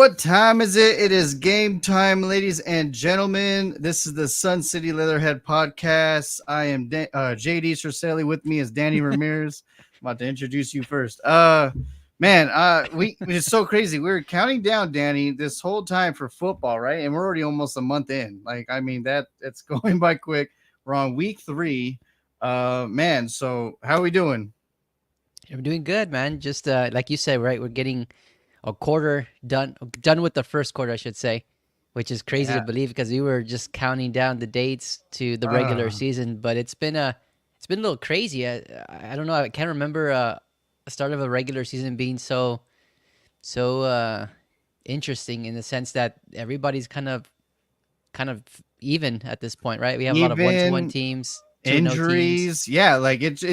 what time is it? It is game time, ladies and gentlemen. This is the Sun City Leatherhead podcast. I am JD Cercelli. With me is Danny Ramirez. I'm about to introduce you first. It's so crazy. We were counting down, Danny, this whole time for football, right? And we're already almost a month in. It's going by quick. We're on week 3. So how are we doing? I'm doing good, man. Just like you said, right? We're getting a quarter done with the first quarter, I should say, which is crazy to Yeah. believe because we were just counting down the dates to the regular season. But it's been a little crazy. I don't know. I can't remember a start of a regular season being so interesting in the sense that everybody's kind of even at this point, right? We have a lot of 1-to-1 Even teams, 2-0 teams. injuries. Yeah, like it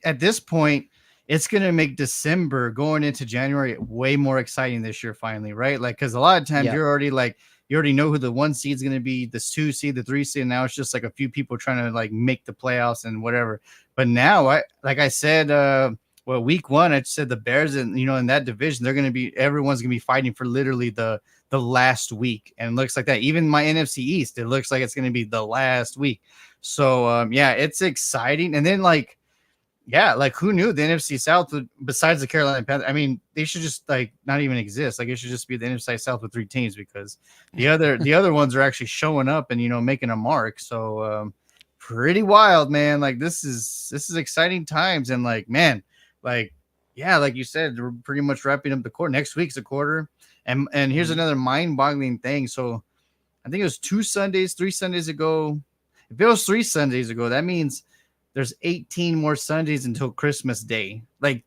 at this point, it's gonna make December going into January way more exciting this year. Finally, right? Like because a lot of times Yeah. you already know who the 1 seed is gonna be, the 2 seed, the 3 seed. And now it's just like a few people trying to like make the playoffs and whatever. But now, I said, week 1, I said the Bears and in that division, everyone's gonna be fighting for literally the last week, and it looks like that. Even my NFC East, it looks like it's gonna be the last week. So yeah, it's exciting. And then who knew the NFC South would, besides the Carolina Panthers? I mean, they should just like not even exist. Like it should just be the NFC South with 3 teams because the other ones are actually showing up and making a mark. So pretty wild, man. Like this is exciting times, and like man, like yeah, like you said, we're pretty much wrapping up the quarter. Next week's a quarter, and here's Mhm. another mind-boggling thing. So I think it was 3 Sundays ago. If it was 3 Sundays ago, that means there's 18 more Sundays until Christmas Day. Like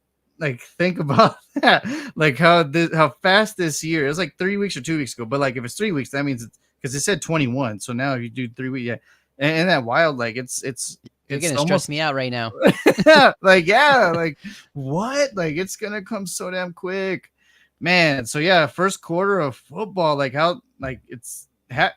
think about that. Like how fast this year. It was like 3 weeks or 2 weeks ago. But like if it's 3 weeks, that means it's because it said 21. So now if you do 3 weeks, yeah. And that wild, like You're it's gonna stress almost me out right now. like what? Like it's gonna come so damn quick. Man, so yeah, first quarter of football, like how like it's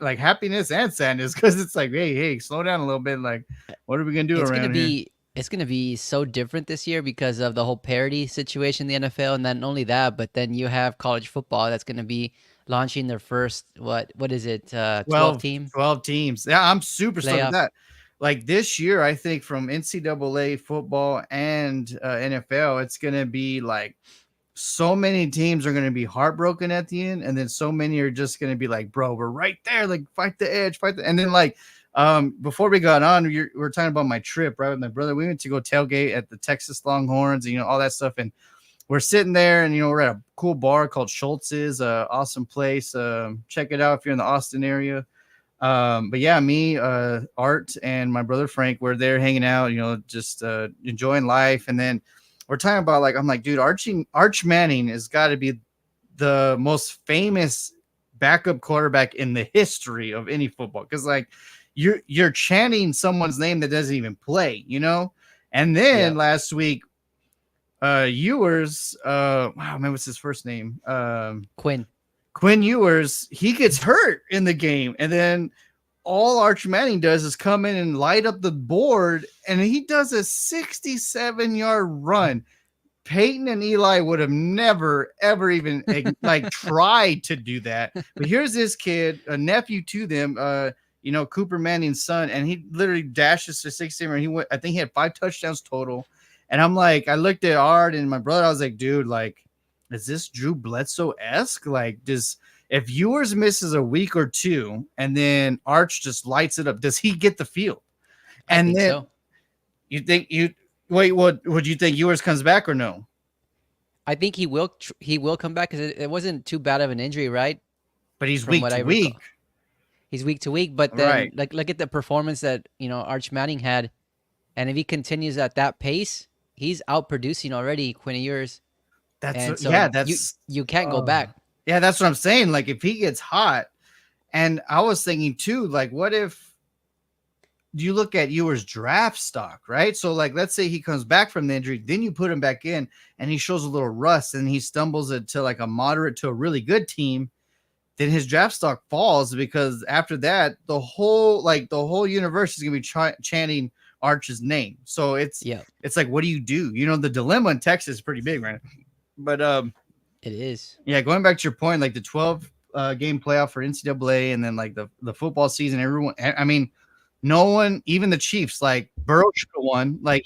like happiness and sadness because it's like, hey, slow down a little bit. Like, what are we gonna do it's gonna around here? be it's gonna be so different this year because of the whole parity situation in the NFL, and not only that, but then you have college football that's gonna be launching their first what is it 12 12, team 12 teams. Yeah, I'm super stoked with playoff. that. Like this year, I think from NCAA football and NFL, it's gonna be like so many teams are going to be heartbroken at the end, and then so many are just going to be like, bro, we're right there, like fight the edge, and then like before we got on, we're talking about my trip, right, with my brother. We went to go tailgate at the Texas Longhorns, and all that stuff, and we're sitting there, and we're at a cool bar called Schultz's, awesome place. Check it out if you're in the Austin area. But yeah, me, Art, and my brother Frank were there hanging out, just enjoying life. And then we're talking about, like, I'm like, dude, Arch Manning has got to be the most famous backup quarterback in the history of any football, because like you're chanting someone's name that doesn't even play, And then Yep. last week, Ewers, wow, man, what's his first name? Quinn. Quinn Ewers, he gets hurt in the game, and then all Arch Manning does is come in and light up the board, and he does a 67-yard run. Peyton and Eli would have never, ever even like tried to do that. But here's this kid, a nephew to them, Cooper Manning's son, and he literally dashes to 60, and I think he had 5 touchdowns total. And I'm like, I looked at Art and my brother, I was like, dude, like, is this Drew Bledsoe-esque? Like, if Ewers misses a week or two and then Arch just lights it up, does he get the field? I And think then so. you think what would you think, Ewers comes back or no? I think he will come back because it wasn't too bad of an injury, right? But he's From week what to I week. recall, he's week to week. But then Right. like look at the performance that Arch Manning had, and if he continues at that pace, he's outproducing already Quinn Ewers, That's and so yeah, you that's you can't go uh, back. yeah, that's what I'm saying. Like if he gets hot, and I was thinking too, like what if you look at Ewers' draft stock, right? So like let's say he comes back from the injury, then you put him back in and he shows a little rust and he stumbles into like a moderate to a really good team, then his draft stock falls because after that, the whole universe is gonna be chanting Arch's name. So it's Yeah, it's like, what do you do? The dilemma in Texas is pretty big, right? But it is. yeah, going back to your point, like the game playoff for NCAA, and then like the football season. Everyone, I mean, no one, even the Chiefs, like Burrow should have won. Like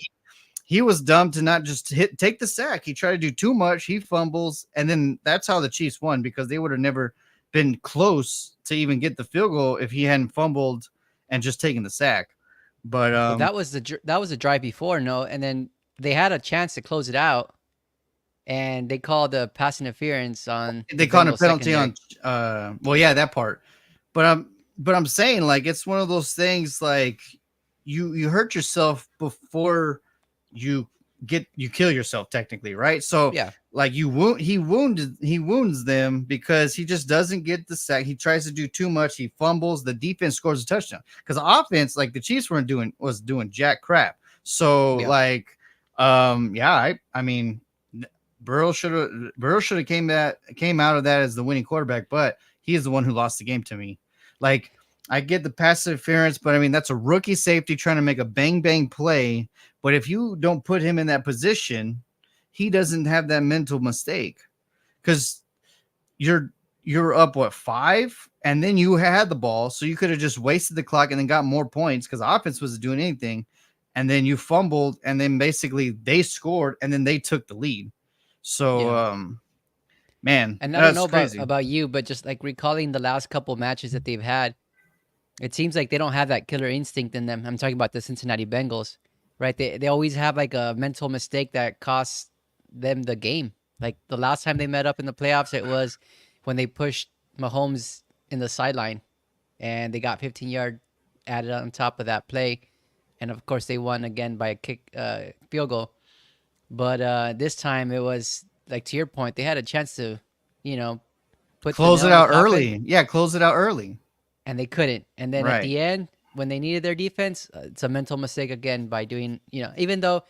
he was dumb to not just take the sack. He tried to do too much. He fumbles, and then that's how the Chiefs won because they would have never been close to even get the field goal if he hadn't fumbled and just taken the sack. But Well, that was the drive before, no, and then they had a chance to close it out, and they called the pass interference on they the caught a Bengals penalty secondary. on well, yeah, that part. But I'm saying like it's one of those things like you hurt yourself before you you kill yourself technically, right? So Yeah, like he wounds them because he just doesn't get the sack. He tries to do too much. He fumbles. The defense scores a touchdown because the offense, like the Chiefs weren't doing, was doing jack crap. So yeah, like, yeah, I mean, Burrow should have came out of that as the winning quarterback, but he is the one who lost the game to me. Like I get the pass interference, but I mean that's a rookie safety trying to make a bang bang play. But if you don't put him in that position, he doesn't have that mental mistake because you're you're up what 5, and then you had the ball, so you could have just wasted the clock and then got more points because the offense wasn't doing anything, and then you fumbled, and then basically they scored, and then they took the lead. So, yeah. man, And I don't know that's crazy. about you, but just like recalling the last couple matches that they've had, it seems like they don't have that killer instinct in them. I'm talking about the Cincinnati Bengals, right? They always have like a mental mistake that costs them the game. Like the last time they met up in the playoffs, it was when they pushed Mahomes in the sideline and they got 15-yard added on top of that play, and of course they won again by a field goal. But this time it was like to your point, they had a chance to, you know, put the Close nail it in the out coffin, early. Yeah, close it out early. and they couldn't. And then at Right. the end, when they needed their defense, it's a mental mistake again by doing, even though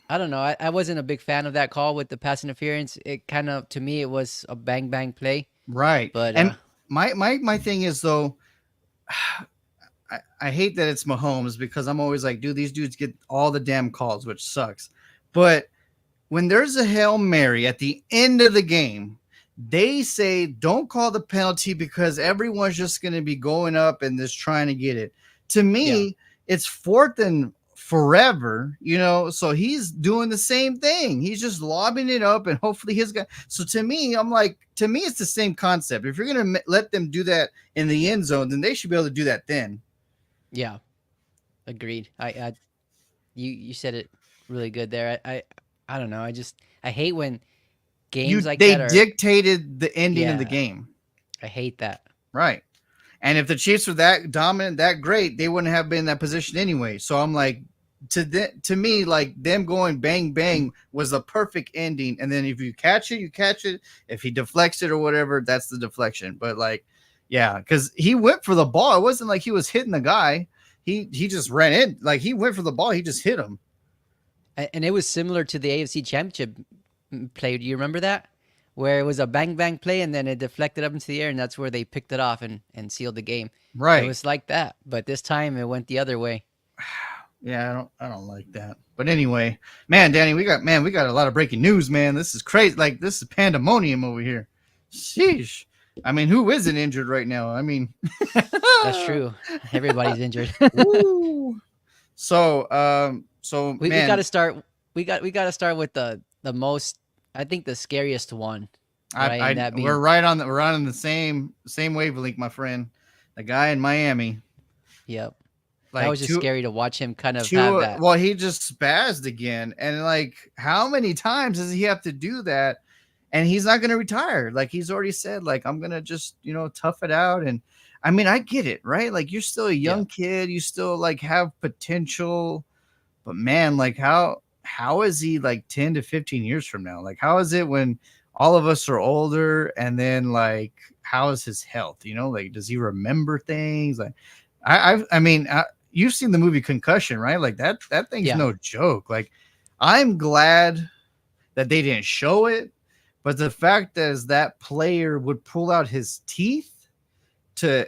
I don't know, I wasn't a big fan of that call with the pass interference. It kind of, to me, it was a bang bang play. Right. But And my thing is though, I hate that it's Mahomes because I'm always like, dude, these dudes get all the damn calls, which sucks. But when there's a Hail Mary at the end of the game, they say don't call the penalty because everyone's just going to be going up and just trying to get it. To yeah, me, it's fourth and forever, so he's doing the same thing. He's just lobbing it up and hopefully his guy. So to me, I'm like, to me, it's the same concept. If you're going to let them do that in the end zone, then they should be able to do that then. yeah, agreed. You said it really good there. I don't know. I hate when games like They that are. dictated the ending of the Yeah, game. I hate that. Right. And if the Chiefs were that dominant, that great, they wouldn't have been in that position anyway. So I'm like, to me, like them going bang bang was the perfect ending. And then if you catch it, you catch it. If he deflects it or whatever, that's the deflection. But like, yeah, because he went for the ball. It wasn't like he was hitting the guy. He just ran in. Like he went for the ball. He just hit him. And it was similar to the AFC Championship play. Do you remember that? Where it was a bang bang play and then it deflected up into the air, and that's where they picked it off and sealed the game. It Right. was like that, but this time it went the other way. Yeah, I don't like that. But anyway, man, Danny, we got a lot of breaking news, man. This is crazy. Like this is pandemonium over here. Sheesh. I mean, who isn't injured right now? I mean, That's true. Everybody's injured. woo. So We got man, to start. We got to start with the most. I think the scariest one, right? And that we're being, right on the we're on the same wavelength, my friend. The guy in Miami, yep. That like was just two scary to watch him kind of have two. that. Well, he just spazzed again, and like, how many times does he have to do that? And he's not going to retire. Like he's already said, like I'm going to just tough it out. And I mean, I get it, right? Like you're still a Yeah, young kid, you still like have potential, but man, like how is he like 10 to 15 years from now? Like how is it when all of us are older, and then like how is his health? Like does he remember things? Like I mean, you've seen the movie Concussion, right? Like that thing's yeah, no joke. Like I'm glad that they didn't show it, but the fact is that player would pull out his teeth to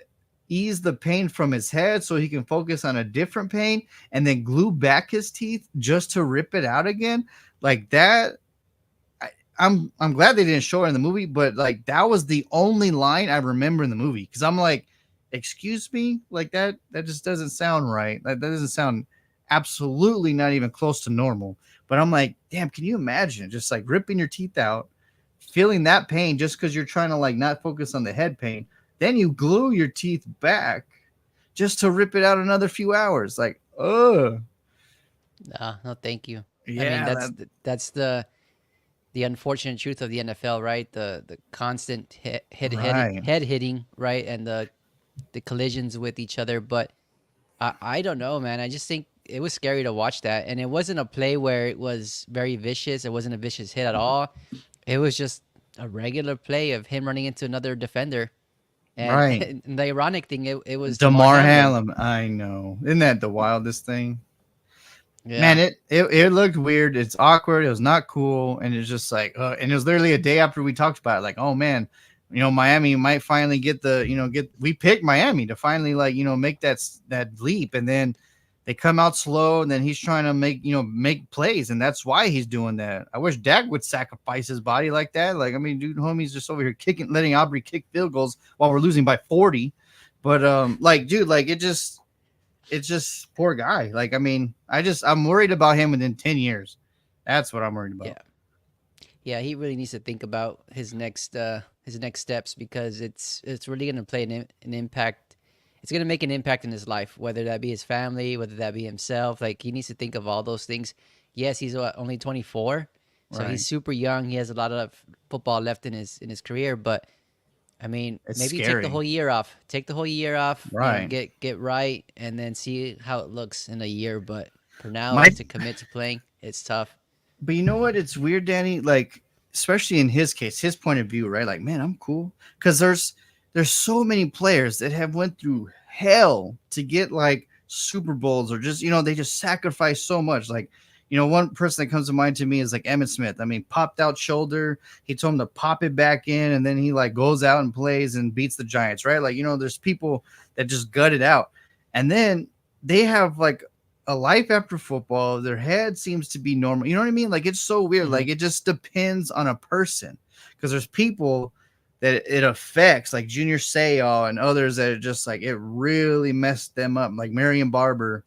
ease the pain from his head so he can focus on a different pain, and then glue back his teeth just to rip it out again. Like that, I'm glad they didn't show it in the movie, but like that was the only line I remember in the movie because I'm like, excuse me, like that just doesn't sound right. That doesn't sound absolutely not even close to normal. But I'm like, damn, can you imagine just like ripping your teeth out, feeling that pain just because you're trying to like not focus on the head pain, then you glue your teeth back just to rip it out another few hours. Like, No, thank you. I mean, yeah, that that's the unfortunate truth of the NFL, right? The constant right, head hitting, right, and the collisions with each other. But I don't know, man. I just think it was scary to watch that, and it wasn't a play where it was very vicious. It wasn't a vicious hit at all. It was just a regular play of him running into another defender. And, right. and the ironic thing, it was Damar Damar Hamlin. Hamlin, I know. Isn't that the wildest thing? Man, Yeah, it looked weird. It's awkward. It was not cool, and it's just like, and it was literally a day after we talked about it. Like, oh man, Miami might finally get the, get. We picked Miami to finally like, make that leap, and then they come out slow, and then he's trying to make plays, and that's why he's doing that. I wish Dak would sacrifice his body like that. Like, I mean, dude, homie's just over here kicking, letting Aubrey kick field goals while we're losing by 40. But like, dude, like it's just poor guy. Like, I mean, I'm worried about him within 10 years. That's what I'm worried about. yeah, yeah. He really needs to think about his next steps because it's really going to play an impact. It's going to make an impact in his life, whether that be his family, whether that be himself. Like he needs to think of all those things. Yes, he's only 24, so he's Right. super young. He has a lot of football left in his career, but I mean, It's maybe take the scary. whole year off. Take the whole year off. Right. Get right, and then see how it looks in a year. But for now, My to commit to playing, it's tough. But you know what? It's weird, Danny. Like, especially in his case, his point of view, right? Like, man, I'm cool because there's so many players that have went through hell to get like Super Bowls or just they just sacrifice so much. Like, one person that comes to mind to me is like Emmett Smith. I mean, popped out shoulder. He told him to pop it back in, and then he like goes out and plays and beats the Giants, right? Like, there's people that just gut it out, and then they have like a life after football. Their head seems to be normal. You know what I mean? Like it's so weird. Hmm. Like it just depends on a person because there's people that it affects, like Junior Seau and others that are just like it really messed them up, like Marion Barber.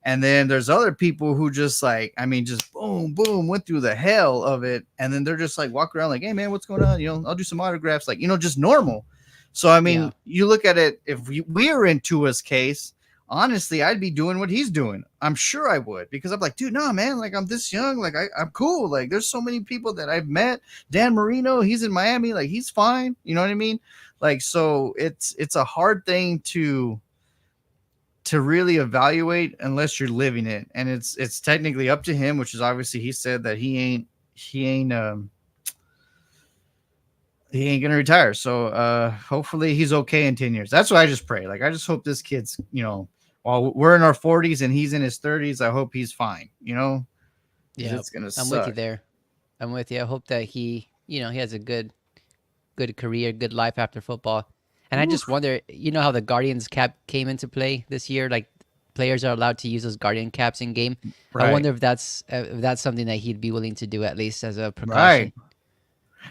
And then there's other people who just like, I mean, just boom, boom, went through the hell of it. And then they're just like walk around like, hey man, what's going on? I'll do some autographs, like, just normal. So I Yeah, mean, you look at it, if we were in Tua's case, honestly, I'd be doing what he's doing. I'm sure I would because I'm like, dude, no, man, like I'm this young, like I'm cool. Like there's so many people that I've met. Dan Marino, he's in Miami, like he's fine. You know what I mean? Like so, it's a hard thing to really evaluate unless you're living it, and it's technically up to him, which is obviously he said that he ain't gonna retire. So hopefully he's okay in 10 years. That's what I just pray. Like I just hope this kid's, while we're in our 40s and he's in his 30s, I hope he's fine, because yeah. it's gonna I'm with you suck. there. I'm with you. I hope that he has a good career, good life after football. And I just Oof. wonder, how the Guardians cap came into play this year? Like players are allowed to use those Guardian caps in game. I Right. wonder if that's something that he'd be willing to do at least as a Right. precaution.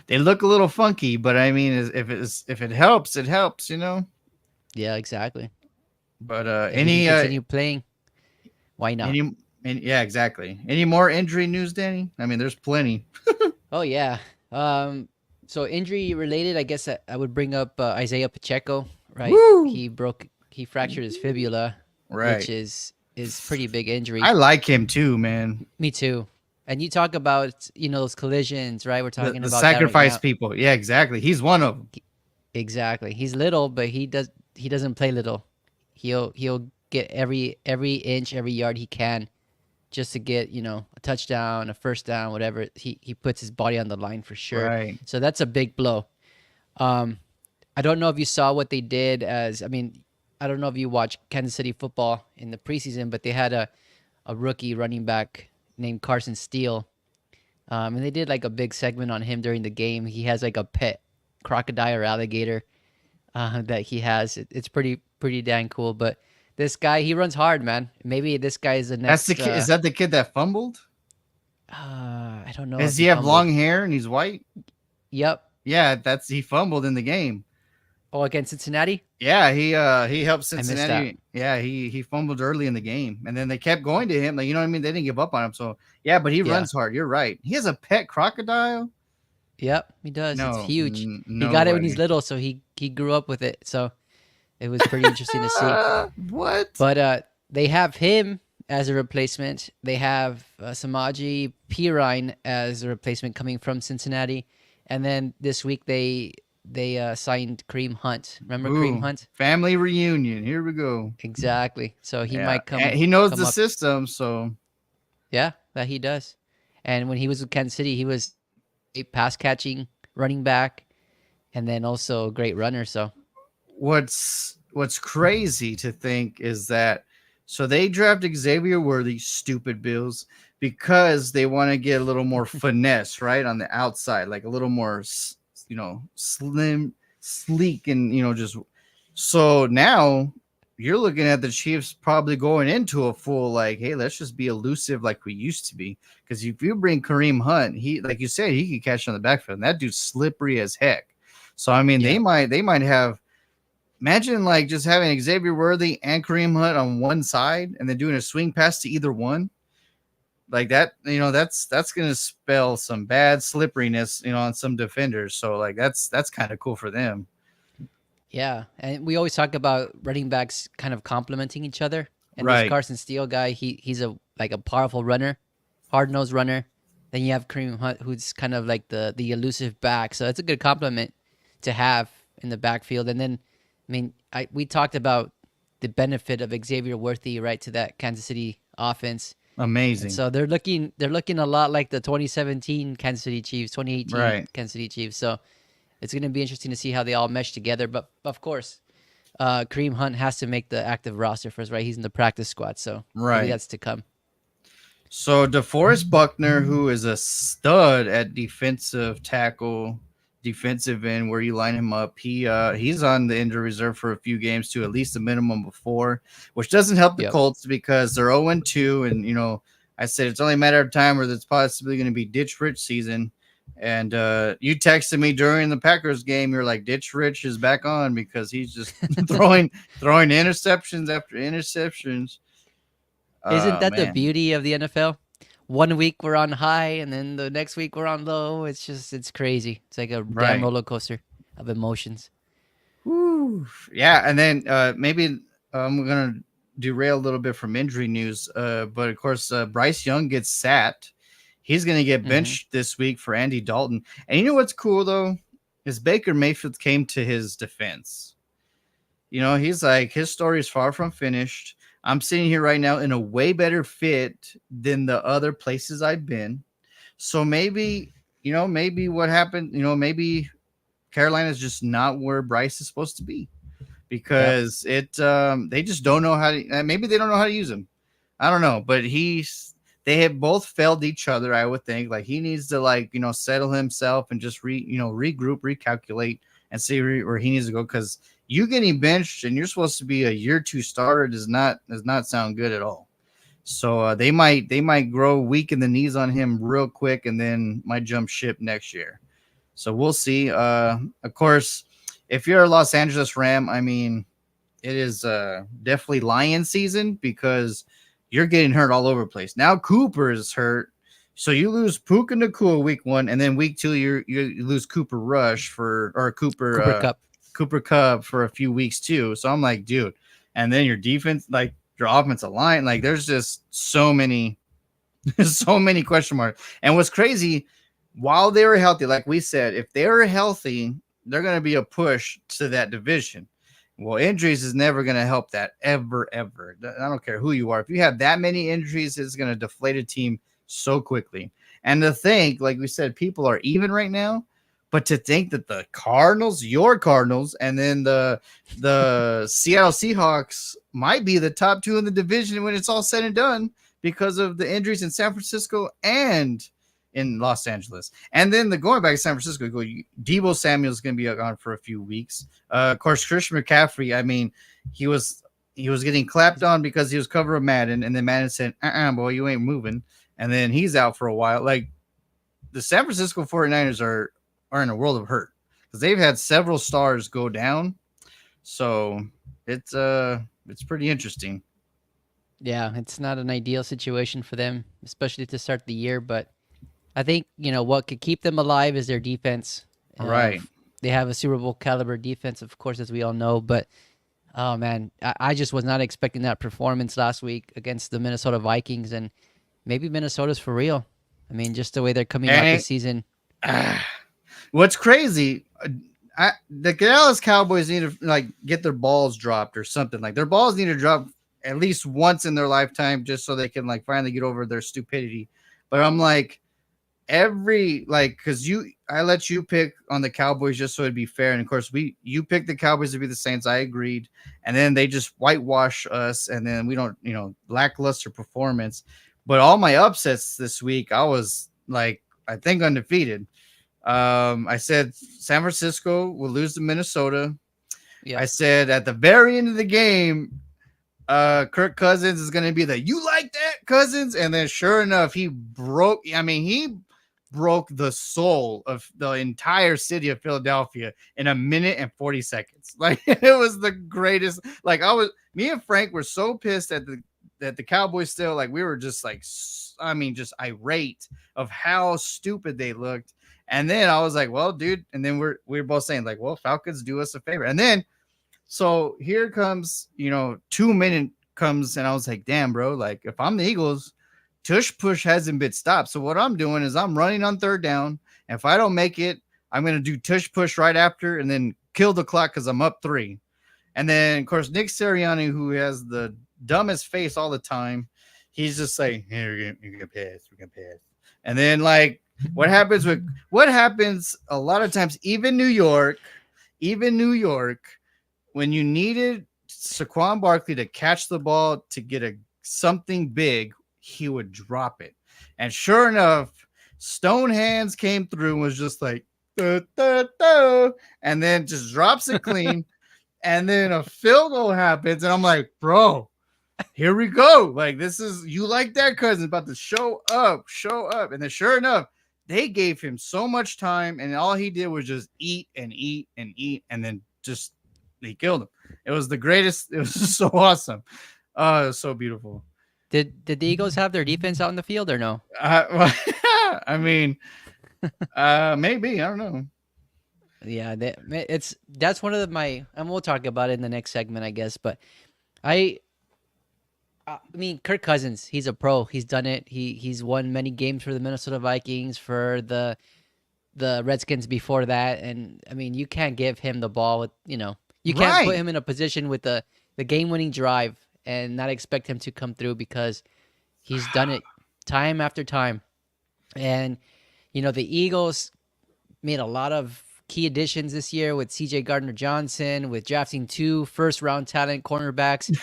They look a little funky, but I mean, if it helps, it helps, Yeah, exactly. But If he can continue playing, why not? any, yeah, exactly. Any more injury news, Danny? I mean, there's plenty. Oh yeah. Um. So injury related, I guess I would bring up Isaiah Pacheco. Right. Woo. He fractured his fibula, which Right. is pretty big injury. I like him too, man. Me too. And you talk about those collisions, right? We're The talking the about that right sacrifice now. people. Yeah, exactly. He's one of them. Exactly. He's little, but he doesn't play little. He'll get every inch, every yard he can just to get, a touchdown, a first down, whatever. He puts his body on the line for sure. Right. So that's a big blow. Um I don't know if you saw what they did I don't know if you watched Kansas City football in the preseason, but they had a rookie running back named Carson Steele. And they did like a big segment on him during the game. He has like a pet crocodile or alligator that he has. It's pretty dang cool. But this guy, he runs hard, man. Maybe this guy is the That's the next. kid. Is that the kid that fumbled? I don't know if Does he he have fumbled. long hair and he's white? Yep. Yeah, that's he fumbled in the game. Oh, against Cincinnati? Yeah, he helped I missed that. Cincinnati. Yeah, he fumbled early in the game, and then they kept going to him. Like, you know what I mean? They didn't give up on him. So yeah, but he Yeah. runs hard. You're right. He has a pet crocodile. Yep, he does. It's No, huge. He no got it when he's way. little, so he grew up with it. So it was pretty interesting to see. What? But they have him as a replacement. They have Samaji Pirine as a replacement coming from Cincinnati, and then this week they signed Kareem Hunt. Remember Kareem Ooh, Hunt? family reunion. Here we go. Exactly. So he Yeah, might and come he knows come the up. system. So Yeah, that he does. And when he was with Kansas City, he was a pass catching running back, and then also a great runner. So what's crazy to think is that so they draft Xavier Worthy, stupid Bills, because they want to get a little more finesse, right, on the outside, like a little more, slim, sleek, and just so now you're looking at the Chiefs probably going into a full like, hey, let's just be elusive like we used to be. Because if you bring Kareem Hunt, he like you said, he could catch on the backfield. And that dude's slippery as heck. So I mean, they yeah, might have. Imagine like just having Xavier Worthy and Kareem Hunt on one side, and then doing a swing pass to either one like that. That's gonna spell some bad slipperiness, on some defenders. So like that's kind of cool for them. yeah. And we always talk about running backs kind of complementing each other. And this Right. Carson Steele guy, he's a like a powerful runner, hard nosed runner. Then you have Kareem Hunt, who's kind of like the elusive back. So it's a good compliment to have in the backfield. And then, I mean, we talked about the benefit of Xavier Worthy right to that Kansas City offense. And Amazing. so they're looking a lot like the 2017 Kansas City Chiefs, 2018 Right. Kansas City Chiefs. So it's going to be interesting to see how they all mesh together. But of course, Kareem Hunt has to make the active roster first, right? He's in the practice squad, so maybe Right. that's to come. So DeForest Buckner, who is a stud at defensive tackle, defensive end, where you line him up, he's on the injury reserve for a few games to at least a minimum before, which doesn't help the Yep. Colts because they're 0-2, and I said it's only a matter of time where it's possibly going to be Ditch Rich season. And you texted me during the Packers game. You're like, Ditch Rich is back on because he's just throwing interceptions after interceptions. Isn't that the Man, beauty of the NFL? One week we're on high, and then the next week we're on low. It's crazy. It's like a damn right. roller coaster of emotions. Whew. Yeah, and then maybe I'm gonna derail a little bit from injury news, but of course Bryce Young gets sat. He's gonna get Hmm. benched this week for Andy Dalton. And you know what's cool though is Baker Mayfield came to his defense. He's like his story is far from finished. I'm sitting here right now in a way better fit than the other places I've been. So maybe what happened, maybe Carolina's just not where Bryce is supposed to be Yep. because they just don't know how to maybe they don't know how to use him. I don't know, but they have both failed each other. I would think like he needs to settle himself and just regroup, recalculate, and see where he needs to go because you getting benched and you're supposed to be a year two starter does not sound good at all. So they might grow weak in the knees on him real quick and then might jump ship next year. So we'll see. Of course, if you're a Los Angeles Ram, I mean, it is definitely lion season because you're getting hurt all over the place. Now Cooper is hurt. So you lose Puka Nakua week one, and then week two you lose Cooper Rush or Cooper Cup. Cooper Cup for a few weeks too. So I'm like, dude, and then your defense, like your offensive line, like there's just so many so many question marks. And what's crazy, while they were healthy, like we said, if they were healthy, they're going to be a push to that division. Well, injuries is never going to help that ever, ever. I don't care who you are. If you have that many injuries, it's going to deflate a team so quickly. And to think, like we said, people are even right now. But to think that the Cardinals, your Cardinals, and then the Seattle Seahawks might be the top two in the division when it's all said and done, because of the injuries in San Francisco and in Los Angeles. And then the going back to San Francisco, Debo Samuel is going to be gone for a few weeks. Of course, Christian McCaffrey. I mean, he was getting clapped on because he was cover of Madden, and then Madden said, boy, you ain't moving." and then he's out for a while. Like the San Francisco 49ers are in a world of hurt because they've had several stars go down. So it's pretty interesting. Yeah, it's not an ideal situation for them, especially to start the year. But I think what could keep them alive is their defense. Right. They have a Super Bowl caliber defense, of course, as we all know. But oh man, I just was not expecting that performance last week against the Minnesota Vikings, and maybe Minnesota's for real. I mean, just the way they're coming out And this season. what's crazy, the Dallas Cowboys need to like get their balls dropped or something. Like their balls need to drop at least once in their lifetime, just so they can like finally get over their stupidity. But I'm like, every like because I let you pick on the Cowboys just so it'd be fair, and of course you picked the Cowboys to be the Saints. I agreed, and then they just whitewash us, and then we don't lackluster performance. But all my upsets this week, I was like, I think undefeated. I said San Francisco will lose to Minnesota. Yeah, I said at the very end of the game, Kirk Cousins is going to be the "you like that, Cousins," and then sure enough, he broke. I mean, he broke the soul of the entire city of Philadelphia in a minute and 40 seconds. Like it was the greatest. Like me and Frank were so pissed at the Cowboys still. Like we were just like, I mean, just irate of how stupid they looked. And then I was like, well, dude. And then we were both saying like, well, Falcons, do us a favor. And then so here comes, 2 minute comes, and I was like, damn, bro, like if I'm the Eagles, tush push hasn't been stopped. So what I'm doing is I'm running on third down. And if I don't make it, I'm going to do tush push right after and then kill the clock because I'm up 3. And then, of course, Nick Sirianni, who has the dumbest face all the time, he's just like, hey, we're going to pass. We're going to pass. And then, like, what happens a lot of times, even New York, when you needed Saquon Barkley to catch the ball to get something big, he would drop it. And sure enough, Stone Hands came through and was just like, duh, duh, duh, and then just drops it clean. And then a field goal happens. And I'm like, bro, here we go. Like, this is, you like that, Cousin, about to show up. And then sure enough, they gave him so much time. And all he did was just eat and eat and eat. And then just, he killed him. It was the greatest. It was just so awesome. Oh, it was so beautiful. did the Eagles have their defense out in the field or no? I mean, maybe, I don't know. Yeah, that's one of my, and we'll talk about it in the next segment, I guess. But I mean, Kirk Cousins, he's a pro. He's done it. He's won many games for the Minnesota Vikings, for the Redskins before that, and I mean, you can't give him the ball with you can't put Right. him in a position with the game-winning drive and not expect him to come through because he's done it time after time. And the Eagles made a lot of key additions this year with C.J. Gardner-Johnson, with drafting 2 first-round talent cornerbacks,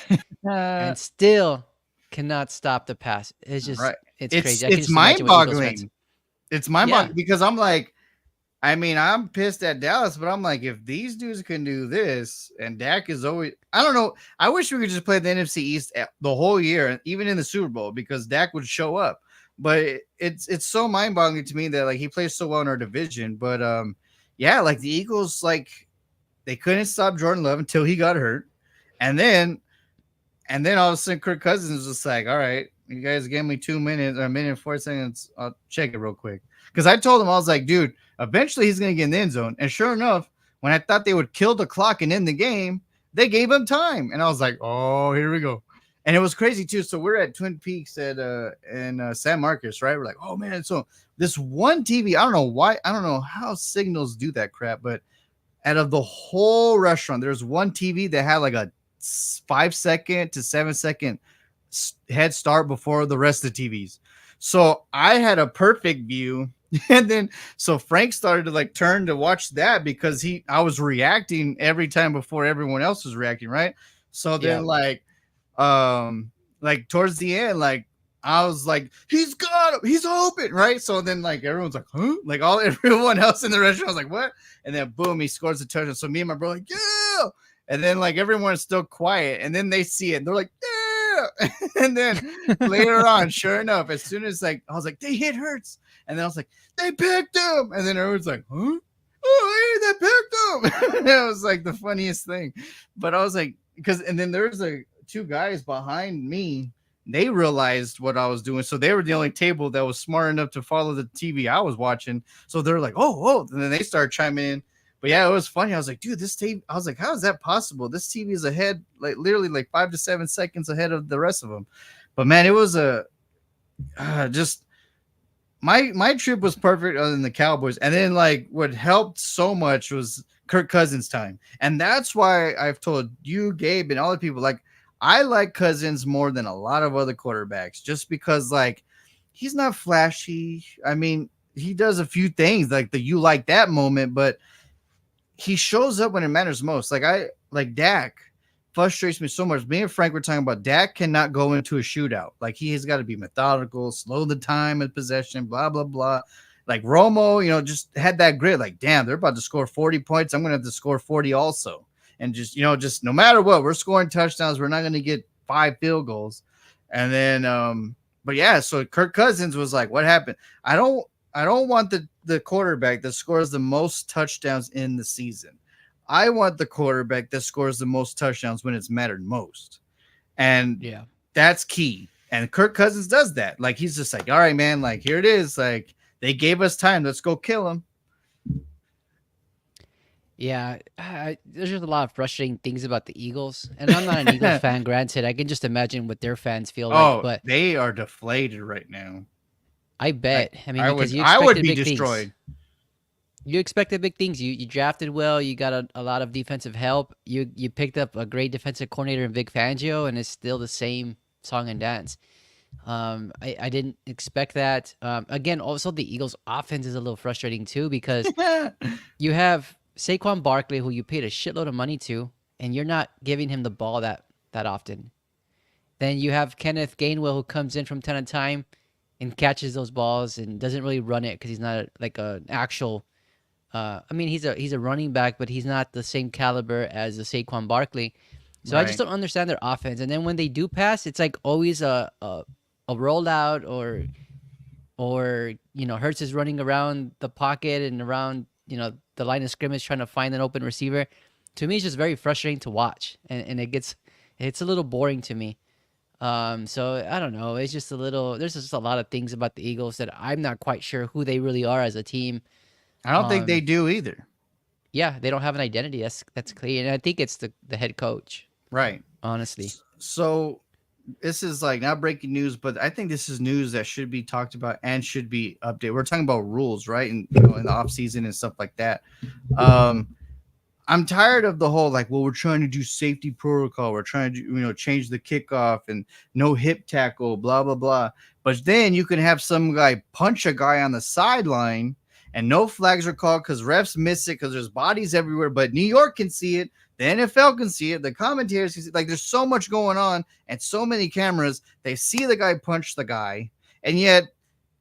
Uh, and still cannot stop the pass. It's just right. it's It's crazy. I can it's just imagine mind what Eagles fans. boggling. It's mind Yeah, boggling because I'm like, I mean, I'm pissed at Dallas, but I'm like, if these dudes can do this, and Dak is always, I don't know. I wish we could just play the NFC East the whole year, even in the Super Bowl, because Dak would show up. But it's so mind boggling to me that like he plays so well in our division. But yeah, like the Eagles, like they couldn't stop Jordan Love until he got hurt, and then all of a sudden Kirk Cousins was just like, all right, you guys gave me 2 minutes or a minute and 4 seconds. I'll check it real quick. Because I told him, I was like, dude, eventually he's going to get in the end zone. And sure enough, when I thought they would kill the clock and end the game, they gave him time. And I was like, oh, here we go. And it was crazy too. So we're at Twin Peaks in San Marcos, right? We're like, oh man. So this one TV, I don't know why, I don't know how signals do that crap, but out of the whole restaurant, there's one TV that had like a 5 second to 7 second head start before the rest of the TVs. So I had a perfect view. And then so Frank started to like turn to watch that because I was reacting every time before everyone else was reacting, right? So yeah. then like towards the end, like I was like, he's got him, he's open, right? So then like everyone's like, huh? Like everyone else in the restaurant was like, what? And then boom, he scores a touchdown. So me and my bro like, yeah. And then like everyone's still quiet, and then they see it, and they're like, yeah. And then later on, sure enough, as soon as like I was like, they hit Hurts, and then I was like, they picked him, and then everyone's like, huh? Oh, hey, they picked him. It was like the funniest thing. But I was like, because and then there's like two guys behind me. They realized what I was doing, so they were the only table that was smart enough to follow the TV I was watching. So they're like, oh, and then they started chiming in. But yeah, it was funny. I was like, dude, this TV. I was like, how is that possible? This TV is ahead, like literally like 5 to 7 seconds ahead of the rest of them. But man, it was a just my trip was perfect other than the Cowboys. And then like what helped so much was Kirk Cousins time. And that's why I've told you, Gabe, and all the people like I like Cousins more than a lot of other quarterbacks just because like he's not flashy. I mean, he does a few things like the you like that moment, but he shows up when it matters most. Like I like Dak frustrates me so much. Me and Frank were talking about Dak cannot go into a shootout. Like he has got to be methodical, slow the time of possession, blah blah blah. Like Romo, just had that grit. Like, damn, they're about to score 40 points. I'm gonna have to score 40 also. And just no matter what, we're scoring touchdowns. We're not gonna get 5 field goals. And then but yeah, so Kirk Cousins was like, what happened? I don't want the quarterback that scores the most touchdowns in the season. I want the quarterback that scores the most touchdowns when it's mattered most. And Yeah. that's key. And Kirk Cousins does that. Like he's just like, all right, man, like here it is. Like they gave us time. Let's go kill him. Yeah, there's just a lot of frustrating things about the Eagles, and I'm not an Eagles fan. Granted, I can just imagine what their fans feel like, Oh, but they are deflated right now. I Like bet. I mean, I because would you I would expected be big things. destroyed. You expected big things. You drafted well. You got a lot of defensive help. You picked up a great defensive coordinator in Vic Fangio, and it's still the same song and dance. I didn't expect that. Again, also the Eagles' offense is a little frustrating too because you have Saquon Barkley, who you paid a shitload of money to, and you're not giving him the ball that often. Then you have Kenneth Gainwell, who comes in from time to time and catches those balls and doesn't really run it because he's not like an actual. I mean, he's a running back, but he's not the same caliber as the Saquon Barkley. So I just Right. don't understand their offense. And then when they do pass, it's like always a rollout or Hurts is running around the pocket and around the line of scrimmage trying to find an open receiver. To me, it's just very frustrating to watch, and it's a little boring to me. So I don't know. It's just a little. There's just a lot of things about the Eagles that I'm not quite sure who they really are as a team. I don't think they Um, do either. yeah, they don't have an identity. That's clear, and I think it's the head coach. Right. Honestly, So this is like not breaking news, but I think this is news that should be talked about and should be updated. We're talking about rules, right? And in the off season and stuff like that. Um, I'm tired of the whole like, well, we're trying to do safety protocol. We're trying to change the kickoff and no hip tackle, blah blah blah. But then you can have some guy punch a guy on the sideline and no flags are called because refs miss it because there's bodies everywhere. But New York can see it, the NFL can see it, the commentators can see it. Like there's so much going on and so many cameras. They see the guy punch the guy, and yet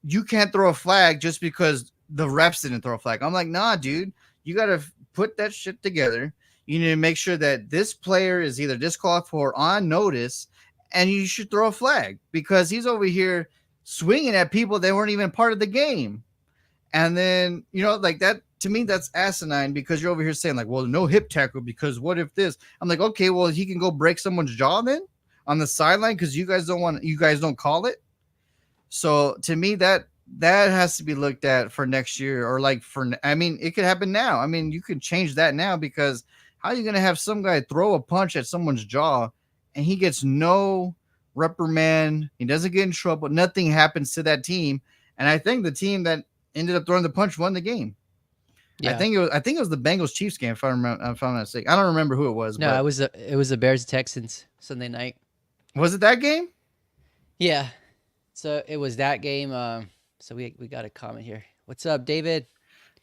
you can't throw a flag just because the refs didn't throw a flag. I'm like, nah, dude, you got to put that shit together. You need to make sure that this player is either disqualified or on notice, and you should throw a flag because he's over here swinging at people that weren't even part of the game. And then, like that to me, that's asinine because you're over here saying, like, well, no hip tackle because what if this? I'm like, okay, well, he can go break someone's jaw then on the sideline because you guys don't call it. So to me, that has to be looked at for next year or like I mean, it could happen now. I mean, you could change that now because how are you going to have some guy throw a punch at someone's jaw and he gets no reprimand? He doesn't get in trouble. Nothing happens to that team. And I think the team that ended up throwing the punch won the game. yeah. I think it was the Bengals Chiefs game if I remember if I'm not mistaken. I don't remember who it was, No, but it was the Bears Texans Sunday night. was it that game? Yeah, so it was that game. So we got a comment here. What's up, David?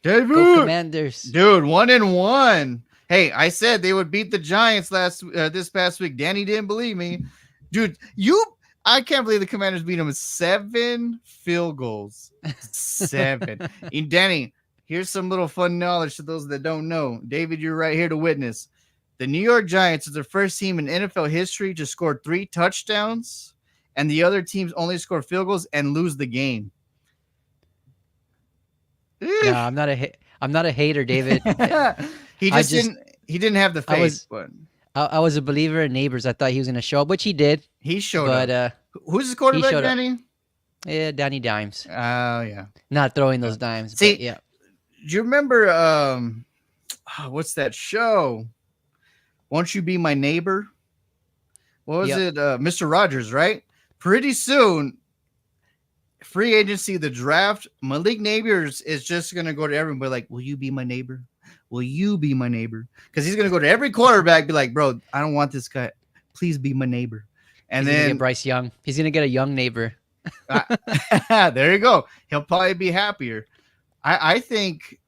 Go David, Commanders! dude, 1-1. Hey, I said they would beat the Giants this past week. Danny didn't believe me, dude. I can't believe the Commanders beat them with 7 field goals. 7. And Danny, here's some little fun knowledge to those that don't know. David, you're right here to witness. The New York Giants is the first team in NFL history to score 3 touchdowns, and the other teams only score field goals and lose the game. No, Eh. I'm not a hater, David. he I just just didn't. He didn't have the I faith, was but I was a believer in Neighbors. I thought he was gonna show up, which he did. he showed But up. Who's his he quarterback, showed up. Danny? Yeah, Danny Dimes. Oh yeah. Not throwing Uh, those dimes, but See, yeah. do you remember what's that show? Won't you be my neighbor? What was Yep. it? Mr. Rogers, right? Pretty soon, free agency, the draft, Malik Neighbors is just gonna go to everyone, like, "Will you be my neighbor? Will you be my neighbor?" Because he's gonna go to every quarterback, be like, "Bro, I don't want this guy. Please be my neighbor." And He's gonna get then Bryce Young. He's gonna get a young neighbor. there you go. He'll probably be happier. I think,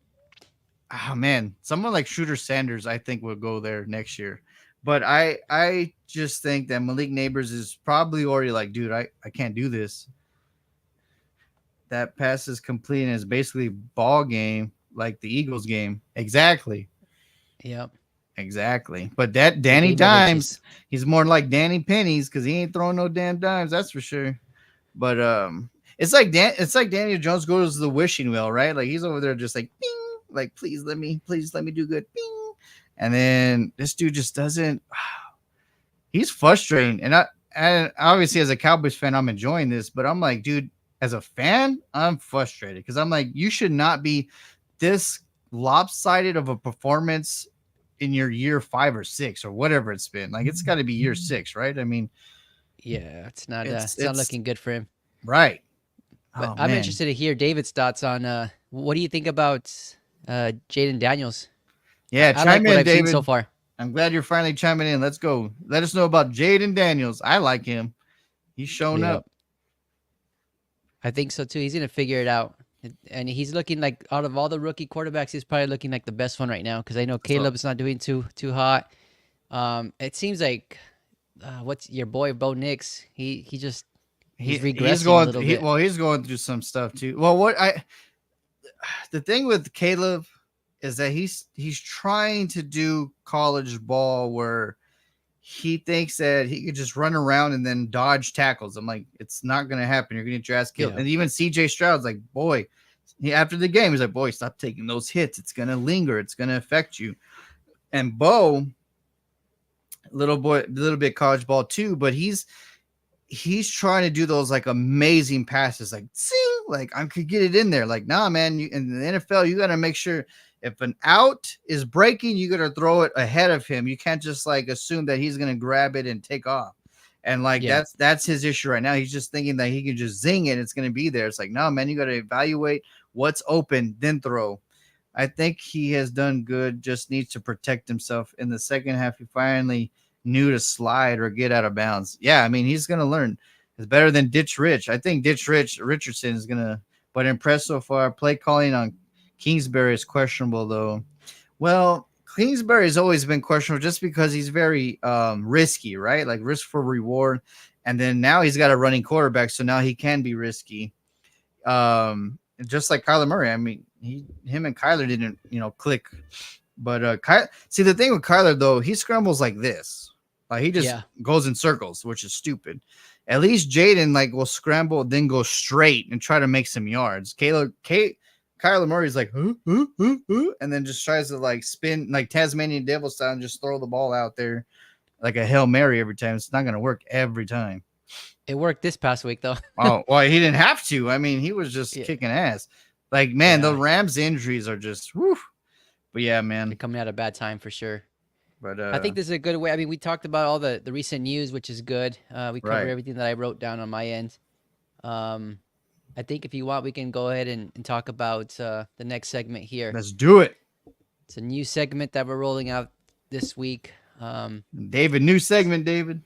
oh man, someone like Shooter Sanders, I think will go there next year. But I just think that Malik Neighbors is probably already like, dude, I can't do this. That pass is complete and it's basically ball game like the Eagles game. Exactly. Yep. Exactly. But that The Danny game of Dimes, inches. he's more like Danny Pennies because he ain't throwing no damn dimes, that's for sure. But it's like Daniel Jones goes to the wishing wheel, right? Like he's over there just like bing, like please let me do good. Bing. And then this dude just doesn't. He's frustrating. And obviously as a Cowboys fan, I'm enjoying this, but I'm like, dude, as a fan, I'm frustrated because I'm like, you should not be this lopsided of a performance in your year 5 or 6 or whatever it's been. Like it's got to be year 6, right? I mean, Yeah, it's not it's looking good for him. right. But Oh I'm man. interested to hear David's thoughts on what do you think about Jaden Daniels? Yeah, I like chime what in, I've seen so David. far. I'm glad you're finally chiming in. Let's go. Let us know about Jaden Daniels. I like him. He's shown Yep. up. I think so too. He's gonna figure it out. And he's looking like out of all the rookie quarterbacks, he's probably looking like the best one right now because I know So Caleb's not doing too hot. It seems like what's your boy Bo Nix? He just he's he's regressing a going little he, bit. well, he's going through some stuff too. Well, what I the thing with Caleb is that he's trying to do college ball where he thinks that he could just run around and then dodge tackles. I'm like, it's not gonna happen. You're gonna get your ass killed. Yeah. And even CJ Stroud's like, boy, after the game, he's like, boy, stop taking those hits. It's gonna linger. It's gonna affect you. And Bo, little bit college ball too, but he's trying to do those like amazing passes, like zing, like I could get it in there. Like, nah, man, in the NFL, you got to make sure if an out is breaking, you got to throw it ahead of him. You can't just like assume that he's gonna grab it and take off. And like Yeah. that's his issue right now. He's just thinking that he can just zing it, it's gonna be there. It's like, no, man, you got to evaluate what's open, then throw. I think he has done good. Just needs to protect himself. In the second half, he finally knew to slide or get out of bounds. Yeah, I mean, he's gonna learn. It's better than Ditch Rich. I think Richardson is gonna, but impressed so far. Play calling on Kingsbury is questionable though. Well, Kingsbury has always been questionable just because he's very risky, right? Like risk for reward. And then now he's got a running quarterback, so now he can be risky. Just like Kyler Murray. I mean, him and Kyler didn't, click. But see the thing with Kyler though, he scrambles like this. Like he just Yeah. goes in circles, which is stupid. At least Jaden like will scramble, then go straight and try to make some yards. Kyler Murray's like, and then just tries to like spin like Tasmanian Devil style and just throw the ball out there like a Hail Mary every time. It's not gonna work every time. It worked this past week though. Oh, well, he didn't have to. I mean, he was just Yeah. kicking ass. Like, man, the Yeah. Rams injuries are just whew. But yeah, They're man. coming at a bad time for sure. But I think this is a good way. I mean, we talked about all the recent news, which is good. We covered right. everything that I wrote down on my end. Um, I think if you want, we can go ahead and talk about the next segment here. Let's do it. It's a new segment that we're rolling out this week. David, new segment, David.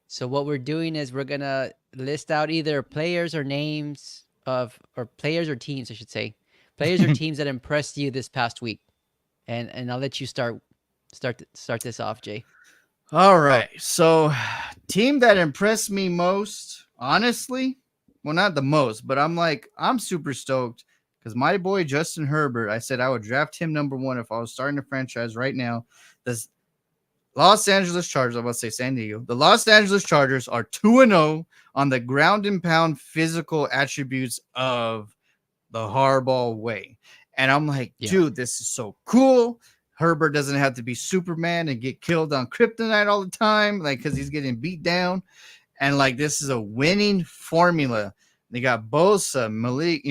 So what we're doing is we're gonna list out either players or names or players or teams, I should say, players or teams that impressed you this past week, and I'll let you start this off, Jay. All right. So, team that impressed me most, honestly, well, not the most, but I'm super stoked because my boy Justin Herbert, I said I would draft him number one if I was starting a franchise right now. This Los Angeles Chargers, I'm about to say San Diego. The Los Angeles Chargers are 2-0 on the ground and pound physical attributes of the Harbaugh way. And I'm like, Yeah. dude, this is so cool. Herbert doesn't have to be Superman and get killed on kryptonite all the time, like because he's getting beat down. And like this is a winning formula. They got Bosa, Malik,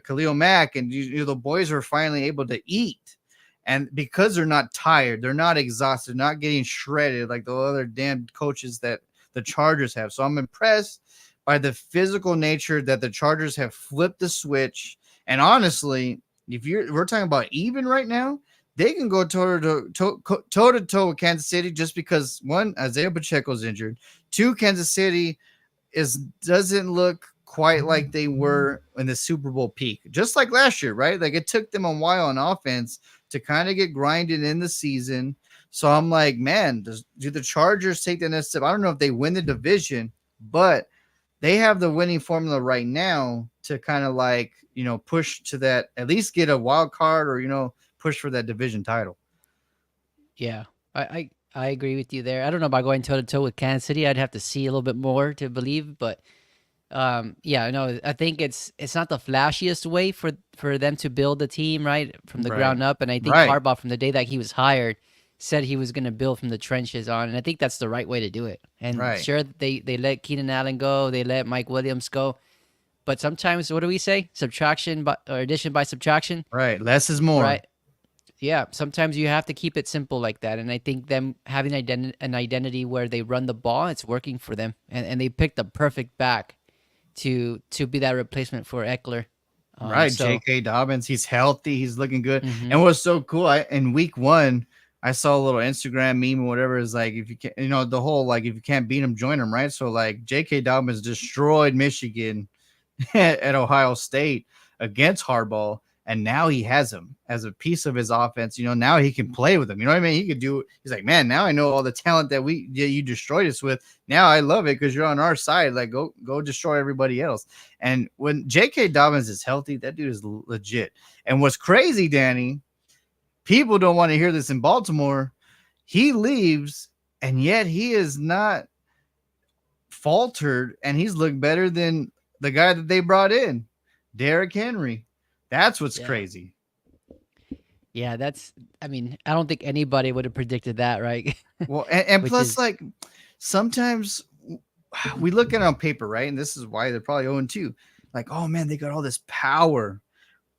Khalil Mack, and the boys are finally able to eat. And because they're not tired, they're not exhausted, not getting shredded like the other damn coaches that the Chargers have. So I'm impressed by the physical nature that the Chargers have flipped the switch. And honestly, if we're talking about even right now, they can go toe to toe with Kansas City just because one, Isaiah Pacheco's injured. Two, Kansas City doesn't look quite like they were in the Super Bowl peak, just like last year, right? Like it took them a while on offense to kind of get grinded in the season. So I'm like, man, do the Chargers take the next step? I don't know if they win the division, but they have the winning formula right now to kind of like, push to that, at least get a wild card or, push for that division title. Yeah, I agree with you there. I don't know about going toe to toe with Kansas City. I'd have to see a little bit more to believe, but yeah, no, I think it's not the flashiest way for them to build a team right from the Right. ground up, and I think Right. Harbaugh from the day that he was hired said he was going to build from the trenches on, and I think that's the right way to do it. And Right. sure, they let Keenan Allen go, they let Mike Williams go, but sometimes what do we say? Subtraction by or addition by subtraction, Right. Less is more. right? Yeah, sometimes you have to keep it simple like that, and I think them having an identity where they run the ball, it's working for them, and they picked the perfect back to be that replacement for Eckler. Right. So J.K. Dobbins, he's healthy. He's looking good. mhm. And what's so cool, in week one, I saw a little Instagram meme or whatever. Is like, if you can't, the whole like, if you can't beat him, join him. Right. So like, J.K. Dobbins destroyed Michigan at Ohio State against Harbaugh. And now he has him as a piece of his offense. Now he can play with him. You know what I mean? He could do. He's like, man, now I know all the talent that you destroyed us with. Now I love it because you're on our side. Like, go destroy everybody else. And when J.K. Dobbins is healthy, that dude is legit. And what's crazy, Danny, people don't want to hear this in Baltimore. He leaves, and yet he is not faltered, and he's looked better than the guy that they brought in, Derrick Henry. That's what's Yeah, crazy. yeah, that's. I mean, I don't think anybody would have predicted that, right? Well, and Which plus, is like, sometimes we look at it on paper, right? And this is why they're probably 0-2. Like, oh man, they got all this power.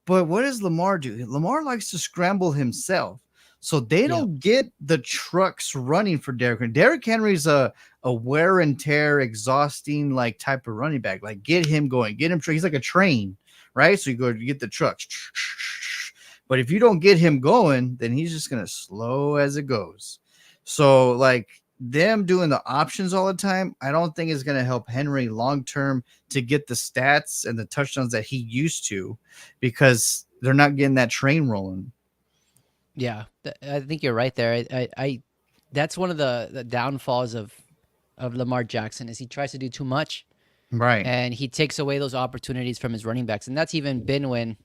But what does Lamar do? Lamar likes to scramble himself. So they yeah, don't get the trucks running for Derrick Henry. Derrick Henry's a wear and tear, exhausting like type of running back. Like get him going, get him. He's like a train, right? So you get the trucks. But if you don't get him going, then he's just gonna slow as it goes. So like them doing the options all the time, I don't think is gonna help Henry long term to get the stats and the touchdowns that he used to, because they're not getting that train rolling. yeah. I think you're right there. That's one of the downfalls of Lamar Jackson is he tries to do too much Right. and he takes away those opportunities from his running backs, and that's even been when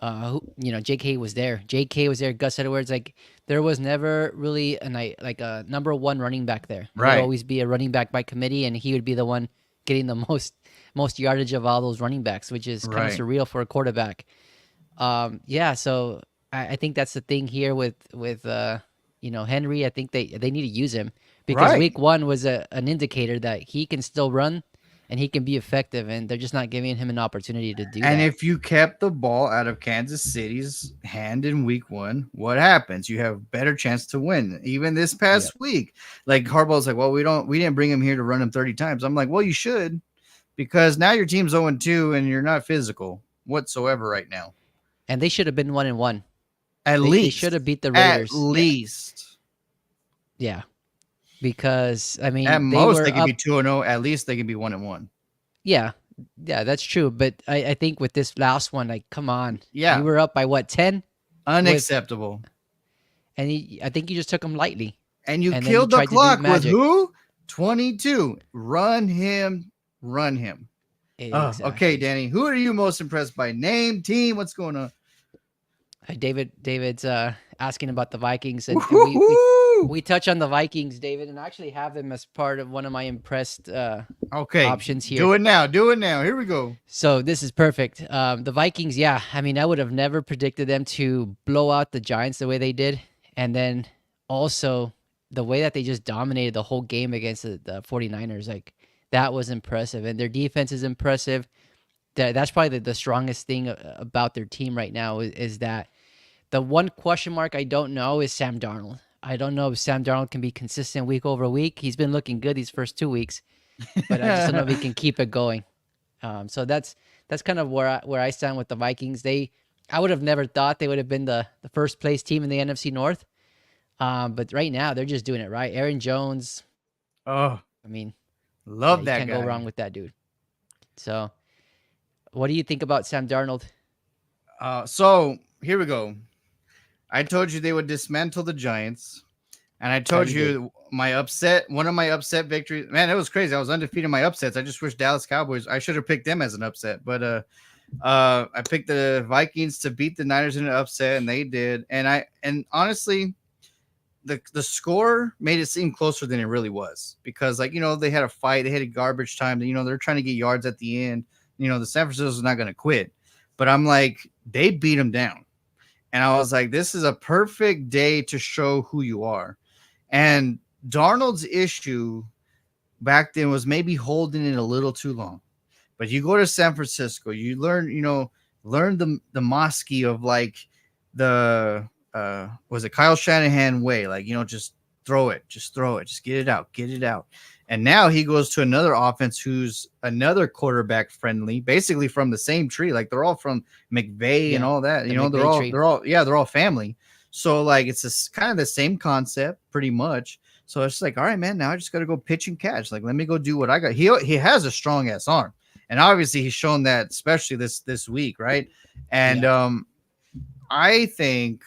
JK was there. JK was there. Gus Edwards, like there was never really like a number one running back there. It would Right. always be a running back by committee, and he would be the one getting the most yardage of all those running backs, which is kind of Right. surreal for a quarterback. Yeah, so I think that's the thing here with Henry. I think they need to use him because Right. week one was an indicator that he can still run and he can be effective, and they're just not giving him an opportunity to do And that. if you kept the ball out of Kansas City's hand in week one, what happens? You have better chance to win. Even this Yeah. past week, like Harbaugh's like, well, we didn't bring him here to run him 30 times. I'm like, well, you should, because now your team's 0-2 and you're not physical whatsoever right now. And they should have been 1-1. At They should have least. beat the At Raiders. Yeah, least. yeah. Because I At mean, they most were they could be up. 2-0. At least they could be 1-1. Yeah, yeah, that's true. But I think with this last one, like, come on, you Yeah. were up by what 10 with, Unacceptable. and I think you just took him lightly, And you and then you killed the tried to do clock with magic. who? 22. Run him. Run him. Okay, Exactly. Danny. Who are you most impressed by? Name, team. What's going on? David's asking about the Vikings, and we Woo-hoo-hoo! we touch on the Vikings, David, and I actually have them as part of one of my impressed Okay, options here. do it now. Do it now. Here we go. So this is perfect. The Vikings, yeah. I mean, I would have never predicted them to blow out the Giants the way they did, and then also the way that they just dominated the whole game against the 49ers. Like that was impressive, and their defense is impressive. That's probably the strongest thing about their team right now is that the one question mark I don't know is Sam Darnold. I don't know if Sam Darnold can be consistent week over week. He's been looking good these first 2 weeks, but I just don't know if he can keep it going. So that's kind of where I stand with the Vikings. I would have never thought they would have been the first place team in the NFC North. But right now they're just doing it right. Aaron Jones. Oh, I mean, yeah, love you that can't go wrong guy. with that dude. So, what do you think about Sam Darnold? So here we go. I told you they would dismantle the Giants, and I Yeah, told you did. you one of my upset victories. Man, it was crazy. I was undefeated in my upsets. I just wish Dallas Cowboys. I should have picked them as an upset, but I picked the Vikings to beat the Niners in an upset, and they did. And honestly, the score made it seem closer than it really was because they had a fight, they had a garbage time. They're trying to get yards at the end. The San Francisco's not going to quit, but I'm like they beat them down. And I was like, this is a perfect day to show who you are. And Darnold's issue back then was maybe holding it a little too long. But you go to San Francisco, you learn the Mosque of like the was it Kyle Shanahan way, like just throw it, just get it out. And now he goes to another offense who's another quarterback friendly, basically from the same tree. Like they're all from McVay and Yeah, all that. the They're McVay all tree. they're all family. So like it's kind of the same concept, pretty much. So it's like, all right, man, now I just got to go pitch and catch. Like, let me go do what I got. He has a strong ass arm, and obviously he's shown that, especially this week, right? And Yeah, I think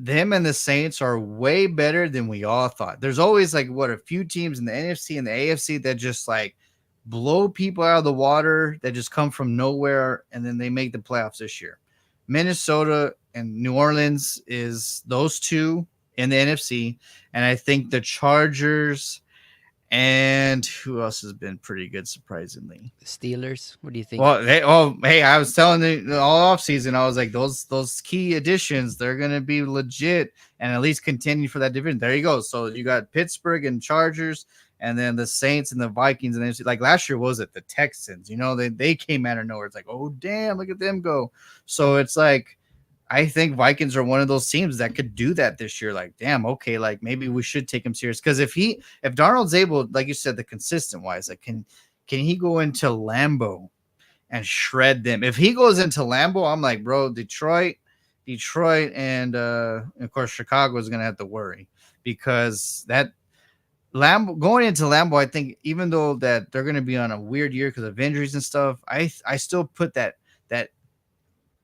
them and the Saints are way better than we all thought. There's always like a few teams in the NFC and the AFC that just like blow people out of the water that just come from nowhere and then they make the playoffs this year. Minnesota and New Orleans is those two in the NFC, and I think the Chargers and who else has been pretty good surprisingly. the Steelers. What do you think? Well, hey, I was telling you all off season, I was like, those key additions, they're gonna be legit and at least continue for that division. There you go. So you got Pittsburgh and Chargers, and then the Saints and the Vikings, and then like last year, was it the Texans? They came out of nowhere. It's like, oh damn, look at them go. So it's like I think Vikings are one of those teams that could do that this year. Like, damn, okay, like maybe we should take him serious because if Darnold's able, like you said, the consistent wise, like can he go into Lambeau and shred them? If he goes into Lambeau, I'm like, bro, Detroit, and of course Chicago is gonna have to worry because that Lambeau going into Lambeau, I think even though that they're gonna be on a weird year because of injuries and stuff, I still put that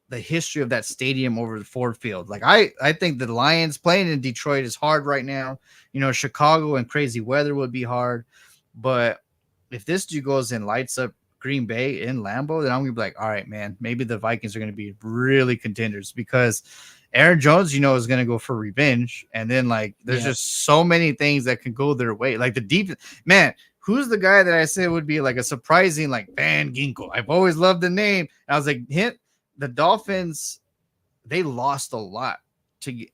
the history of that stadium over the Ford Field. Like I think the Lions playing in Detroit is hard right now. Chicago and crazy weather would be hard, but if this dude goes and lights up Green Bay in Lambeau, then I'm gonna be like, all right, man, maybe the Vikings are gonna be really contenders because Aaron Jones, is gonna go for revenge, and then like there's Yeah, just so many things that can go their way. Like the deep man, who's the guy that I said would be like a surprising like Van Ginkel? I've always loved the name. I was like, him, the Dolphins, they lost a lot to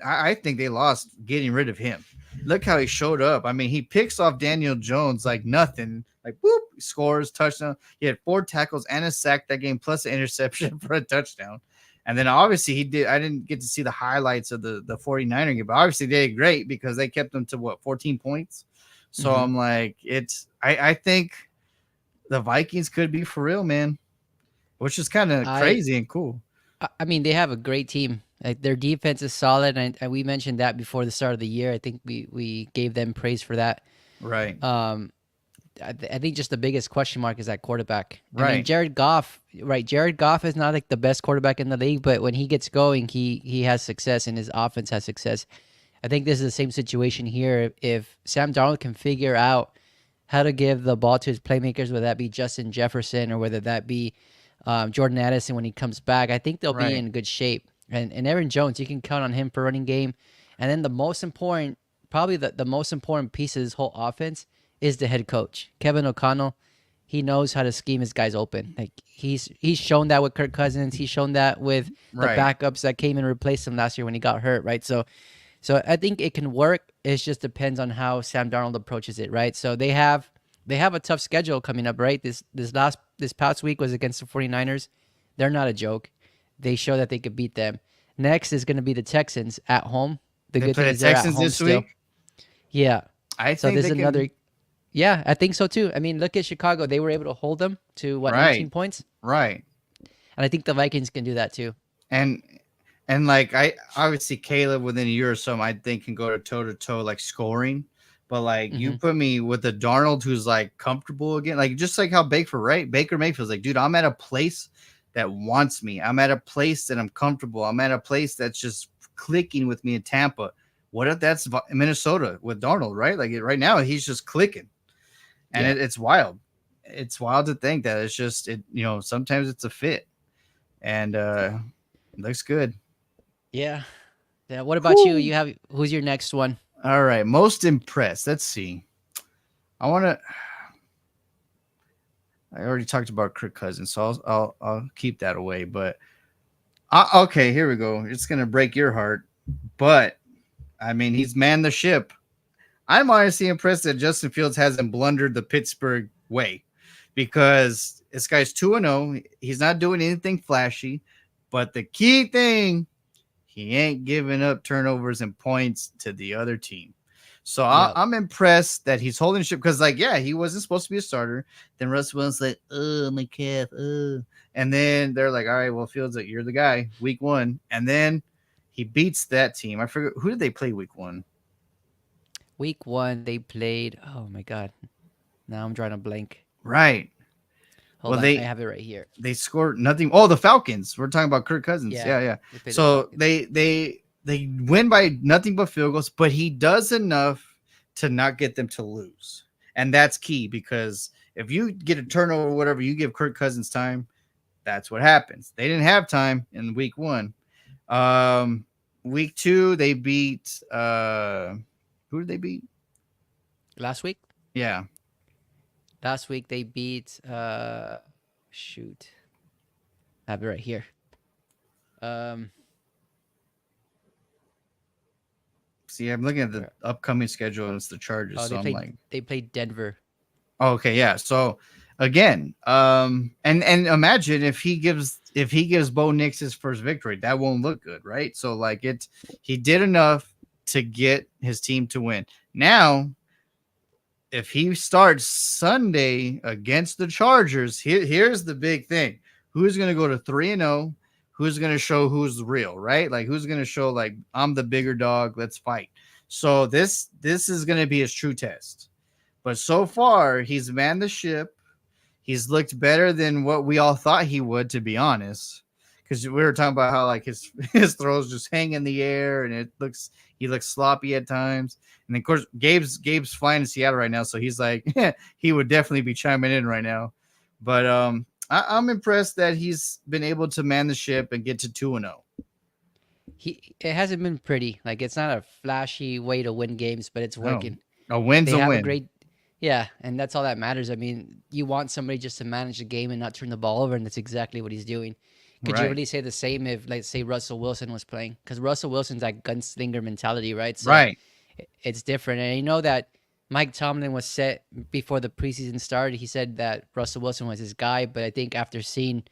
I think they lost getting rid of him. Look how he showed up. I mean, he picks off Daniel Jones like nothing. Like whoop, scores, touchdown. He had 4 tackles and a sack that game, plus an interception for a touchdown. And then obviously he did. I didn't get to see the highlights of the 49er game, but obviously they did great because they kept them to 14 points. So hmm I'm like, I think the Vikings could be for real, man, which is kind of I crazy and cool. I mean, they have a great team. Like, their defense is solid, and we mentioned that before the start of the year. I think we gave them praise for that. Right. Um, I think just the biggest question mark is that quarterback. I mean, Right. Jared Goff, right? Jared Goff is not like the best quarterback in the league, but when he gets going, he has success, and his offense has success. I think this is the same situation here. If Sam Darnold can figure out how to give the ball to his playmakers, whether that be Justin Jefferson or whether that be Jordan Addison when he comes back, I think they'll be Right. in good shape. And Aaron Jones, you can count on him for running game. And then the most important, probably the most important piece of this whole offense is the head coach, Kevin O'Connell. He knows how to scheme his guys open. Like he's shown that with Kirk Cousins. He's shown that with the Right. backups that came and replaced him last year when he got hurt, right? So I think it can work. It just depends on how Sam Darnold approaches it, right? So they have a tough schedule coming up, right? This past week was against the 49ers. They're not a joke. They show that they could beat them. Next is going to be the Texans at home. The They good play thing the is they're at Texans home this still. week. Yeah. I So think this they is another. can. Yeah, I think so too. I mean, look at Chicago. They were able to hold them to what, 18 Right. points, Right. and I think the Vikings can do that too. And like I obviously Caleb within a year or so I think can go to toe like scoring. But like you Hmm. put me with the Darnold who's like comfortable again, like just like how Baker Mayfield's like, dude, I'm at a place that wants me. I'm at a place that I'm comfortable. I'm at a place that's just clicking with me in Tampa. What if that's Minnesota with Darnold, right? Like right now he's just clicking, and Yeah. it's wild. It's wild to think that it's just it. Sometimes it's a fit, and looks good. Yeah. Yeah. What about you? Whew. You have who's your next one? All right, most impressed. Let's see. I want to. I already talked about Kirk Cousins, so I'll keep that away. But okay, here we go. It's gonna break your heart, but I mean he's manned the ship. I'm honestly impressed that Justin Fields hasn't blundered the Pittsburgh way, because this guy's 2-0. He's not doing anything flashy, but the key thing, he ain't giving up turnovers and points to the other team. So Yep. I'm impressed that he's holding ship, because, like, yeah, he wasn't supposed to be a starter. Then Russ Wilson's like, oh, my calf, oh. And then they're like, all right, well, Fields, like, you're the guy, week one. And then he beats that team. I forget, who did they play week one? Week one they played. Oh my god. Now I'm drawing a blank. Right. Hold Well, on, I have it right here. they scored nothing. Oh, the Falcons. We're talking about Kirk Cousins. Yeah, Yeah, yeah. they played the So Falcons. they win by nothing but field goals, but he does enough to not get them to lose, and that's key, because if you get a turnover or whatever, you give Kirk Cousins time. That's what happens. They didn't have time in week one. Um, week two they beat. Who did they beat? Last week. Yeah, Last week they beat. Shoot, I have it right here. Um, see, I'm looking at the where- upcoming schedule, and it's the Chargers. oh, So I'm like, they played Denver. okay, yeah. So again, and imagine if he gives Bo Nix his first victory, that won't look good, right? So like he did enough to get his team to win. Now, if he starts Sunday against the Chargers, here's the big thing: who's going to go to 3-0? Who's going to show who's real, right? Like who's going to show like I'm the bigger dog? Let's fight. So this is going to be his true test. But so far, he's manned the ship. He's looked better than what we all thought he would, to be honest. Because we were talking about how like his throws just hang in the air, and he looks sloppy at times. And of course, Gabe's flying in Seattle right now, so he's like he would definitely be chiming in right now. But I'm impressed that he's been able to man the ship and get to 2-0. It hasn't been pretty. Like it's not a flashy way to win games, but it's No, working. a win's They a have a win. great. Yeah, and that's all that matters. I mean, you want somebody just to manage the game and not turn the ball over, and that's exactly what he's doing. Could you Right, really say the same if, like, say, Russell Wilson was playing? Because Russell Wilson's that gunslinger mentality, right? So right, it's different. And you know that Mike Tomlin was set before the preseason started. He said that Russell Wilson was his guy, but I think after seeing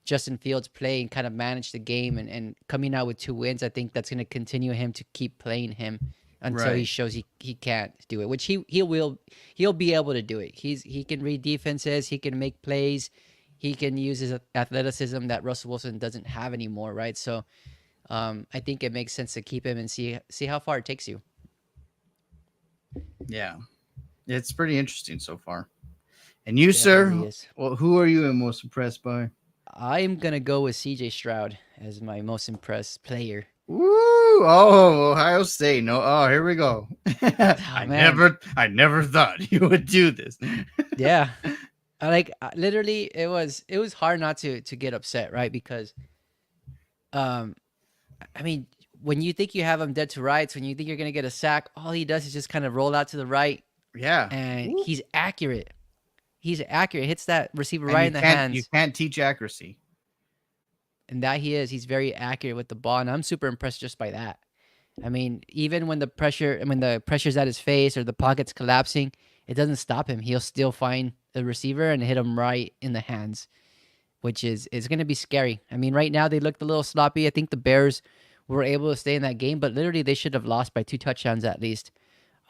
Justin Fields play and kind of manage the game and coming out with 2 wins, I think that's going to continue him to keep playing him until he right. shows he can't do it, which he'll be able to do it. He can read defenses, he can make plays, he can use his athleticism that Russell Wilson doesn't have anymore, right? So I think it makes sense to keep him and see how far it takes you. Yeah, it's pretty interesting so far. And you, Yeah, it really sir, is. well, who are you most impressed by? I am gonna go with CJ Stroud as my most impressed player. Woo! Oh, Ohio State. No, oh, here we go. Oh man, I never thought you would do this. yeah. Literally, it was hard not to get upset, right? Because, um, I mean, when you think you have him dead to rights, when you think you're gonna get a sack, all he does is just kind of roll out to the right, Yeah. and Woo. he's accurate. He's accurate. Hits that receiver And right in the you hands, can't teach accuracy. and that he is. He's very accurate with the ball, and I'm super impressed just by that. I mean, even when the pressure's at his face or the pocket's collapsing, it doesn't stop him. He'll still find the receiver and hit him right in the hands, which is going to be scary. I mean, right now they looked a little sloppy. I think the Bears were able to stay in that game, but literally they should have lost by 2 touchdowns at least.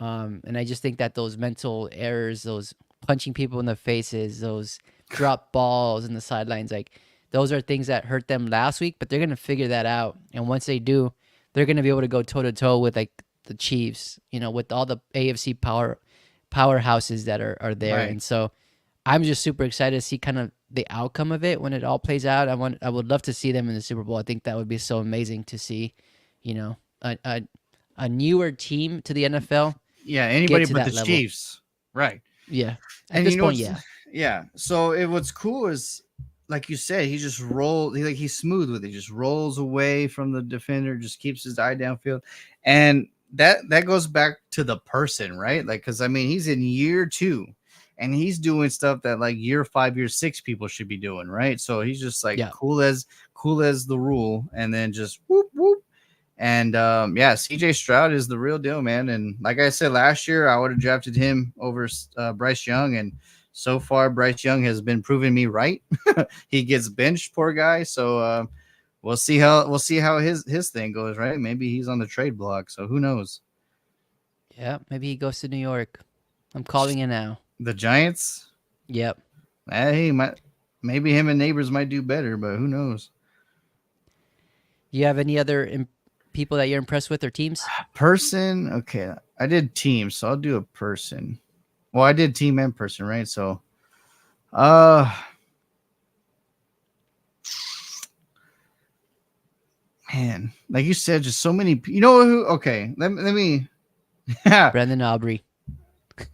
And I just think that those mental errors, those punching people in the faces, those drop balls in the sidelines, like those are things that hurt them last week, but they're gonna figure that out. And once they do, they're gonna be able to go toe to toe with like the Chiefs, with all the AFC powerhouses that are there. Right. And so I'm just super excited to see kind of the outcome of it when it all plays out. I would love to see them in the Super Bowl. I think that would be so amazing to see, you know, a a, a newer team to the NFL Yeah, get anybody to but the that level. Chiefs. Right. Yeah. At And this you know point, what's yeah. yeah. So what's cool is like you said, he just rolls he's smooth with it. He just rolls away from the defender, just keeps his eye downfield. And that goes back to the person, right? Like cuz I mean, he's in year 2 and he's doing stuff that like year 5, year 6 people should be doing, right? So he's just like Yeah. cool as the rule and then just whoop whoop. And yeah, CJ Stroud is the real deal, man. And like I said last year, I would have drafted him over Bryce Young. And so far, Bryce Young has been proving me right. He gets benched, poor guy. So we'll see how his thing goes, right? Maybe he's on the trade block. So who knows? Yeah. Maybe he goes to New York. I'm calling it now. The Giants, Yep. hey, maybe him and neighbors might do better, but who knows? Do you have any other people that you're impressed with or teams? Person, okay. I did team, so I'll do a person. Well, I did team and person, right? So, uh, man, like you said, just so many. You know who? Okay, let me. oh, Brandon Aubrey.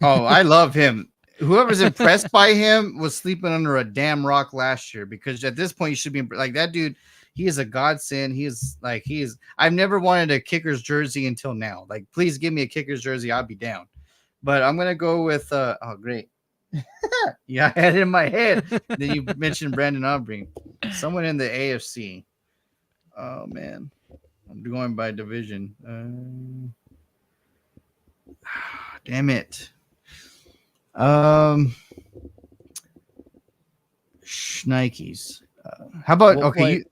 I love him. Whoever's impressed by him was sleeping under a damn rock last year because at this point you should be like that dude. He is a godsend. He is. I've never wanted a kicker's jersey until now. Like, please give me a kicker's jersey. I'll be down. But I'm gonna go with. Oh, great. Yeah, I had it in my head. Then you mentioned Brandon Aubrey, someone in the AFC. Oh man, I'm going by division. Damn it. Um, Nikes. How about What, okay? what?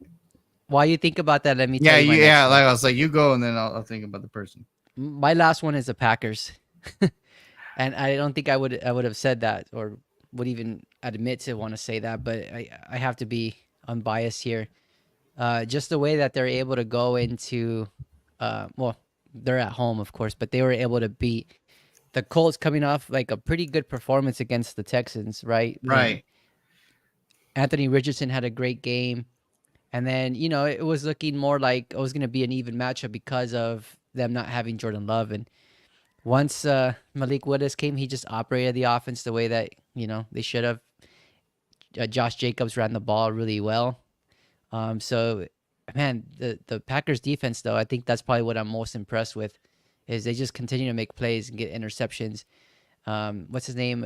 While you think about that, let me tell Yeah, you my yeah. next Like one. I was like, you go, and then I'll think about the person. My last one is the Packers, and I don't think I would have said that or would even admit to want to say that, but I have to be unbiased here. Just the way that they're able to go into, well, they're at home, of course, but they were able to beat the Colts coming off like a pretty good performance against the Texans, right? And Right, Anthony Richardson had a great game. And then, it was looking more like it was going to be an even matchup because of them not having Jordan Love. And once Malik Willis came, he just operated the offense the way that, they should have. Josh Jacobs ran the ball really well. So, man, the Packers defense, though, I think that's probably what I'm most impressed with is they just continue to make plays and get interceptions. What's his name?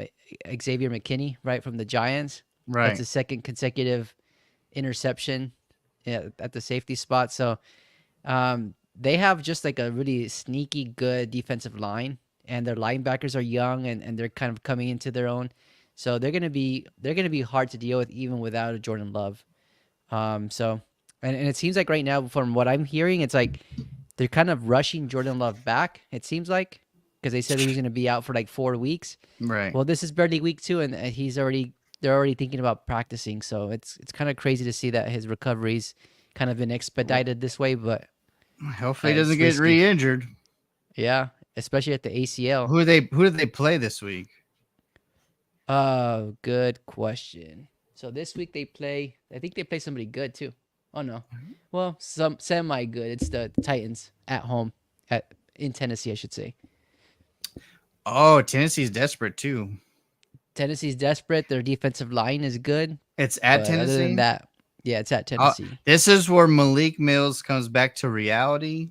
Xavier McKinney, right, from the Giants. That's right, his second consecutive interception, yeah, at the safety spot. So they have just like a really sneaky good defensive line, and their linebackers are young and they're kind of coming into their own. So they're gonna be hard to deal with even without a Jordan Love. So and it seems like right now, from what I'm hearing, it's like they're kind of rushing Jordan Love back. It seems like because they said he was gonna be out for like 4 weeks. right. Well, this is barely week 2, and they're already thinking about practicing. So it's kind of crazy to see that his recovery's kind of been expedited this way, but Hopefully, he doesn't it's get risky. re-injured. Yeah, especially at the ACL. Who did they play this week? Oh, good question. So this week I think they play somebody good too. Oh no. Well, some semi good. It's the Titans at home in Tennessee, I should say. Oh, Tennessee's desperate too. Tennessee's desperate. Their defensive line is good, It's at but other than Tennessee. that, yeah, it's at Tennessee. This is where Malik Mills comes back to reality.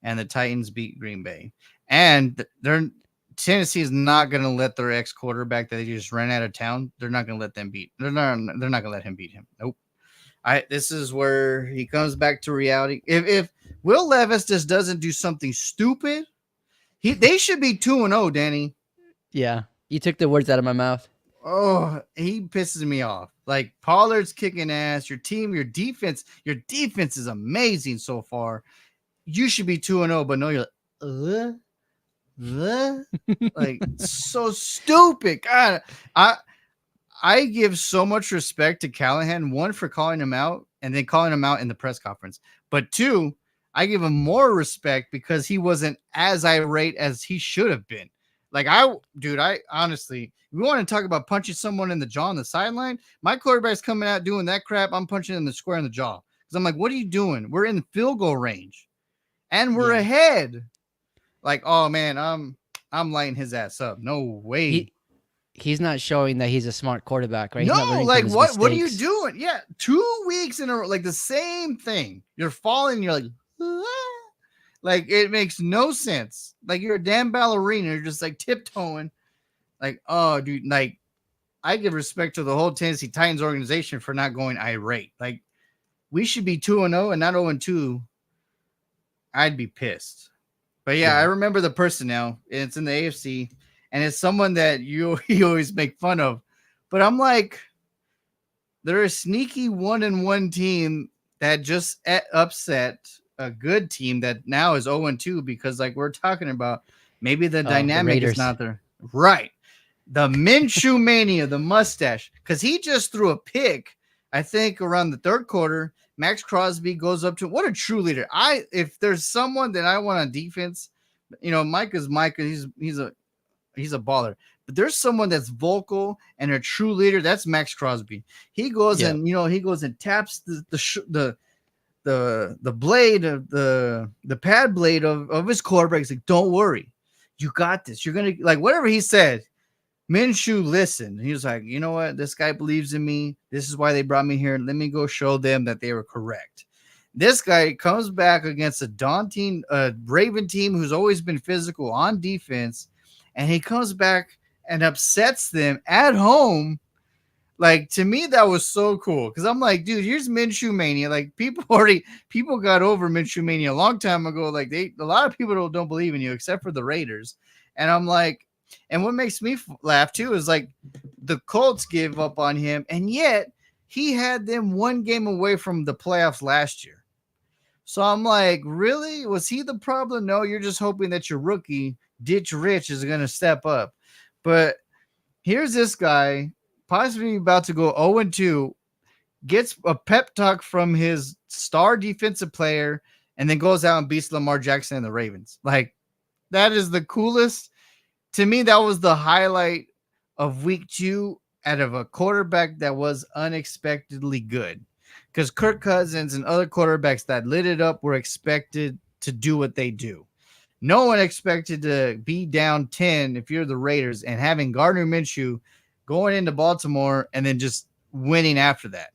and the Titans beat Green Bay. And they're Tennessee is not going to let their ex quarterback that they just ran out of town. They're not going to let them beat. They're not going to let him beat him. Nope. This is where he comes back to reality. If Will Levis just doesn't do something stupid, they should be 2-0, Danny. Yeah, you took the words out of my mouth. Oh, he pisses me off. Like Pollard's kicking ass. Your defense is amazing so far. You should be 2-0, but no, you're like so stupid. God, I give so much respect to Callahan. One, for calling him out and then calling him out in the press conference. But two, I give him more respect because he wasn't as irate as he should have been. Like I honestly, we want to talk about punching someone in the jaw on the sideline. My quarterback's coming out doing that crap. I'm punching him in the square in the jaw because I'm like, what are you doing? We're in field goal range, and we're Yeah, ahead. Like, oh man, I'm lighting his ass up. No way. he he's not showing that he's a smart quarterback, right? He's No, not learning from like his what are you mistakes. doing? Yeah, 2 weeks in a row, like the same thing. You're falling, you're like, "Ah." Like it makes no sense. Like you're a damn ballerina, you're just like tiptoeing. Like, oh dude, like I give respect to the whole Tennessee Titans organization for not going irate. Like we should be 2-0 and not 0-2. I'd be pissed. But yeah, I Yeah, remember the personnel. It's in the AFC, and it's someone that you always make fun of. But I'm like, they're a sneaky 1-1 team that just upset a good team that now is 0-2 because, like we're talking about, maybe the the dynamic is Raiders. not there. Right. The Minshew mania, the mustache, because he just threw a pick, I think, around the third quarter. Max Crosby goes up to what a true leader. If there's someone that I want on defense, Micah's Micah. He's a baller. But there's someone that's vocal and a true leader. That's Max Crosby. He goes Yeah, and he goes and taps the blade of the pad blade of his quarterback. He's like, "Don't worry, you got this. You're gonna like whatever he said." Minshew listened. He was like, "You know what? This guy believes in me. This is why they brought me here. Let me go show them that they were correct." This guy comes back against a daunting Raven team who's always been physical on defense, and he comes back and upsets them at home. Like to me, that was so cool because I'm like, dude, here's Minshew mania. Like people got over Minshew mania a long time ago. Like a lot of people don't believe in you except for the Raiders, and I'm like, and what makes me laugh too is like the Colts gave up on him, and yet he had them one game away from the playoffs last year. So I'm like, really? Was he the problem? No, you're just hoping that your rookie, Ditch Rich, is going to step up. But here's this guy, possibly about to go 0-2, gets a pep talk from his star defensive player, and then goes out and beats Lamar Jackson and the Ravens. Like, that is the coolest. To me, that was the highlight of week 2 out of a quarterback that was unexpectedly good. Because Kirk Cousins and other quarterbacks that lit it up were expected to do what they do. No one expected to be down 10 if you're the Raiders and having Gardner Minshew going into Baltimore and then just winning after that.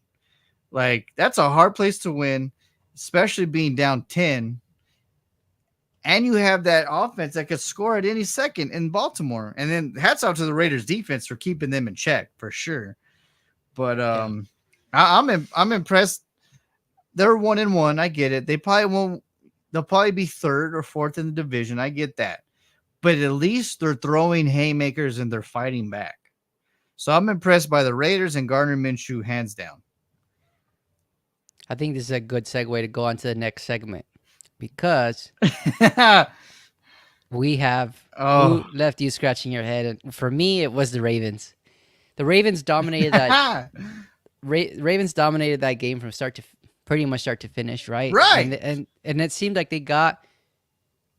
Like, that's a hard place to win, especially being down 10. And you have that offense that could score at any second in Baltimore. And then hats off to the Raiders defense for keeping them in check for sure. But yeah. I'm impressed. They're 1-1. I get it. They probably won't. They'll probably be third or fourth in the division. I get that. But at least they're throwing haymakers and they're fighting back. So I'm impressed by the Raiders and Gardner Minshew hands down. I think this is a good segue to go on to the next segment because we have who Oh. left you scratching your head, and for me, it was the Ravens. The Ravens dominated that. Ravens dominated that game from pretty much start to finish, right? Right. And it seemed like they got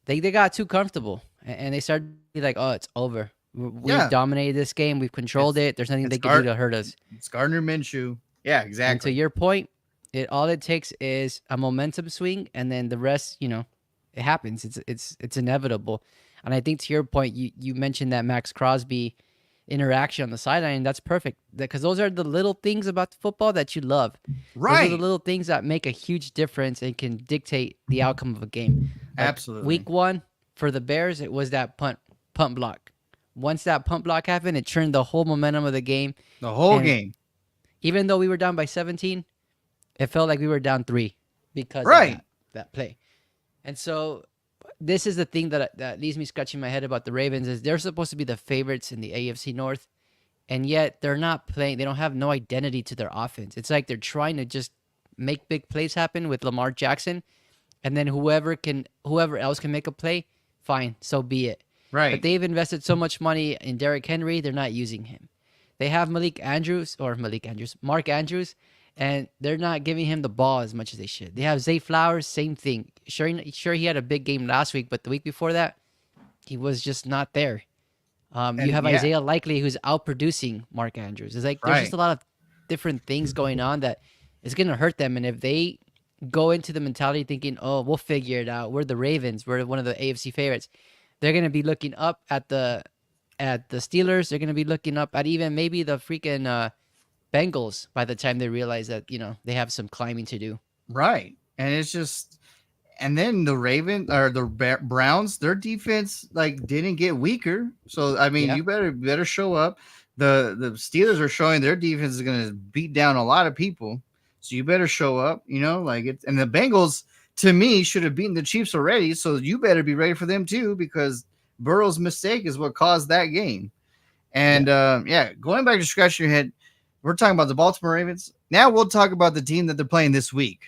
too comfortable, and they started to be like, "Oh, it's over. We've Yeah. dominated this game. We've controlled it. There's nothing It's they can do to hurt us." It's Gardner Minshew. Yeah, And to exactly. your point, all it takes is a momentum swing, and then the rest, it happens. It's inevitable. And I think to your point, you mentioned that Max Crosby interaction on the sideline. That's perfect because those are the little things about football that you love. Those are the Right. little things that make a huge difference and can dictate the outcome of a game. Like Absolutely. week 1 for the Bears, it was that punt block. Once that punt block happened, it turned the whole momentum of the game. The whole And game. even though we were down by 17, it felt like we were down 3 because of Right. that play. And so this is the thing that leaves me scratching my head about the Ravens is they're supposed to be the favorites in the AFC North, and yet they're not playing. They don't have no identity to their offense. It's like they're trying to just make big plays happen with Lamar Jackson, and then whoever else can make a play, fine, so be it. But Right. they've invested so much money in Derrick Henry, they're not using him. They have Mark Andrews, and they're not giving him the ball as much as they should. They have Zay Flowers, same thing. Sure, he had a big game last week, but the week before that, he was just not there. You And have yeah, Isaiah Likely who's outproducing Mark Andrews. It's like there's just right. a lot of different things going on that is going to hurt them. And if they go into the mentality thinking, "Oh, we'll figure it out. We're the Ravens. We're one of the AFC favorites," they're going to be looking up at the Steelers. They're going to be looking up at even maybe the freaking Bengals by the time they realize that they have some climbing to do. Right. And it's just, and then the Raven or the Browns, their defense like didn't get weaker. So I mean, Yeah, you better show up. The Steelers are showing their defense is going to beat down a lot of people. So you better show up. Like it. And the Bengals to me should have beaten the Chiefs already. So you better be ready for them too because Burrow's mistake is what caused that game. yeah, And yeah, going back to scratching your head, we're talking about the Baltimore Ravens. Now we'll talk about the team that they're playing this week.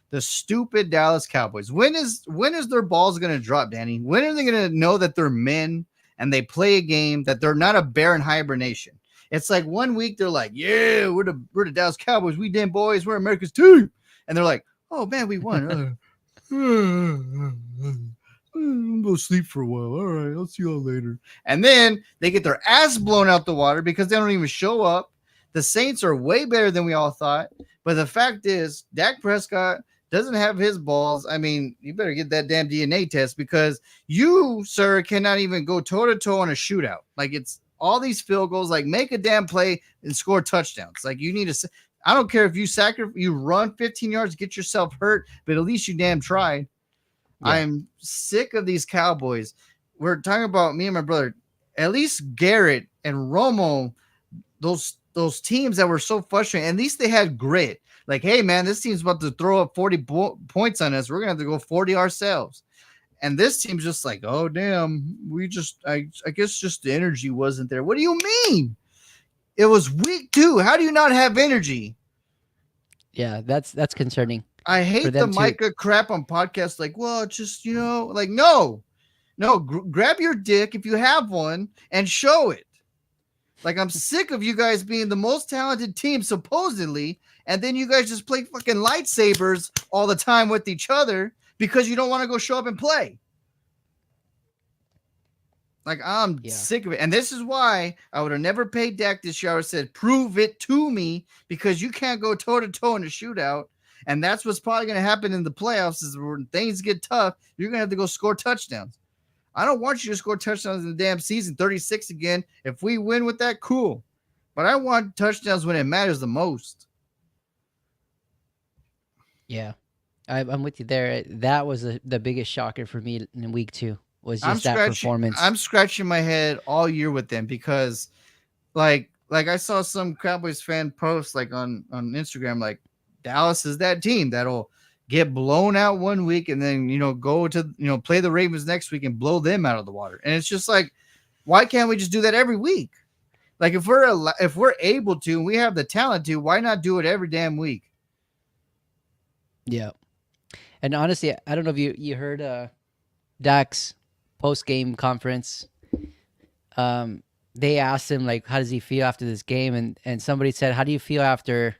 The stupid Dallas Cowboys. When is their balls going to drop, Danny? When are they going to know that they're men and they play a game that they're not a bear in hibernation? It's like one week they're like, "Yeah, we're the Dallas Cowboys. We damn boys. We're America's team," and they're like, "Oh man, we won." I'm gonna sleep for a while. All right, I'll see y'all later. And then they get their ass blown out the water because they don't even show up. The Saints are way better than we all thought. But the fact is, Dak Prescott doesn't have his balls. I mean, you better get that damn DNA test because you, sir, cannot even go toe to toe on a shootout. Like it's all these field goals. Like make a damn play and score touchdowns. Like you need to. I don't care if you run 15 yards, get yourself hurt, but at least you damn tried. yeah, I'm sick of these Cowboys. We're talking about me and my brother. At least Garrett and Romo, those teams that were so frustrating. At least they had grit. Like, hey man, this team's about to throw up 40 points on us. We're gonna have to go 40 ourselves. And this team's just like, oh damn, I guess just the energy wasn't there. What do you mean? It was week 2. How do you not have energy? yeah. That's concerning I for hate the them to. Micah crap on podcasts. Like, well, just like no, no, grab your dick if you have one and show it. Like I'm sick of you guys being the most talented team supposedly, and then you guys just play fucking lightsabers all the time with each other because you don't want to go show up and play. Like I'm Yeah, sick of it, and this is why I would have never paid Dak this year. I said, "Prove it to me," because you can't go toe to toe in a shootout, and that's what's probably going to happen in the playoffs. Is when things get tough, you're going to have to go score touchdowns. I don't want you to score touchdowns in the damn season, 36 again. If we win with that, cool. But I want touchdowns when it matters the most. yeah. I'm with you there. That was the biggest shocker for me in week 2 was I'm just that scratching performance. I'm scratching my head all year with them because like I saw some Cowboys fan post like on Instagram like Dallas is that team that'll get blown out one week and then go to play the Ravens next week and blow them out of the water. And it's just like why can't we just do that every week? Like if we're able to and we have the talent to, why not do it every damn week? Yeah. And honestly, I don't know if you heard Dak's post game conference. They asked him like, how does he feel after this game? And somebody said, how do you feel after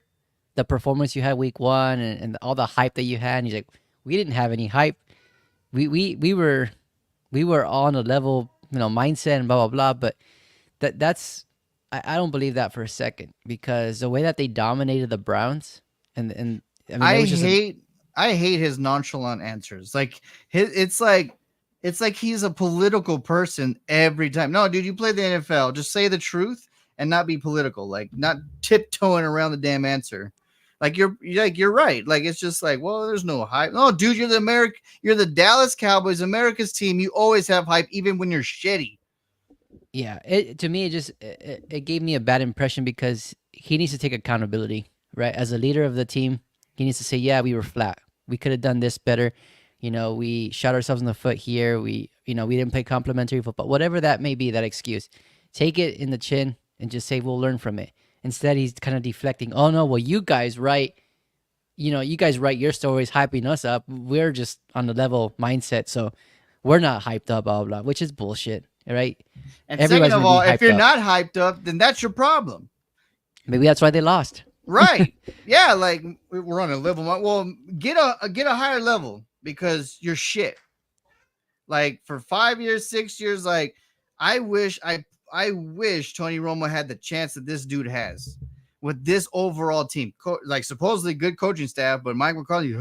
the performance you had week 1 and all the hype that you had? And he's like, we didn't have any hype. We were on a level mindset and blah blah blah. But that's I don't believe that for a second because the way that they dominated the Browns and I mean it I was just an hate I hate his nonchalant answers. Like it's like he's a political person every time. No, dude, you play the NFL. Just say the truth and not be political. Like not tiptoeing around the damn answer. You're right. Like it's just like, well, there's no hype. No, dude, you're the Dallas Cowboys, America's team. You always have hype, even when you're shitty. Yeah, it to me it just it gave me a bad impression because he needs to take accountability, right? As a leader of the team, he needs to say, "Yeah, we were flat. We could have done this better. You know, we shot ourselves in the foot here. We didn't play complementary football. Whatever that may be, that excuse, take it in the chin and just say we'll learn from it." Instead, he's kind of deflecting. Oh no, well you guys write, you guys write your stories hyping us up. We're just on the level mindset, so we're not hyped up, blah blah, which is bullshit, right? And second Everybody's of gonna be all, if hyped you're up. not hyped up, then that's your problem. Maybe that's why they lost. Right. Yeah, like we're on a level. Well, get a higher level because you're shit. Like for 5 years, 6 years, like I wish I wish Tony Romo had the chance that this dude has with this overall team. Like supposedly good coaching staff, but Mike McCarthy,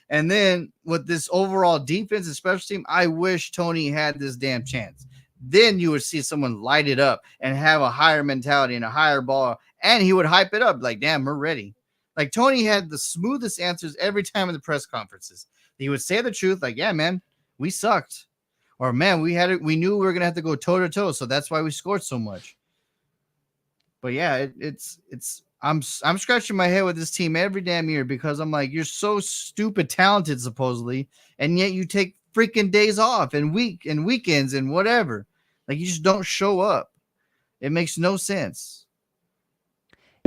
and then with this overall defense and special team, I wish Tony had this damn chance. Then you would see someone light it up and have a higher mentality and a higher ball, and he would hype it up like, damn, we're ready. Like Tony had the smoothest answers every time in the press conferences. He would say the truth, like, yeah, man, we sucked. Or man, we knew we were gonna have to go toe to toe, so that's why we scored so much. But yeah, it's I'm scratching my head with this team every damn year because I'm like, you're so stupid talented supposedly, and yet you take freaking days off and weekends and whatever. Like you just don't show up. It makes no sense.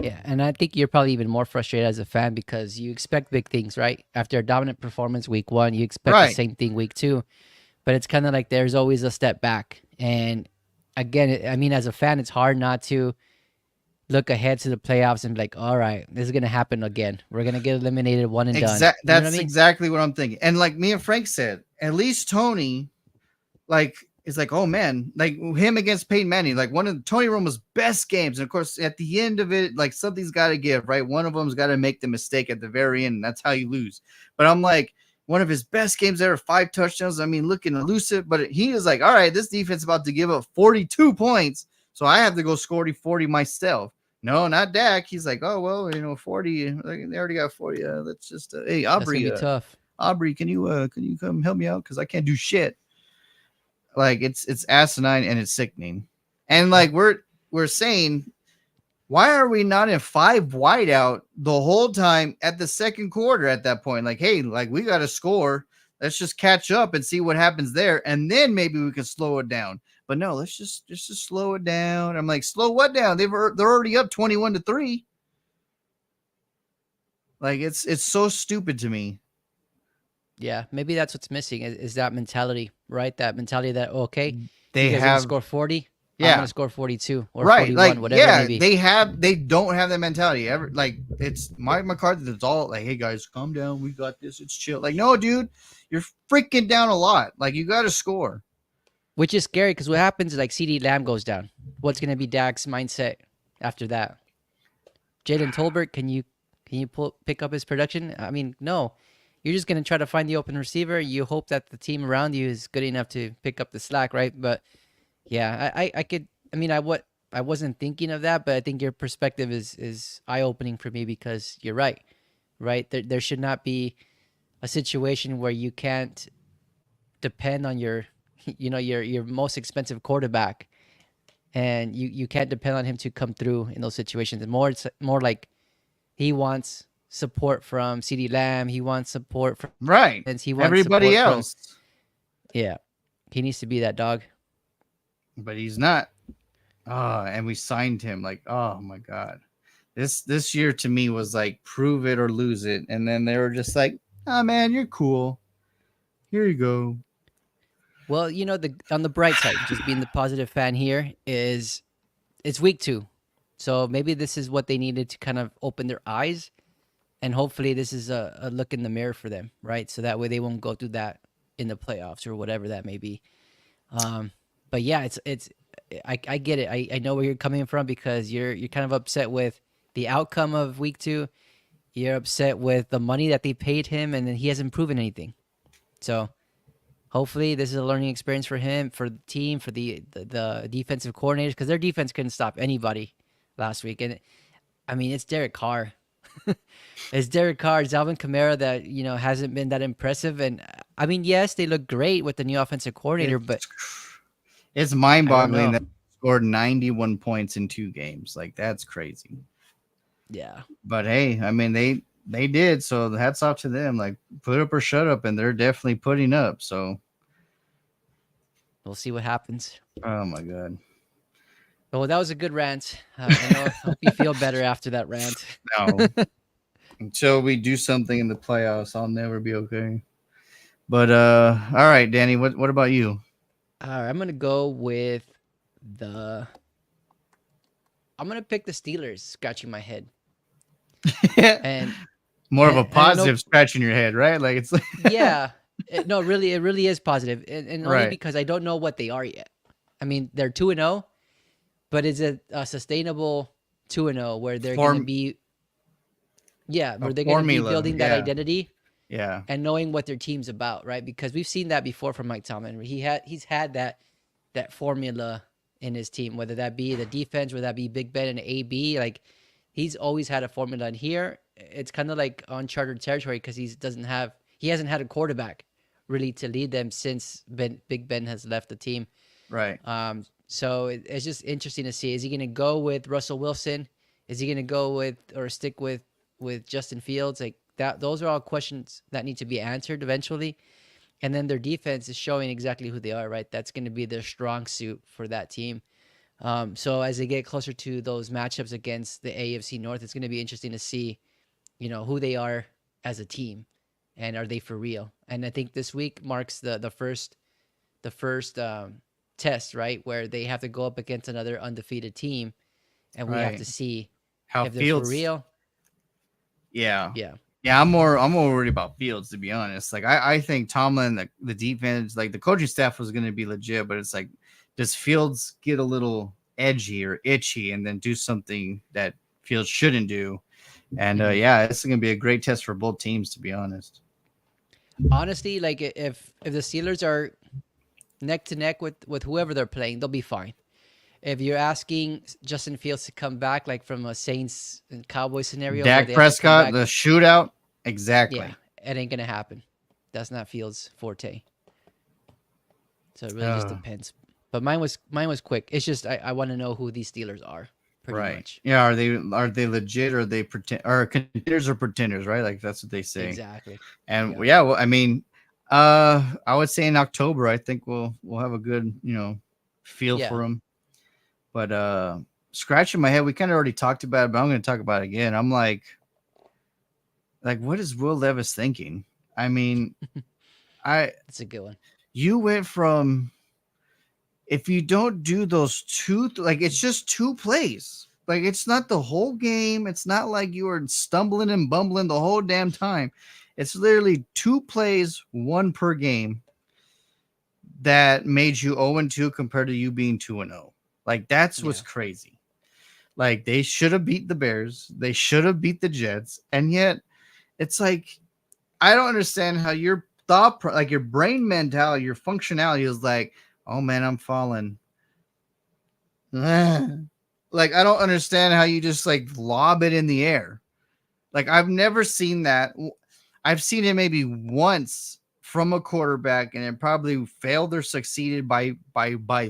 Yeah, and I think you're probably even more frustrated as a fan because you expect big things, right? After a dominant performance week one, you expect the Right. same thing week two, but it's kind of like there's always a step back. And again, I mean, as a fan, it's hard not to look ahead to the playoffs and be like, all right, this is gonna happen again. We're gonna get eliminated one and done. You know what I That's mean? exactly what I'm thinking. And like me and Frank said, at least Tony like it's like, oh man, like him against Peyton Manning, like one of Tony Romo's best games. And of course, at the end of it, like something's got to give, right? One of them's got to make the mistake at the very end. And that's how you lose. But I'm like, one of his best games ever, 5 touchdowns. I mean, looking elusive, but he is like, all right, this defense is about to give up 42 points. So I have to go score 40 myself. No, not Dak. He's like, oh, well, 40. They already got 40. Let's just, hey, That's gonna be tough. Aubrey, can you come help me out? Because I can't do shit. Like it's asinine and it's sickening. And like we're saying, why are we not in 5 wide out the whole time at the second quarter at that point? Like, hey, like we got to score. Let's just catch up and see what happens there, and then maybe we can slow it down. But no, let's just slow it down. I'm like, slow what down? They're already up 21-3. Like it's so stupid to me. Yeah, maybe that's what's missing is that mentality, right? That mentality that okay, you They guys are gonna have score 40, I'm yeah. gonna score 42 or Right, like 41, whatever it may yeah, be. they don't have that mentality ever. Like it's Mike McCarthy that's all like, hey guys, calm down, we got this, it's chill. Like no, dude, you're freaking down a lot. Like you got to score. Which is scary because what happens is like CD Lamb goes down. What's gonna be Dak's mindset after that? Jalen Tolbert, can you pick up his production? I mean, no. You're just gonna try to find the open receiver. You hope that the team around you is good enough to pick up the slack, right? But yeah, I could. I mean, I wasn't thinking of that, but I think your perspective is eye opening for me because you're right, right? There should not be a situation where you can't depend on your, your most expensive quarterback, and you can't depend on him to come through in those situations. And more, it's more like he wants support from CD Lamb. He wants support from Right. he wants Everybody support from else, yeah. He needs to be that dog. but he's not. And we signed him. Like, oh my god, this year to me was like prove it or lose it. And then they were just like, oh man, you're cool. Here you go. Well, the on the bright side, just being the positive fan here is it's week 2. So maybe this is what they needed to kind of open their eyes, and hopefully this is a look in the mirror for them, right? So that way they won't go through that in the playoffs or whatever that may be. Um, but yeah, it's I get it. I know where you're coming from because you're kind of upset with the outcome of week 2. You're upset with the money that they paid him, and then he hasn't proven anything. So hopefully this is a learning experience for him, for the team, for the defensive coordinators, because their defense couldn't stop anybody last week. And I mean, it's Derek Carr. It's Derek Carr, it's Alvin Kamara that hasn't been that impressive. And I mean, yes, they look great with the new offensive coordinator, but It's it's I don't mind-boggling know. that they scored 91 points in 2 games. Like that's crazy. Yeah, But hey, I mean they did, so hats off to them. Like put up or shut up, and they're definitely putting up. So we'll see what happens. oh my god. Well, that was a good rant. I know. I hope you feel better after that rant. No. Until we do something in the playoffs, I'll never be okay. But all right, Danny, what about you? All right, I'm gonna go with the. I'm gonna pick the Steelers. Scratching my head, and More of a and I know, positive scratch in your head, right? Like it's like yeah, no, really, it really is positive, and only right. because I don't know what they are yet. I mean, they're 2-0, but is it a sustainable 2-0 where they're gonna Form be, yeah, a where they're gonna be formula. building that Yeah. identity Yeah. and knowing what their team's about, right? Because we've seen that before from Mike Tomlin. He's had that formula in his team, whether that be the defense, whether that be Big Ben and AB. Like he's always had a formula. And here it's kind of like uncharted territory because he hasn't had a quarterback really to lead them since Big Ben has left the team. Right. So it's just interesting to see. Is he going to go with Russell Wilson? Is he going to go with or stick with Justin Fields? Like that, those are all questions that need to be answered eventually. And then their defense is showing exactly who they are, right? That's going to be their strong suit for that team. So as they get closer to those matchups against the AFC North, it's going to be interesting to see, who they are as a team, and are they for real? And I think this week marks the first test, right, where they have to go up against another undefeated team, and we have Right. to see How if they're for Fields real. yeah. Yeah, Yeah, I'm more worried about Fields to be honest. Like I think Tomlin, the defense, like the coaching staff was gonna be legit, but it's like does Fields get a little edgy or itchy and then do something that Fields shouldn't do? And hmm yeah, it's gonna be a great test for both teams to be honest. honestly, like if the Steelers are neck to neck with whoever they're playing, they'll be fine. If you're asking Justin Fields to come back, like from a Saints and Cowboys scenario where Dak they have to come Prescott, back, the shootout, yeah, exactly. it ain't gonna happen. That's not Fields' forte. So it really just Uh, depends. But mine was quick. It's just I want to know who these Steelers are, pretty right. much. Yeah, are they legit or are they pretend or contenders or pretenders, right? Like that's what they say. Exactly. And Yeah. yeah, well, I mean, I would say in October, I think we'll have a good feel Yeah. for them. But scratching my head, we kind of already talked about it, but I'm going to talk about it again. I'm like, what is Will Levis thinking? I mean, I That's a good one. you went from if you don't do those two, like it's just 2 plays. Like it's not the whole game. It's not like you were stumbling and bumbling the whole damn time. It's literally 2 plays, one per game that made you 0-2 compared to you being 2-0. Like that's what's Yeah. crazy. Like they should have beat the Bears. They should have beat the Jets. And yet it's like I don't understand how your like your brain mentality, your functionality is like, oh man, I'm falling. Like I don't understand how you just like lob it in the air. Like I've never seen that. I've seen it maybe once from a quarterback, and it probably failed or succeeded by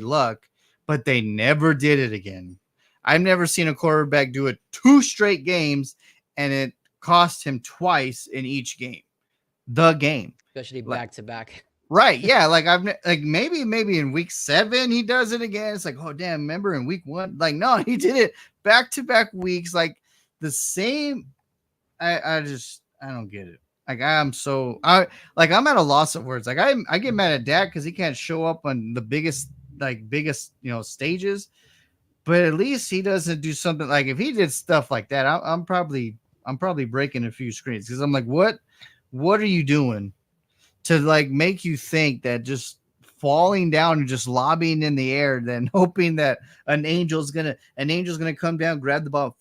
luck, but they never did it again. I've never seen a quarterback do it 2 straight games, and it cost him twice in each game. The game, Especially like back to back. right, yeah, like like maybe in week 7 he does it again. It's like oh damn, remember in week 1? Like no, he did it back to back weeks, like the same I don't get it. Like I'm at a loss of words. Like I get mad at Dak because he can't show up on the biggest stages, but at least he doesn't do something like if he did stuff like that, I'm probably breaking a few screens because I'm like what are you doing to like make you think that just falling down and just lobbying in the air, then hoping that an angel's gonna come down, grab the ball,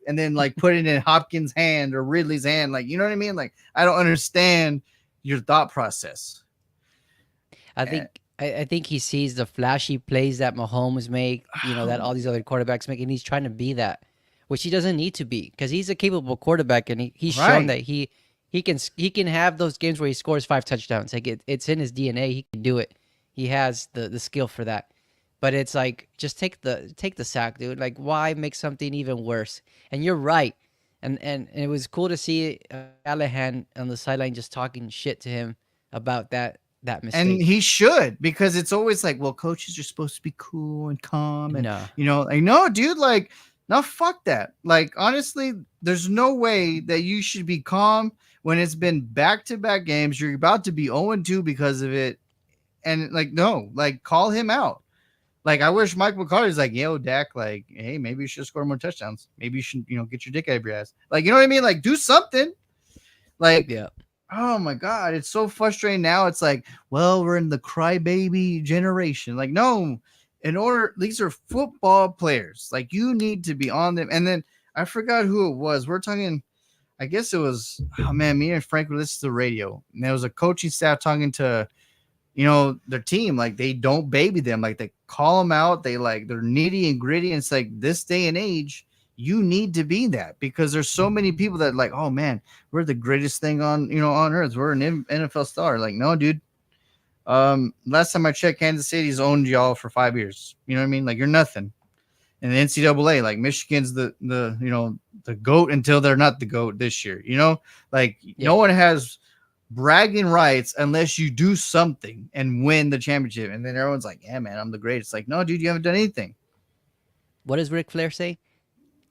and then like put it in Hopkins' hand or Ridley's hand. Like, you know what I mean? Like, I don't understand your thought process. I Eh, think I think he sees the flashy plays that Mahomes make, that all these other quarterbacks make, and he's trying to be that. which he doesn't need to be because he's a capable quarterback and he's shown Right. that he can have those games where he scores 5 touchdowns. Like it's in his DNA. He can do it. He has the skill for that. But it's like just take the sack, dude. Like why make something even worse? And you're right. And it was cool to see Callahan on the sideline just talking shit to him about that And mistake. he should, because it's always like, well, coaches are supposed to be cool and calm, and No. like, no, dude, like, no, fuck that. Like, honestly, there's no way that you should be calm when it's been back to back games. You're about to be 0-2 because of it. And like, no, like, call him out. Like, I wish Mike McCarthy's like, yo, Dak, like, hey, maybe you should score more touchdowns. Maybe you should, get your dick out of your ass. Like, you know what I mean? Like, do something. Like, Yeah. oh my god, it's so frustrating now. It's like, well, we're in the crybaby generation. Like, no, these are football players. Like, you need to be on them. And then I forgot who it was. We're talking, I guess it was, oh man, me and Frank were listening to the radio, and there was a coaching staff talking to, their team. Like, they don't baby them. Like, they call them out. They're nitty and gritty. And it's like, this day and age, you need to be that, because there's so many people that like, oh man, we're the greatest thing on earth. We're an NFL star. Like, no, dude. Last time I checked, Kansas City's owned y'all for 5 years. You know what I mean? Like, you're nothing. And the NCAA, like, Michigan's the goat until they're not the goat this year. Like, no Yeah. one has bragging rights unless you do something and win the championship. And then everyone's like, yeah, man, I'm the greatest. Like, no, dude, you haven't done anything. What does Ric Flair say?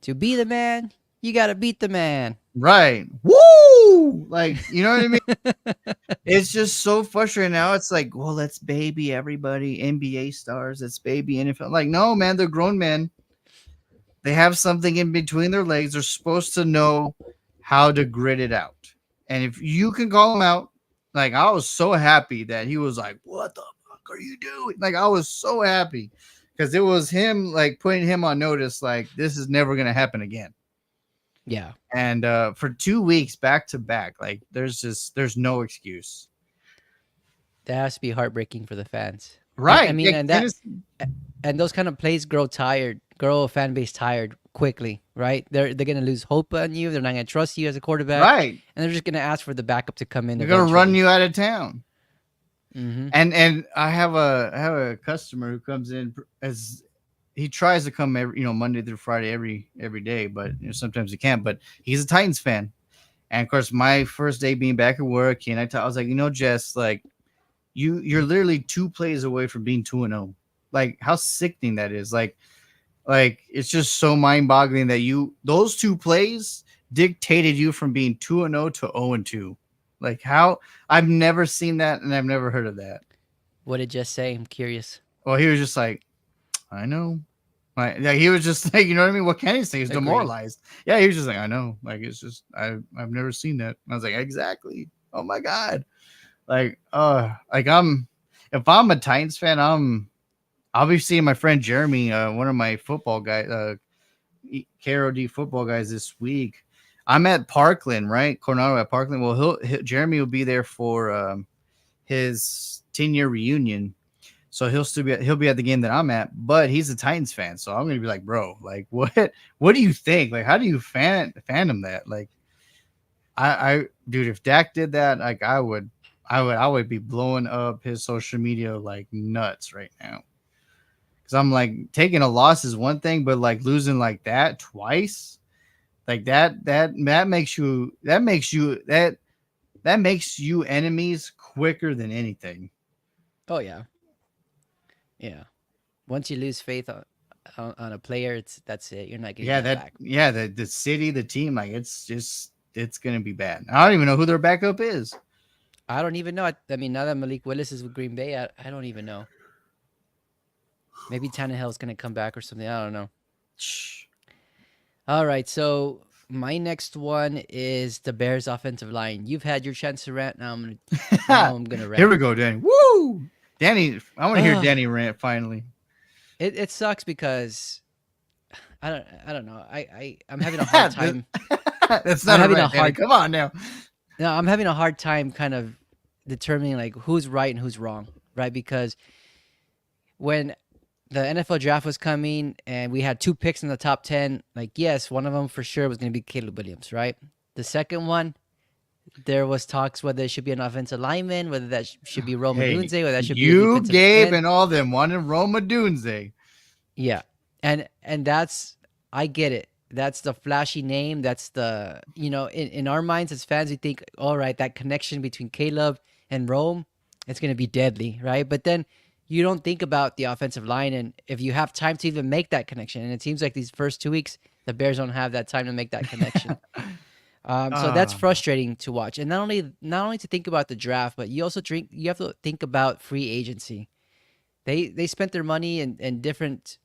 To be the man, you gotta beat the man. Right. Woo! Like, you know what I mean? It's just so frustrating now. It's like, well, let's baby everybody, NBA stars. Let's baby NFL. Like, no, man, they're grown men. They have something in between their legs. They're supposed to know how to grit it out. And if you can call him out, like, I was so happy that he was like, what the fuck are you doing? Like, I was so happy because it was him, like, putting him on notice, like, this is never going to happen again. Yeah. And for 2 weeks back to back, like, there's no excuse. That has to be heartbreaking for the fans. I Right. mean, Yeah, and those kind of plays grow a fan base tired quickly, right? They're gonna lose hope on you. They're not gonna trust you as a quarterback, right. and they're just gonna ask for the backup to come in They're gonna run eventually. you out of town. Mm-hmm. And I have a customer who comes in, as he tries to come every, Monday through Friday every day, but sometimes he can't. But he's a Titans fan, and of course, my first day being back at work, and I was like, Jess, like, you're literally 2 plays away from being 2-0. Like, how sickening that is. Like, it's just so mind-boggling that those 2 plays dictated you from being 2-0 to 0-2. Like, how? I've never seen that, and I've never heard of that. What did Jess say? I'm curious. Well, he was just like, I know. Like, yeah, he was just like, you know what I mean? What can he say? He's Agreeing. demoralized. Yeah, he was just like, I know. Like, it's just, I've never seen that. And I was like, exactly. Oh my god. Like, if I'm a Titans fan, I'll be seeing my friend Jeremy, one of my football guys, KROD football guys this week. I'm at Parkland, right? Coronado at Parkland. Well, Jeremy will be there for his 10-year reunion, so he'll be at the game that I'm at. But he's a Titans fan, so I'm gonna be like, bro, like, what do you think? Like, how do you fandom that? Like, dude, if Dak did that, like, I would be blowing up his social media like nuts right now. Because I'm like, taking a loss is one thing, but like losing like that twice, like that makes you enemies quicker than anything. Oh yeah, yeah. Once you lose faith on a player, that's it. You're not getting Yeah, that back. the city, the team, like, it's gonna be bad. I don't even know who their backup is. I don't even know. I mean, now that Malik Willis is with Green Bay, I don't even know. Maybe Tannehill's gonna come back or something. I don't know. All right, so my next one is the Bears' offensive line. You've had your chance to rant. Now I'm gonna Here rant. we go, Danny. Woo, Danny. I want to hear Ugh, Danny rant finally. it sucks because I don't know. I'm having a hard time. That's I'm not a having a rant, Danny. hard Come on now. no, I'm having a hard time kind of determining like who's right and who's wrong, right? Because when the NFL draft was coming and we had two picks in the top 10, like, yes, one of them for sure was going to be Caleb Williams, right? The second one, there was talks whether it should be an offensive lineman, whether that should be Rome Hey, Odunze, whether that should be a you, defensive Gabe, end. and all them wanted Roma Dunze. Yeah. And that's, I get it. That's the flashy name. That's the, in our minds as fans, we think, all right, that connection between Caleb and Rome, it's going to be deadly, right? But then you don't think about the offensive line and if you have time to even make that connection. And it seems like these first 2 weeks, the Bears don't have that time to make that connection. So that's Ah, frustrating to watch. And not only to think about the draft, but you have to think about free agency. They spent their money in different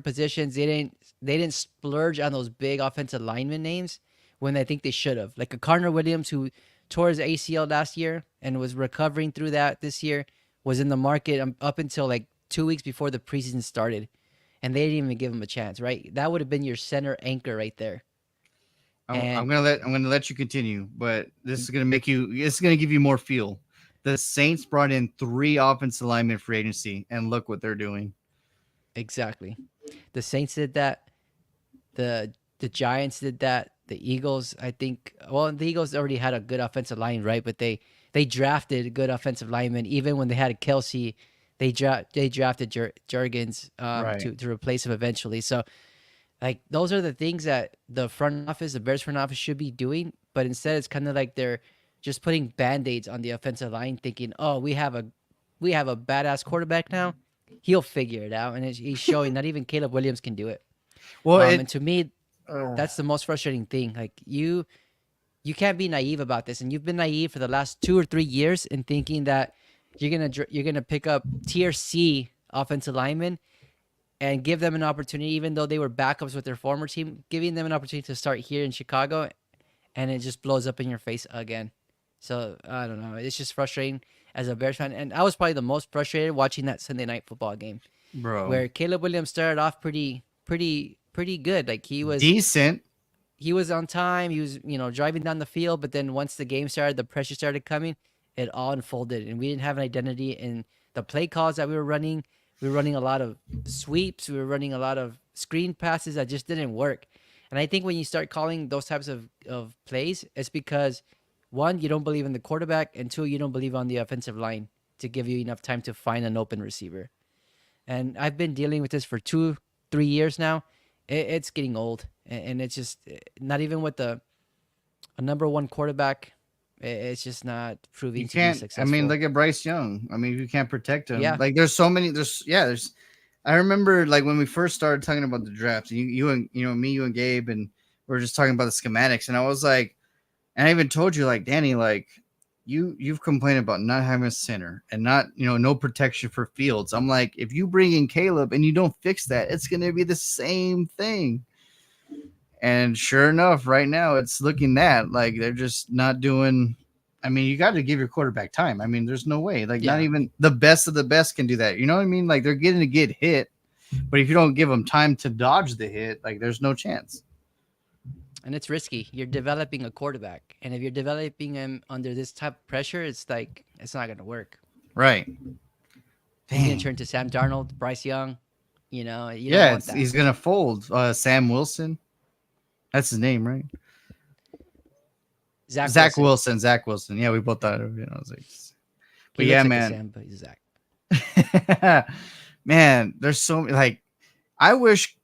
positions. They didn't splurge on those big offensive lineman names when I think they should have. Like a Connor Williams who tore his ACL last year and was recovering through that this year, was in the market up until like 2 weeks before the preseason started, and they didn't even give him a chance. Right, that would have been your center anchor right there. I'm And gonna let you continue, but this is gonna make you. It's gonna give you more feel. The Saints brought in 3 offensive linemen for agency, and look what they're doing. exactly, the Saints did that. The Giants did that. The Eagles, I think. Well, the Eagles already had a good offensive line, right? But they drafted good offensive linemen. Even when they had a Kelsey, they drafted Jurgens Right. to replace him eventually. So like those are the things that the front office, the Bears front office, should be doing. But instead, it's kind of like they're just putting band-aids on the offensive line, thinking, "Oh, we have a badass quarterback now. He'll figure it out." And he's showing not even Caleb Williams can do it. Well, And to me, uh, that's the most frustrating thing. Like you can't be naive about this, and you've been naive for the last 2 or 3 years in thinking that you're gonna pick up tier C offensive linemen and give them an opportunity, even though they were backups with their former team, giving them an opportunity to start here in Chicago, and it just blows up in your face again. So I don't know. It's just frustrating as a Bears fan, and I was probably the most frustrated watching that Sunday night football game bro, where Caleb Williams started off pretty good. Like decent. he was on time. He was, driving down the field. But then once the game started, the pressure started coming. It all unfolded, and we didn't have an identity in the play calls that we were running. We were running a lot of sweeps. We were running a lot of screen passes that just didn't work. And I think when you start calling those types of plays, it's because one, you don't believe in the quarterback, and two, you don't believe on the offensive line to give you enough time to find an open receiver. And I've been dealing with this for 2, 3 years now. It's getting old, and it's just not even with a number one quarterback. It's just not proving You to be can't. I mean, successful. look at Bryce Young. I mean, you can't protect him. Yeah, Like, there's so many. There's yeah. There's. I remember like when we first started talking about the draft. You and me, you and Gabe, and we are just talking about the schematics, and I was like, and I even told you like Danny, like you've complained about not having a center and not no protection for Fields. I'm like, if you bring in Caleb and you don't fix that, it's gonna be the same thing. And sure enough, right now it's looking that like they're just not doing. I mean, you got to give your quarterback time. I mean, there's no way. Like, not yeah, even the best of the best can do that. You know what I mean? Like, they're getting to get hit, but if you don't give them time to dodge the hit, like, there's no chance. and it's risky. You're developing a quarterback, and if you're developing him under this type of pressure, it's like it's not gonna work. Right? He's gonna Dang. turn to Sam Darnold, Bryce Young. You don't Yeah, want that. he's gonna fold. Sam Wilson. That's his name, right? Zach Zach Wilson. Wilson. Zach Wilson. Yeah, we both thought of it. I was like, He but yeah, looks like a man. Sam, but he's Zach. Man, there's so many. Like, I wish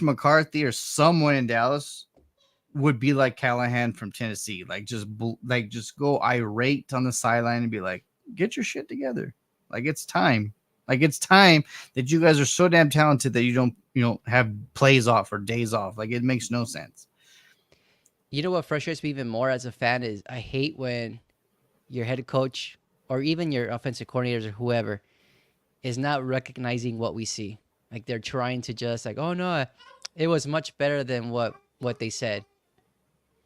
McCarthy or someone in Dallas would be like Callahan from Tennessee. Like, just go irate on the sideline and be like, get your shit together. Like, it's time. Like, it's time that you guys are so damn talented that you don't have plays off or days off. Like, it makes no sense. You know what frustrates me even more as a fan is I hate when your head coach or even your offensive coordinators or whoever is not recognizing what we see. Like they're trying to just like, oh no, it was much better than what they said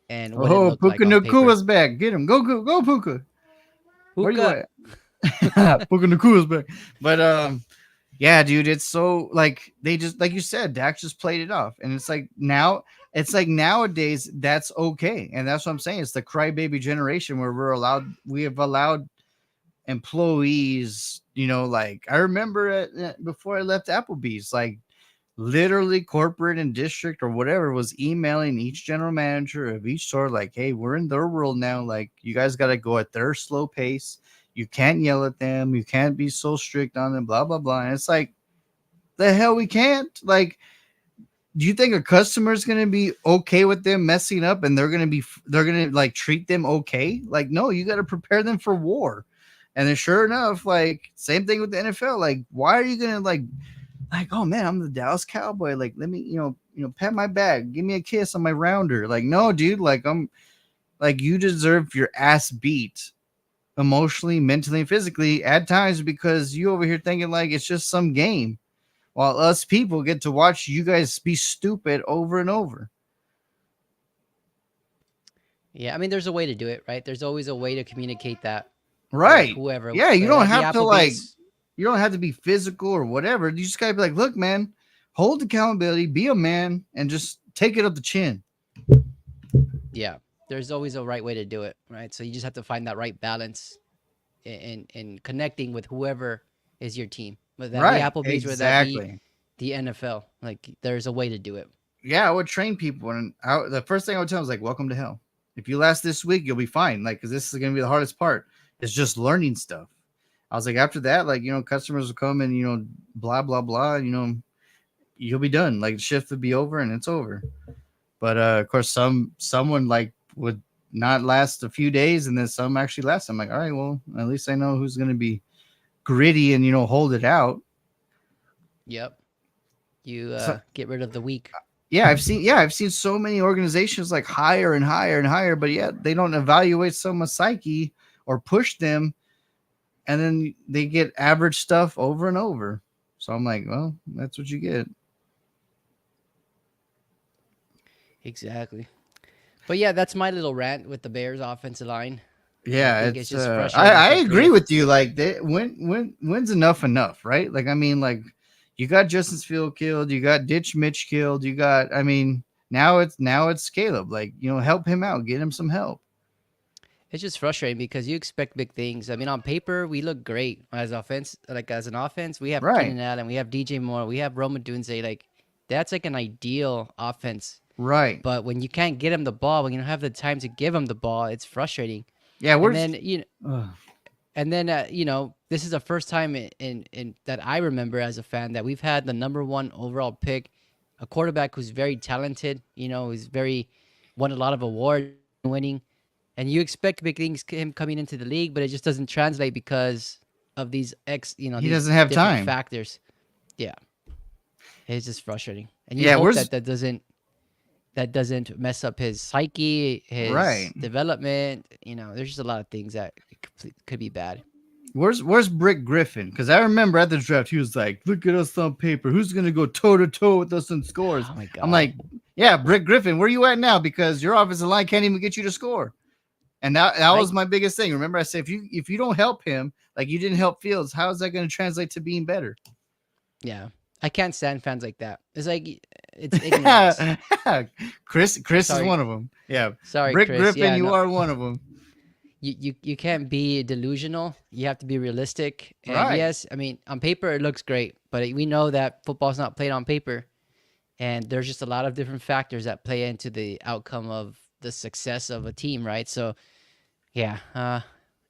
and what it Oh, looked like Puka on paper. Nakua's back. Get him. Go, go, go, Puka. Where you Hookah. at? Puka Nakua's back. But yeah, dude, it's so like they just like you said, Dak just played it off, and it's like nowadays that's okay, and that's what I'm saying. It's the crybaby generation where we have allowed employees, like I remember before I left Applebee's, like literally corporate and district or whatever was emailing each general manager of each store like, hey, we're in their world now, like you guys got to go at their slow pace, you can't yell at them, you can't be so strict on them, blah blah blah. And it's like, the hell we can't, like, do you think a customer is going to be okay with them messing up and they're going to like treat them okay? Like, no, you got to prepare them for war. And then sure enough, like same thing with the NFL. Like, why are you going to like, oh man, I'm the Dallas Cowboy. Like, let me, pat my back, give me a kiss on my rounder. Like, no, dude, like I'm like, you deserve your ass beat emotionally, mentally, and physically at times because you over here thinking like it's just some game while us people get to watch you guys be stupid over and over. Yeah, I mean, there's a way to do it, right? There's always a way to communicate that with Right. whoever. Yeah, you don't At the have to like Applebee's, you don't have to be physical or whatever. You just gotta be like, look, man, hold accountability, be a man, and just take it up the chin. yeah, there's always a right way to do it, right? So you just have to find that right balance in connecting with whoever is your team. Whether that be Right. Applebee's, whether that be Exactly. the NFL, like there's a way to do it. Yeah, I would train people, and the first thing I would tell them is like, "Welcome to hell. If you last this week, you'll be fine. Like, because this is gonna be the hardest part. It's just learning stuff." I was like, after that, like, customers will come and blah blah blah. You'll be done. Like, the shift would be over, and it's over. But of course, someone like would not last a few days, and then some actually last. I'm like, all right, well, at least I know who's gonna be gritty and hold it out. Yep. You So, get rid of the weak. I've seen so many organizations like hire and hire and hire, but yet they don't evaluate someone's psyche or push them, and then they get average stuff over and over. So I'm like, well, that's what you get. Exactly. But yeah, that's my little rant with the Bears offensive line. I Yeah, think it's it's just I, frustrating I because agree with you. Like, when's enough, right? Like, I mean, like, you got Justice Field killed, you got Ditch Mitch killed, you got, I mean, now it's Caleb. Like, help him out, get him some help. it's just frustrating because you expect big things. I mean, on paper, we look great as offense. Like as an offense, we have Right, Keenan Allen, we have DJ Moore, we have Roma Dunze. Like that's like an ideal offense. right. But when you can't get him the ball, when you don't have the time to give him the ball, it's frustrating. Yeah, And where's then this is the first time in that I remember as a fan that we've had the number one overall pick, a quarterback who's very talented. Who's very won a lot of awards, winning, and you expect big things him coming into the league, but it just doesn't translate because of he these doesn't have different time. factors. Yeah, it's just frustrating, and you Yeah, hope where's that doesn't mess up his psyche, right? his development. There's just a lot of things that could be bad. Where's Brick Griffin? Because I remember at the draft, he was like, "Look at us on paper. Who's gonna go toe to toe with us in scores?" Oh my I'm god. like, "Yeah, Brick Griffin, where you at now? Because your offensive line can't even get you to score." And that I was my biggest thing. Remember, I said, if you don't help him, like you didn't help Fields, how is that going to translate to being better? Yeah. I can't stand fans like that. It's like it's ignorance. Chris is Sorry. one of them. Yeah, Sorry, Brick Chris. Griffin, Yeah, you no. are one of them. You can't be delusional. You have to be realistic. And Right. yes, I mean, on paper it looks great, but we know that football's not played on paper. And there's just a lot of different factors that play into the outcome of the success of a team, right? So, yeah.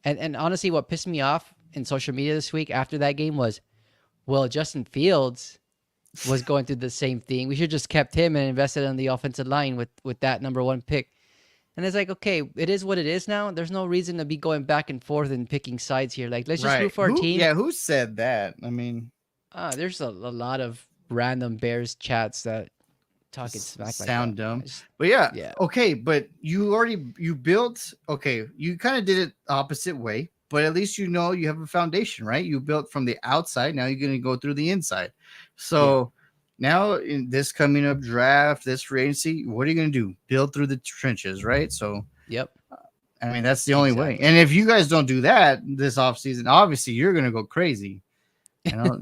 And honestly, what pissed me off in social media this week after that game was, well, Justin Fields was going through the same thing. We should just kept him and invested in the offensive line with that number one pick. And it's like, okay, it is what it is now. There's no reason to be going back and forth and picking sides here. Like, let's just root Right. for our Who? team. Yeah. Who said that? I mean, There's a lot of random Bears chats that talking just smack like that. sound dumb. But yeah, Yeah, okay. But you built. Okay, you kind of did it opposite way. But at least you have a foundation, right? You built from the outside. Now you're going to go through the inside. yeah, So now in this coming up draft, this free agency, what are you going to do? Build through the trenches, right? So yep, I mean, that's the only way. exactly. And if you guys don't do that this offseason, obviously you're going to go crazy. You know?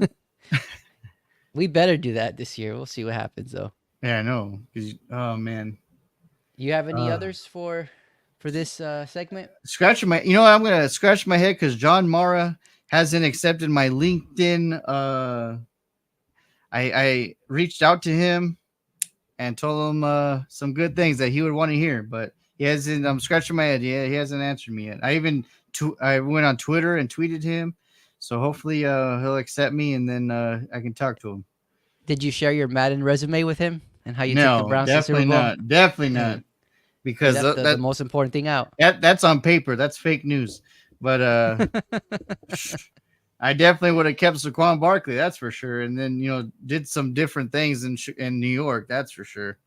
We better do that this year. We'll see what happens though. Yeah, I know. Oh man. You have any Uh, others for? for this segment? Scratching my, you know, what, I'm gonna scratch my head because John Mara hasn't accepted my LinkedIn. I reached out to him and told him some good things that he would want to hear, but he hasn't. I'm scratching my head. Yeah, he hasn't answered me yet. I even I went on Twitter and tweeted him, so hopefully he'll accept me and then I can talk to him. Did you share your Madden resume with him and how you took the No, Browns to the Super definitely Bowl? not. Definitely not Dang, you because left the most important thing out. that's on paper. That's fake news. But I definitely would have kept Saquon Barkley. That's for sure. And then did some different things in New York. That's for sure.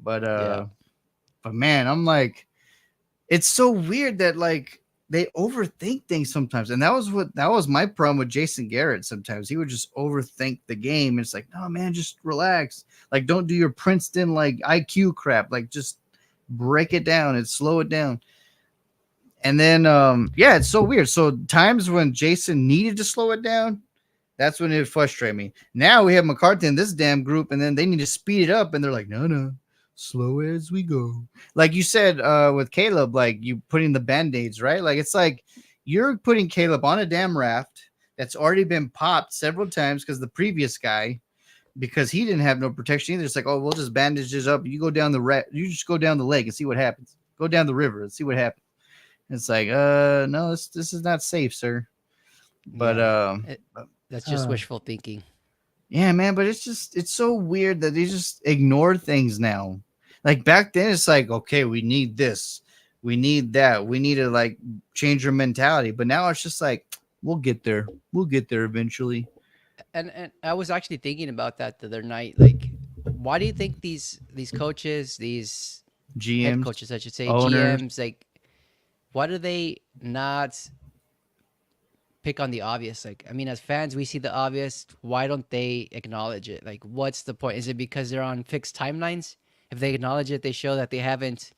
But Yeah. man, I'm like, it's so weird that like they overthink things sometimes, and that was my problem with Jason Garrett. Sometimes he would just overthink the game. It's like, no man, just relax. Like, don't do your Princeton like IQ crap. Like, just break it down and slow it down. And then yeah, it's so weird. So times when Jason needed to slow it down, that's when it frustrated me. Now we have McCarthy in this damn group, and then they need to speed it up, and they're like, no, slow as we go. Like you said with Caleb, like you putting the band-aids, right? Like it's like you're putting Caleb on a damn raft that's already been popped several times because the previous guy, because he didn't have no protection either. It's like, oh, we'll just bandage this up. You go down you just go down the lake and see what happens. Go down the river and see what happens. It's like, no, this is not safe, sir. But Yeah. It, that's just uh, wishful thinking. yeah, man, but it's so weird that they just ignore things now. Like back then, it's like, okay, we need this, we need that, we need to like change our mentality. But now it's just like, we'll get there, eventually. And I was actually thinking about that the other night. Like, why do you think these coaches, these head GMs, coaches, I should say, owners, GMs, like, why do they not pick on the obvious? Like, I mean, as fans, we see the obvious. Why don't they acknowledge it? Like, what's the point? Is it because they're on fixed timelines? If they acknowledge it, they show that they haven't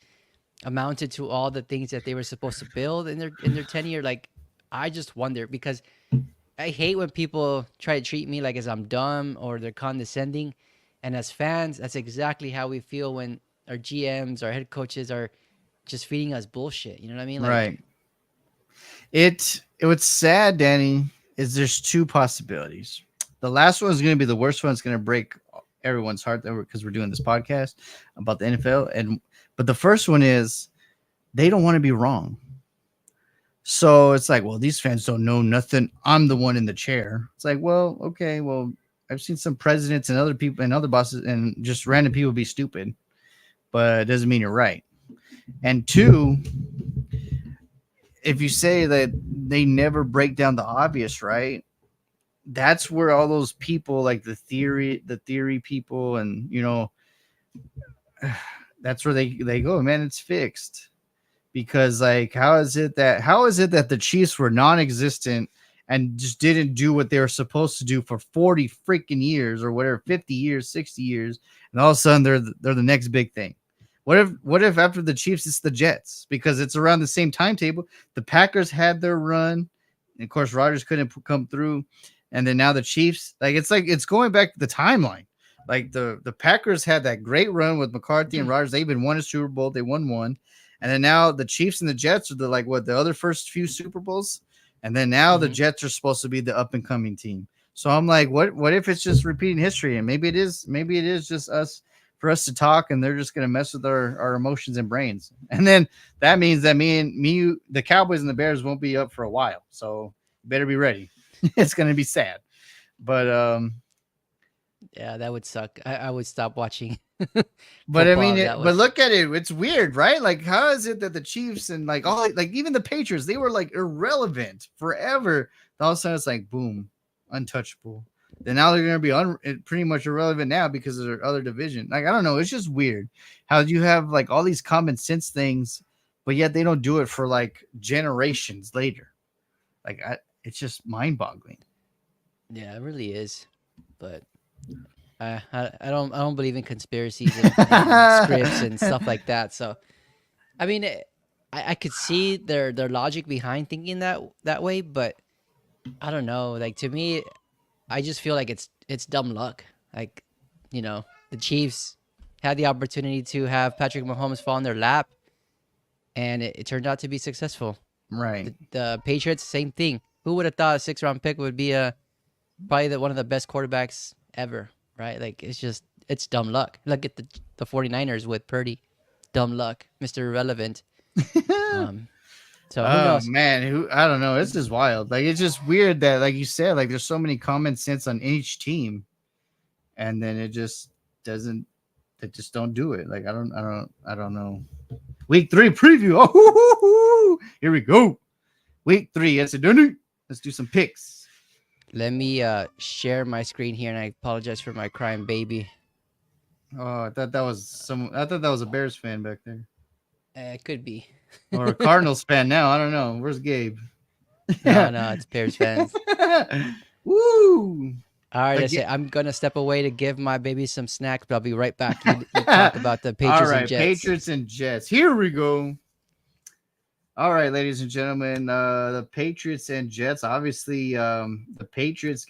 amounted to all the things that they were supposed to build in their tenure. Like, I just wonder because I hate when people try to treat me like as I'm dumb or they're condescending. And as fans, that's exactly how we feel when our GMs, our head coaches are just feeding us bullshit. You know what I mean? Like, right? It what's sad, Danny, is there's two possibilities. The last one is going to be the worst one. It's going to break everyone's heart because we're doing this podcast about the NFL. And but the first one is they don't want to be wrong. So it's like, well, these fans don't know nothing. I'm the one in the chair. It's like, well, okay, well, I've seen some presidents and other people and other bosses and just random people be stupid, but it doesn't mean you're right. And two, if you say that they never break down the obvious, right? That's where all those people like the theory people, and that's where they go, man, it's fixed. Because like how is it that the Chiefs were non-existent and just didn't do what they were supposed to do for 40 freaking years or whatever, 50 years, 60 years, and all of a sudden they're the next big thing. What if after the Chiefs it's the Jets, because it's around the same timetable. The Packers had their run, and of course Rodgers couldn't come through, and then now the Chiefs, like it's going back to the timeline. Like the Packers had that great run with McCarthy and Rodgers. They even won a Super Bowl. They won one. And then now the Chiefs and the Jets are the other first few Super Bowls, and then now the mhm. Jets are supposed to be the up and coming team. So I'm like, what if it's just repeating history, and maybe it is just us for us to talk, and they're just gonna mess with our emotions and brains, and then that means that the Cowboys and the Bears won't be up for a while. So you better be ready. It's gonna be sad, but Yeah, that would suck. I would stop watching But I football mean, if that but was. look at it. It's weird, right? Like, how is it that the Chiefs and like all like even the Patriots, they were like irrelevant forever. All of a sudden, it's like boom, untouchable. Then now they're going to be pretty much irrelevant now because of their other division. Like, I don't know. It's just weird how you have like all these common sense things, but yet they don't do it for like generations later. Like, it's just mind boggling. Yeah, it really is. But I don't believe in conspiracies and scripts and stuff like that. So I mean, I could see their logic behind thinking that way, but I don't know. Like to me, I just feel like it's dumb luck. Like, you know, the Chiefs had the opportunity to have Patrick Mahomes fall in their lap, and it turned out to be successful. Right. The Patriots, same thing. Who would have thought a 6 round pick would be probably one of the best quarterbacks ever, right? Like it's dumb luck. Look at the 49ers with Purdy, dumb luck, Mr. Irrelevant. Um, so who Oh knows? man, who I don't know. It's just wild. Like it's just weird that, like you said, like there's so many common sense on each team, and then it just doesn't. They just don't do it. Like I don't know. Week 3 preview. Oh, here we go. Week 3. Yes, done it. Let's do some picks. Let me share my screen here, and I apologize for my crying baby. Oh, I thought that was some. I thought that was a Bears fan back there, It could be. or a Cardinals fan. Now I don't know. Where's Gabe? No, no, it's Bears fans. Woo! All right, I say Again. I'm gonna step away to give my baby some snacks, but I'll be right back. You talk about the All Patriots and right, Jets. Patriots and Jets. Here we go. All right, ladies and gentlemen, the Patriots and Jets. Obviously, the Patriots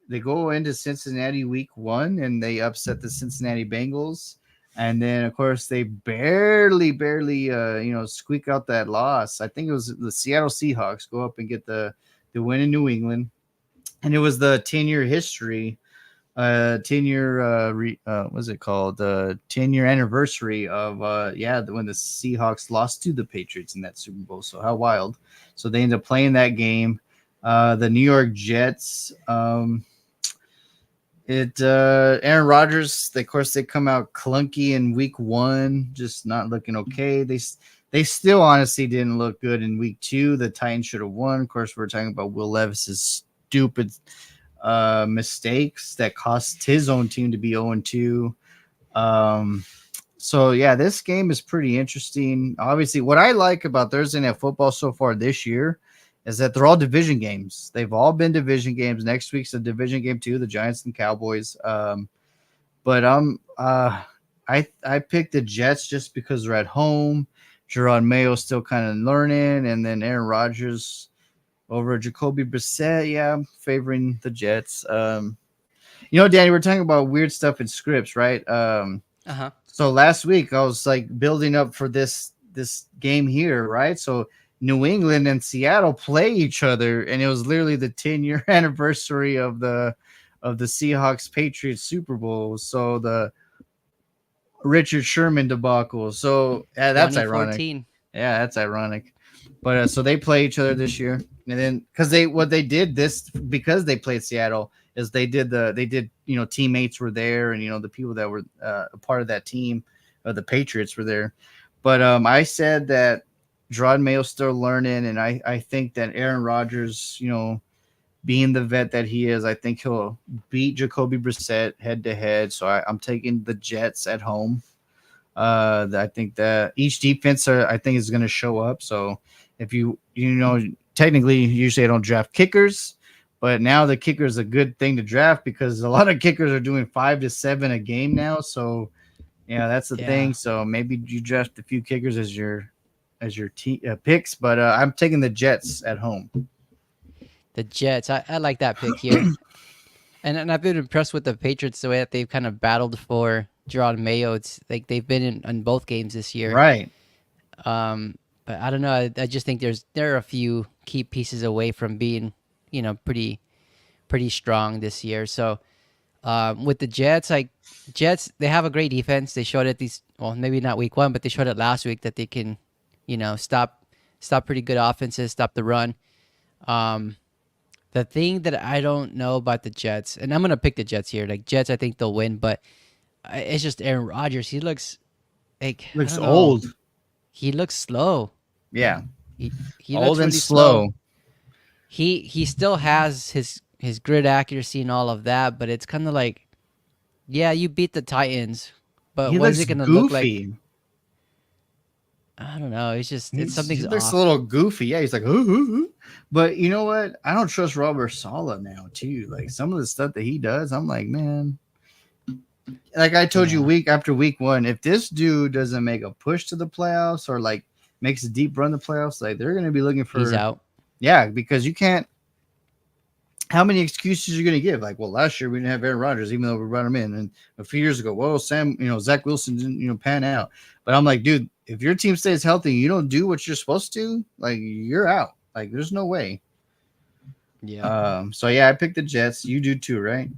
they go into Cincinnati week 1 and they upset the Cincinnati Bengals, and then of course they barely squeak out that loss. I think it was the Seattle Seahawks go up and get the win in New England, and it was the 10-year history 10-year what's it called, the 10-year anniversary of when the Seahawks lost to the Patriots in that Super Bowl. So how wild. So they ended up playing that game. The New York Jets, Aaron Rodgers, of course they come out clunky in week 1, just not looking okay. They still honestly didn't look good in week 2. The Titans should have won. Of course, we're talking about Will Levis's stupid mistakes that cost his own team to be 0-2. So yeah, this game is pretty interesting. Obviously, what I like about Thursday Night Football so far this year is that they're all division games. They've all been division games. Next week's a division game too, the Giants and Cowboys. But I picked the Jets just because they're at home. Gerard Mayo's still kind of learning, and then Aaron Rodgers over Jacoby Brissett. Yeah, I'm favoring the Jets. Danny, we're talking about weird stuff in scripts, right? Uh huh. So last week I was like building up for this game here, right? So New England and Seattle play each other, and it was literally the 10-year anniversary of the Seahawks Patriots Super Bowl. So the Richard Sherman debacle. So that's ironic. 2014. Yeah, that's ironic. But so they play each other this year, and then because because they played Seattle is they did teammates were there, and the people that were a part of that team, the Patriots were there. But I said that Gerard Mayo's still learning, and I think that Aaron Rodgers, being the vet that he is, I think he'll beat Jacoby Brissett head to head. So I'm taking the Jets at home. I think that each defense I think is going to show up. So if technically usually I don't draft kickers, but now the kicker is a good thing to draft because a lot of kickers are doing 5 to 7 a game now. So yeah, that's the Yeah, thing. So maybe you draft a few kickers as your picks, but I'm taking the Jets at home. the Jets. I like that pick here. And I've been impressed with the Patriots the way that they've kind of battled for Gerard Mayo. It's like they've been in both games this year. Right. Um, but I don't know. I just think there are a few key pieces away from being, pretty strong this year. So with the Jets, they have a great defense. They showed it maybe not week 1, but they showed it last week that they can, stop pretty good offenses, stop the run. The thing that I don't know about the Jets, and I'm gonna pick the Jets here. Like Jets, I think they'll win, but it's just Aaron Rodgers. He looks like I Looks don't know. old. He looks slow. Yeah. He Old looks and really slow. slow. He still has his grid accuracy and all of that, but it's kind of like, yeah, you beat the Titans, but He what is looks it gonna look like? goofy. I don't know. It's He something's looks a off. little goofy. Yeah, he's like, ooh, ooh, ooh. But you know what? I don't trust Robert Sala now, too. Like some of the stuff that he does, I'm like, man. Like I told you Yeah, week after week 1, if this dude doesn't make a push to the playoffs or like makes a deep run to the playoffs, like they're gonna be looking he's for out. because you can't. How many excuses are you going to give? Like, well, last year we didn't have Aaron Rodgers, even though we brought him in, and a few years ago, well, Zach Wilson didn't, pan out. But I'm like, dude, if your team stays healthy, you don't do what you're supposed to, like you're out. Like there's no way. Yeah, So yeah, I picked the Jets. You do too, right?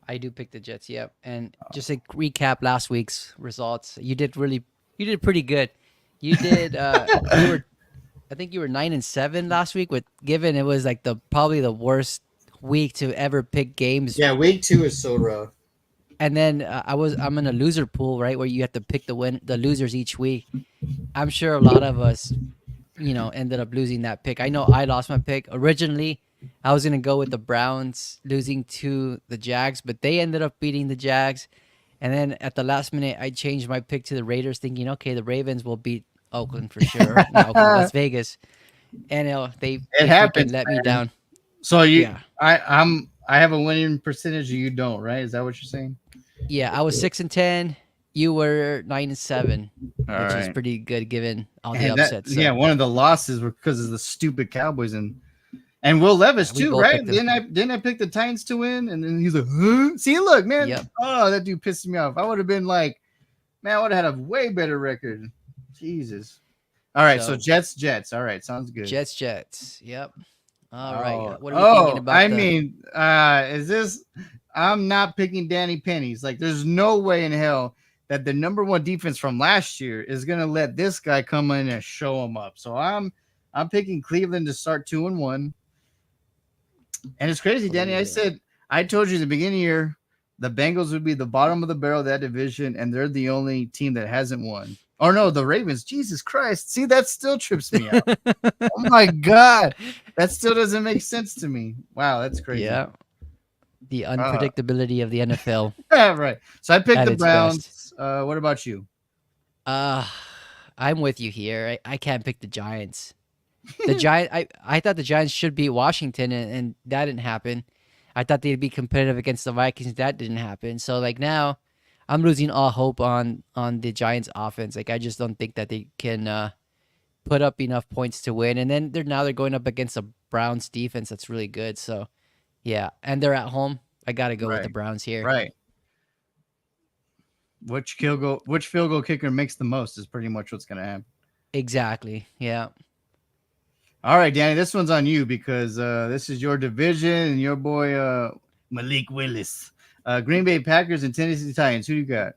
I do pick the Jets. Yep. And just a recap last week's results. You did pretty good. You did. You were. I think you were 9-7 last week. With given it was like the probably the worst week to ever pick games. Yeah, week two is so rough. And then I'm in a loser pool, right, where you have to pick the losers each week. I'm sure a lot of us, ended up losing that pick. I know I lost my pick. Originally, I was gonna go with the Browns losing to the Jags, but they ended up beating the Jags. And then at the last minute, I changed my pick to the Raiders, thinking, okay, the Ravens will beat Oakland for sure. Not Oakland, Las Vegas. And It they freaking happens, let me man. down. So Yeah, I have a winning percentage, and you don't, right? Is that what you're saying? yeah. I was 6-10. You were 9-7, All which is right. pretty good given all the And that, upsets. yeah, So one of the losses were because of the stupid Cowboys and Will Levis we too, both right? picked them. Didn't I pick the Titans to win? And then he's like, huh? See, look, man. Yep. Oh, that dude pissed me off. I would have been like, man, I would have had a way better record. Jesus. All right, so So Jets. All right, sounds good. Jets. Yep. All right. Oh, What are we thinking oh, about I the? mean, is this? I'm not picking Danny Pennies. Like, there's no way in hell that the number one defense from last year is gonna let this guy come in and show him up. So I'm picking Cleveland to start 2-1. And it's crazy, Danny. Cleveland. I told you at the beginning of the year the Bengals would be the bottom of the barrel of that division, and they're the only team that hasn't won. Or no, the Ravens. Jesus Christ. See, that still trips me out. Oh my God. That still doesn't make sense to me. Wow, that's crazy. Yeah. The Uh, unpredictability of the NFL right. So I picked at the its best. Browns. What about you? Uh I'm with you here. I can't pick the Giants. The Giant I thought the Giants should beat Washington, and that didn't happen. I thought they'd be competitive against the Vikings. That didn't happen. So like now I'm losing all hope on the Giants offense. Like I just don't think that they can put up enough points to win. And then they're going up against a Browns defense that's really good. So yeah, and they're at home. I got to go with the Right. Browns here. Right. Which field goal kicker makes the most is pretty much what's gonna happen. Exactly. Yeah. All right, Danny, this one's on you because this is your division and your boy Malik Willis. Green Bay Packers and Tennessee Titans. Who you got?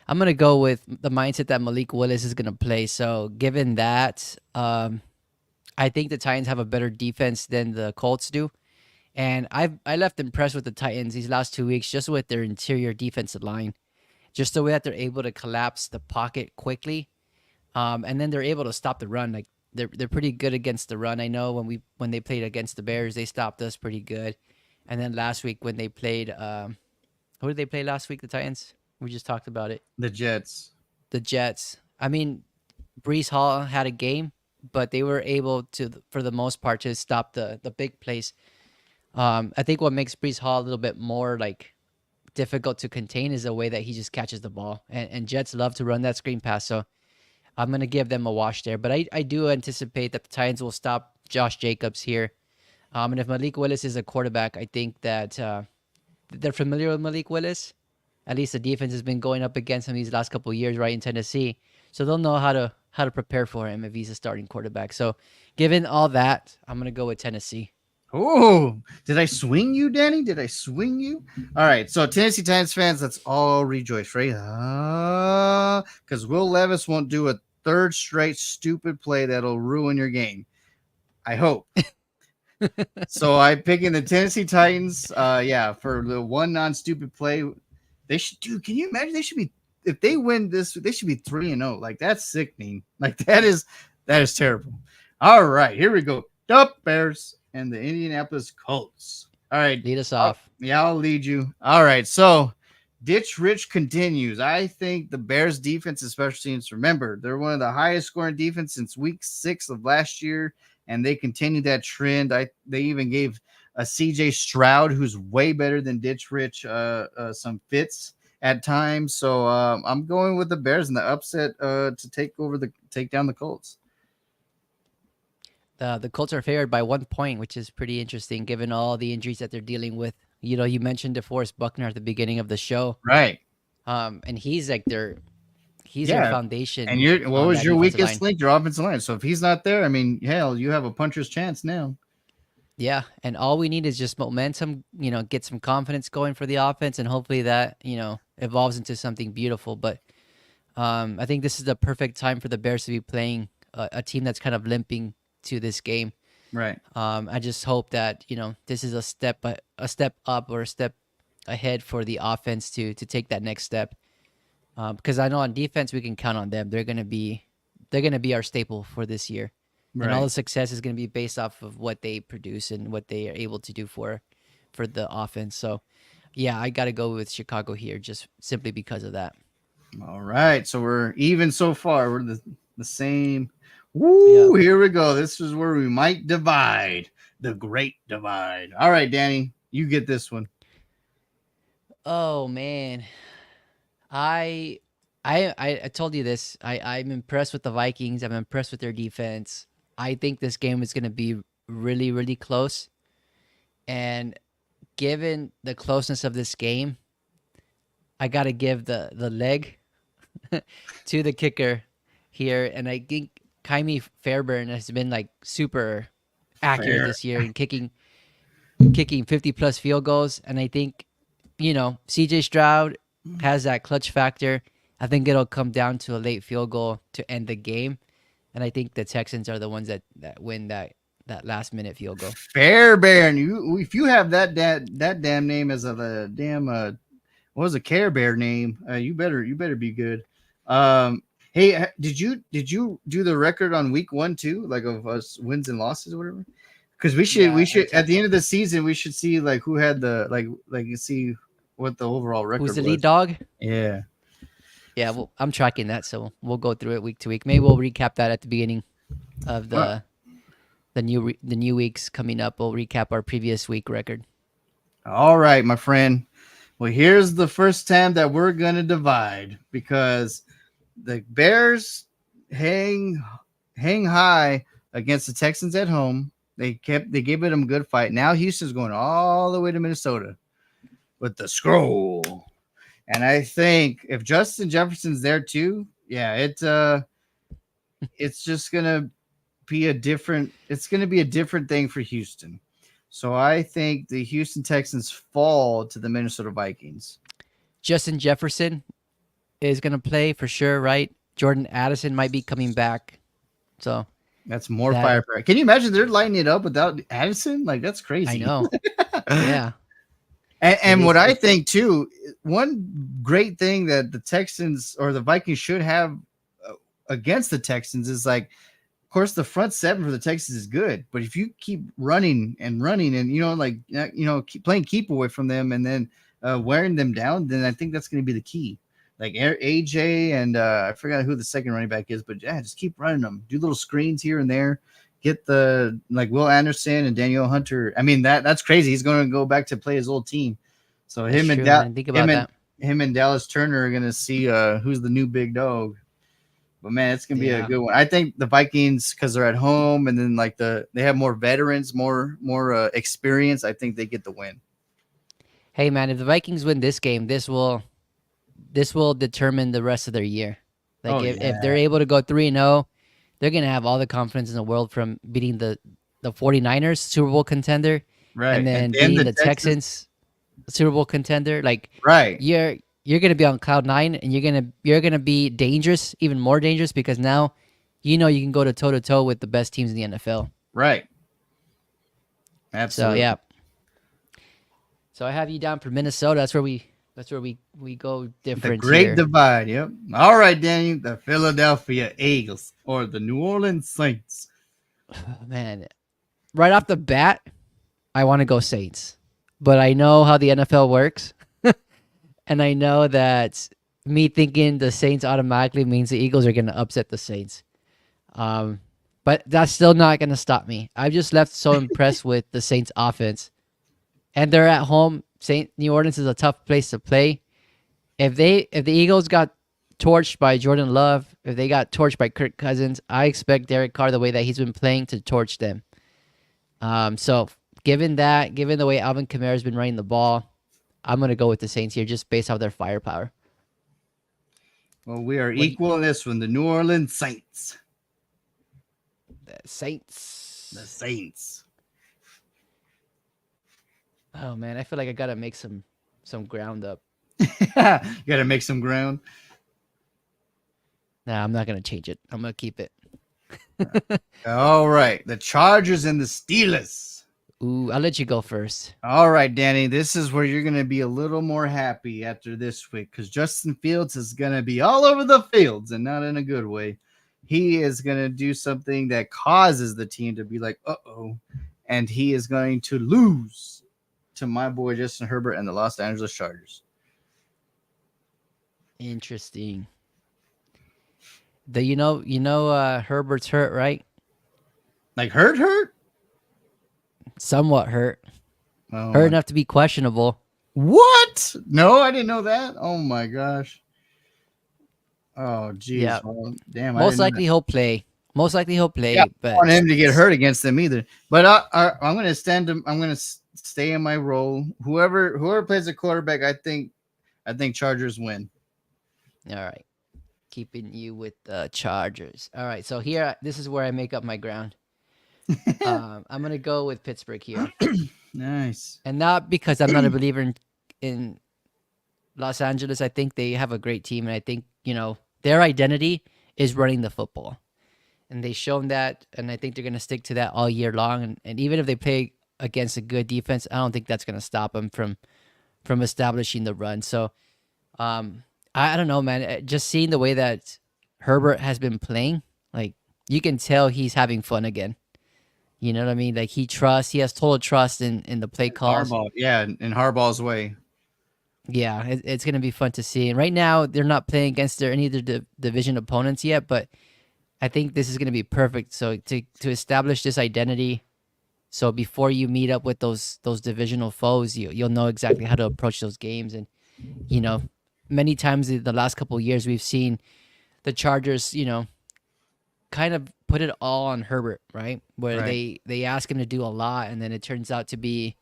I'm gonna go with the mindset that Malik Willis is gonna play. So given that, I think the Titans have a better defense than the Colts do. And I left impressed with the Titans these last 2 weeks just with their interior defensive line. Just the way that they're able to collapse the pocket quickly. And then they're able to stop the run. Like they're pretty good against the run. I know when they played against the Bears, they stopped us pretty good. And then last week when they played, who did they play last week? The Titans. We just talked about it. The Jets. The Jets. I mean, Brees Hall had a game, but they were able to, for the most part, to stop the big plays. I think what makes Brees Hall a little bit more like difficult to contain is the way that he just catches the ball. And Jets love to run that screen pass. So I'm going to give them a wash there. But I do anticipate that the Titans will stop Josh Jacobs here. And if Malik Willis is a quarterback, I think that they're familiar with Malik Willis. At least the defense has been going up against him these last couple of years, right, in Tennessee. So they'll know how to prepare for him if he's a starting quarterback. So given all that, I'm going to go with Tennessee. Oh, did I swing you, Danny? Did I swing you? All right. So, Tennessee Titans fans, let's all rejoice, right? Because Will Levis won't do a third straight stupid play that'll ruin your game. I hope. So, I'm picking the Tennessee Titans. Yeah, for the one non-stupid play, they should do. Can you imagine? They should be if they win this, they should be 3-0. Like that's sickening. Like that is terrible. All right, here we go. The Bears and the Indianapolis Colts. All right. Lead us off. Yeah, I'll lead you. All right. So Ditch Rich continues. I think the Bears defense, especially since remember, they're one of the highest scoring defense since week 6 of last year, and they continue that trend. They even gave a CJ Stroud, who's way better than Ditch Rich, some fits at times. So I'm going with the Bears in the upset to take down the Colts. The Colts are favored by 1 point, which is pretty interesting given all the injuries that they're dealing with. You mentioned DeForest Buckner at the beginning of the show, Right. and he's He's your Yeah. And foundation you're what on was that your defensive weakest line. link? Your offensive line. So if he's not there, I mean, hell, you have a puncher's chance now. Yeah, and all we need is just momentum, get some confidence going for the offense, and hopefully that, evolves into something beautiful. But I think this is the perfect time for the Bears to be playing a team that's kind of limping to this game. Right. I just hope that this is a step up or a step ahead for the offense to take that next step. Because I know on defense we can count on them. They're gonna be our staple for this year, and all Right. the success is gonna be based off of what they produce and what they are able to do for the offense. So, yeah, I got to go with Chicago here, just simply because of that. All right. So we're even so far. We're the same. Yeah. Woo, here we go. This is where we might divide. The great divide. All right, Danny, you get this one. Oh man, I I told you this. I'm impressed with the Vikings. I'm impressed with their defense. I think this game is going to be really really close. And given the closeness of this game, I got to give the leg to the kicker here. And I think Kaimi Fairburn has been like super accurate Fair. this year in kicking 50 plus field goals. And I think CJ Stroud has that clutch factor. I think it'll come down to a late field goal to end the game. And I think the Texans are the ones that win that last minute field goal. Fair Baron. You if you have that damn name as a the damn what was a Care Bear name? You better be good. Um, hey, did you do the record on week 1 too, like of us wins and losses or whatever? Because we Yeah, I should at the checked. end of the season we should see like who had the like you see what the overall Who's record the lead was. dog? Yeah. Yeah, well, I'm tracking that, so we'll go through it week to week. Maybe we'll recap that at the beginning of Well, the new weeks coming up. We'll recap our previous week record. all right, my friend. Well, here's the first time that we're gonna divide because the Bears hang hang high against the Texans at home. They gave them a good fight. Now Houston's going all the way to Minnesota with the scroll. And I think if Justin Jefferson's there too, yeah, it's just gonna be a different it's gonna be a different thing for Houston. So I think the Houston Texans fall to the Minnesota Vikings. Justin Jefferson is going to play for sure, right? Jordan Addison might be coming back. So That's more that firepower. Can you imagine they're lighting it up without Addison? Like that's I crazy. know. and, Yeah. It and what is I it think too, one great thing that the Texans or the Vikings should have against the Texans is like, of course, the front seven for the Texans is good, but if you keep running and running and keep playing keep away from them and then wearing them down, then I think that's going to be the key. Like AJ and I forgot who the second running back is, but yeah, just keep running them. Do little screens here and there. Get the like Will Anderson and Daniel Hunter. I mean that's crazy. He's going to go back to play his old team. So that's true. I didn't think Him about and that. him and Dallas Turner are going to see who's the new big dog. But man, it's gonna be a Yeah. good one. I think the Vikings, because they're at home, and then like they have more veterans, more experience. I think they get the win. Hey man, if the Vikings win this game, this will determine the rest of their year. Like Oh if they're yeah, able to go 3-0, they're going to have all the confidence in the world from beating the 49ers Super Bowl contender and right. And then then beating the the Texans, Texans Super Bowl contender. Like right, you're gonna be on cloud nine, and you're gonna be dangerous, even more dangerous, because now you can go to toe with the best teams in the NFL. right, So yeah, absolutely. so I have you down for Minnesota. That's where we go The different Great here. Divide. Yep. All right, Daniel. The Philadelphia Eagles or the New Orleans Saints. Man, right off the bat, I want to go Saints, but I know how the NFL works, and I know that me thinking the Saints automatically means the Eagles are gonna upset the Saints. Um, but that's still not going to stop me. I've just left so impressed with the Saints offense. And they're at home. Saint New Orleans is a tough place to play. If the Eagles got torched by Jordan Love, if they got torched by Kirk Cousins, I expect Derek Carr, the way that he's been playing, to torch them. So given the way Alvin Kamara's been running the ball, I'm gonna go with the Saints here just based off their firepower. Well, we are What do you, equal in this one. The New Orleans Saints. the The Saints? Saints. Oh man, I feel like I gotta make some ground up. You got to make some ground. Nah, I'm not gonna change it. I'm gonna keep it. All right. The Chargers and the Steelers. Ooh, I'll let you go first. All right, Danny. This is where you're going to be a little more happy after this week because Justin Fields is going to be all over the fields and not in a good way. He is going to do something that causes the team to be like, uh-oh. And he is going to lose to my boy Justin Herbert and the Los Angeles Chargers. Interesting. Herbert's hurt, right? Like hurt? Somewhat hurt. Oh Hurt my. enough to be questionable. What? No, I didn't know that. Oh my gosh. Oh geez. Yeah. Well, damn, I Most didn't know that. likely he'll play. Most likely he'll Yeah, I play, don't but want him to get hurt against them either. But I'm going to stand him. I'm going to stay in my role. Whoever plays the quarterback, I think Chargers win. all right. Keeping you with the Chargers. All right. So here, this is where I make up my ground. I'm gonna go with Pittsburgh here, Nice. and not because I'm not a believer in Los Angeles. I think they have a great team, and I think their identity is running the football, and they've shown that, and I think they're gonna stick to that all year long. And even if they play against a good defense, I don't think that's gonna stop them from establishing the run. So, I don't know, man. Just seeing the way that Herbert has been playing, like you can tell he's having fun again. You know what I mean? Like he has total trust in the play calls. Harbaugh, yeah, in Harbaugh's way. Yeah, it's gonna be fun to see. And right now they're not playing against any of their division opponents yet, but I think this is gonna be perfect. So to establish this identity, so before you meet up with those divisional foes, you'll know exactly how to approach those games. And you know, many times in the last couple of years we've seen the Chargers, kind of put it all on Herbert, right? Where Right. they ask him to do a lot, and then it turns out to be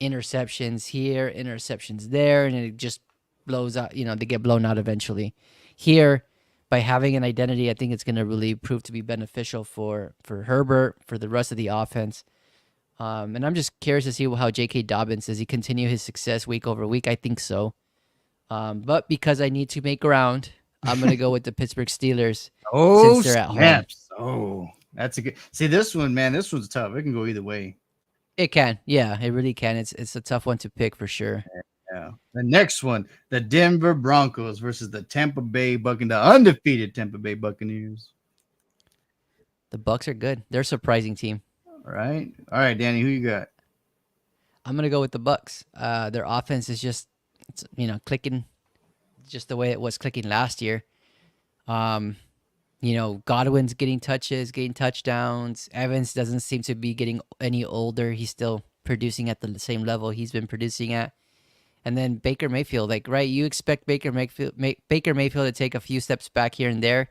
interceptions here, interceptions there, and it just blows out. They get blown out eventually. Here, by having an identity, I think it's going to really prove to be beneficial for Herbert, for the rest of the offense. And I'm just curious to see how J.K. Dobbins does he continue his success week over week. I think so. But because I need to make ground, I'm going to go with the Pittsburgh Steelers Oh since they're at home. snaps! Oh, that's a good. See this one, man. This one's tough. It can go either way. It can. Yeah, it really can. It's a tough one to pick for sure. Yeah. The next one, the Denver Broncos versus the Tampa Bay Buccaneers, the undefeated Tampa Bay Buccaneers. The Bucks are good. They're a surprising team. All right, Danny, who you got? I'm gonna go with the Bucks. Their offense is just clicking, just the way it was clicking last year. Um, Godwin's getting touches, getting touchdowns. Evans doesn't seem to be getting any older. He's still producing at the same level he's been producing at. And then Baker Mayfield, like right, you expect Baker Mayfield to take a few steps back here and there.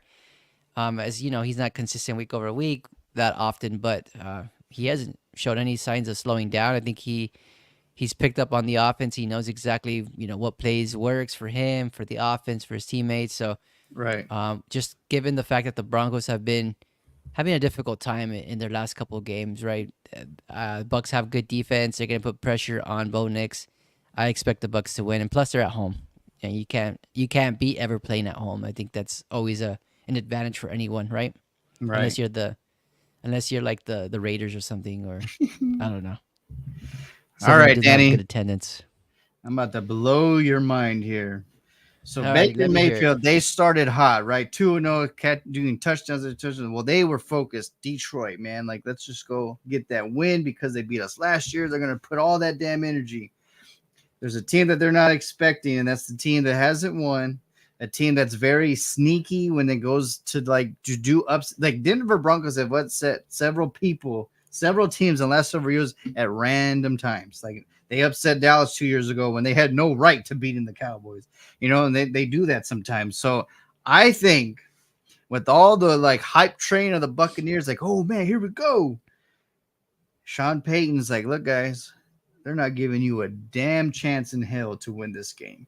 As you know, he's not consistent week over week that often, but he hasn't showed any signs of slowing down. I think he's picked up on the offense. He knows exactly what plays works for him, for the offense, for his teammates. So Right. just given the fact that the Broncos have been having a difficult time in their last couple of games, right? Bucks have good defense. They're gonna put pressure on Bo Nix. I expect the Bucks to win, and plus they're at home, and you can't beat ever playing at home. I think that's always an advantage for anyone, right? Right. Unless you're like the Raiders or something, or I don't know, All someone who right, doesn't have good Danny. attendance. I'm about to blow your mind here. So All right, Baker let me hear it. Mayfield, they started hot, right? 2-0, doing touchdowns and touchdowns. Well, they were focused. Detroit, man. Like, let's just go get that win because they beat us last year. They're gonna put all that damn energy. There's a team that they're not expecting, and that's the team that hasn't won. A team that's very sneaky when it goes to like to do ups. Like Denver Broncos have set several teams in the last several years at random times. Like they upset Dallas 2 years ago when they had no right to beating the Cowboys. And they do that sometimes. So I think with all the like hype train of the Buccaneers, like, oh man, here we go. Sean Payton's like, look, guys, they're not giving you a damn chance in hell to win this game.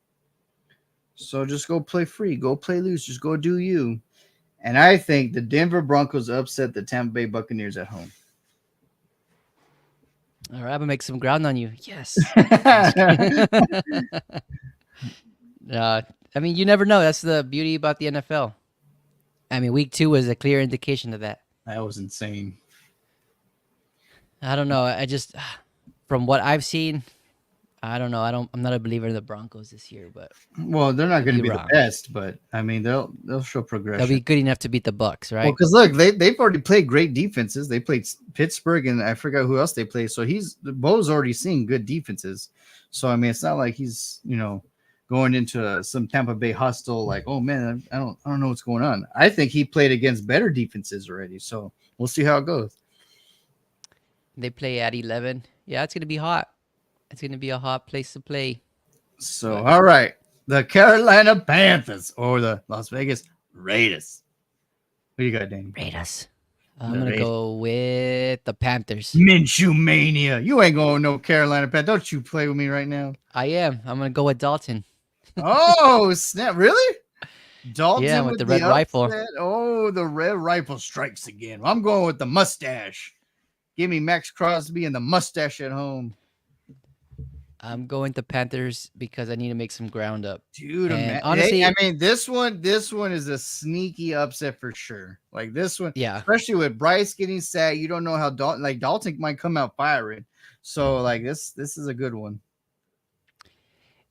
So just go play free, go play loose, just go do you. And I think the Denver Broncos upset the Tampa Bay Buccaneers at home. All right, I'm gonna make some ground on you. Yes. I'm just kidding. uh, I mean, you never know. That's the beauty about the NFL. I mean, week 2 was a clear indication of that. That was insane. I don't know. I just, from what I've seen, I don't know. I'm not a believer in the Broncos this year, but Well, they're not could going to be be the wrong. best, but I mean they'll show They'll progression. be good enough to beat the Bucks, Well, right? because look, they've already played great defenses. They played Pittsburgh, and I forgot who else they played. So Bo's already seen good defenses. So I mean, it's not like he's going into some Tampa Bay hostile like, oh man, I don't know what's going on. I think he played against better defenses already. So we'll see how it goes. They play at 11. Yeah, it's gonna be hot. It's gonna be a hot place to play. So But all right, the Carolina Panthers or the Las Vegas Raiders. What do you got, Danny? Raiders. I'm The gonna Raiders. go with the Panthers. Minshew mania. You ain't going no Carolina Panthers. Don't you play with me right now. I am. I'm gonna go with Dalton. Oh, snap. Really? Yeah, Dalton with with the the red rifle. upset. Oh, the red rifle strikes again. I'm going with the mustache. Give me Max Crosby and the mustache at home. I'm going to Panthers because I need to make some ground up. Dude, And I honestly, mean, this one is a sneaky upset for sure. Like this one, yeah, especially with Bryce getting sad, you don't know how Dalton might come out firing. So like this is a good one.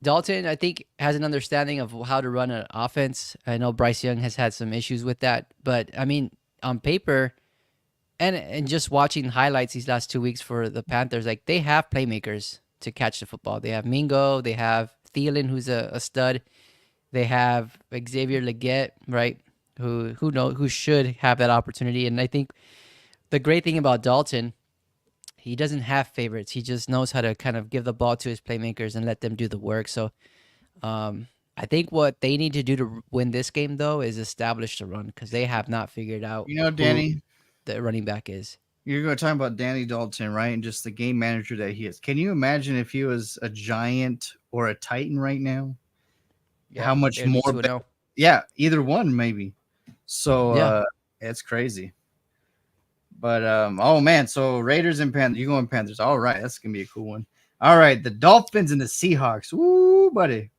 Dalton, I think, has an understanding of how to run an offense. I know Bryce Young has had some issues with that, but I mean, on paper, and just watching highlights these last 2 weeks for the Panthers, like they have playmakers to catch the football. They have Mingo, they have Thielen, who's a stud. They have Xavier Leggett, right? Who should have that opportunity. And I think the great thing about Dalton, he doesn't have favorites. He just knows how to kind of give the ball to his playmakers and let them do the work. So I think what they need to do to win this game though is establish the run because they have not figured out who Danny, the running back is. you're going to talk about Danny Dalton, right? And just the game manager that he is. Can you imagine if he was a Giant or a Titan right now? Yep, How much it'd be more? 2-0. Yeah, either one maybe. So Yeah, it's crazy. But oh man, so Raiders and Panthers. You going Panthers? All right, that's gonna be a cool one. All right, the Dolphins and the Seahawks. Woo, buddy.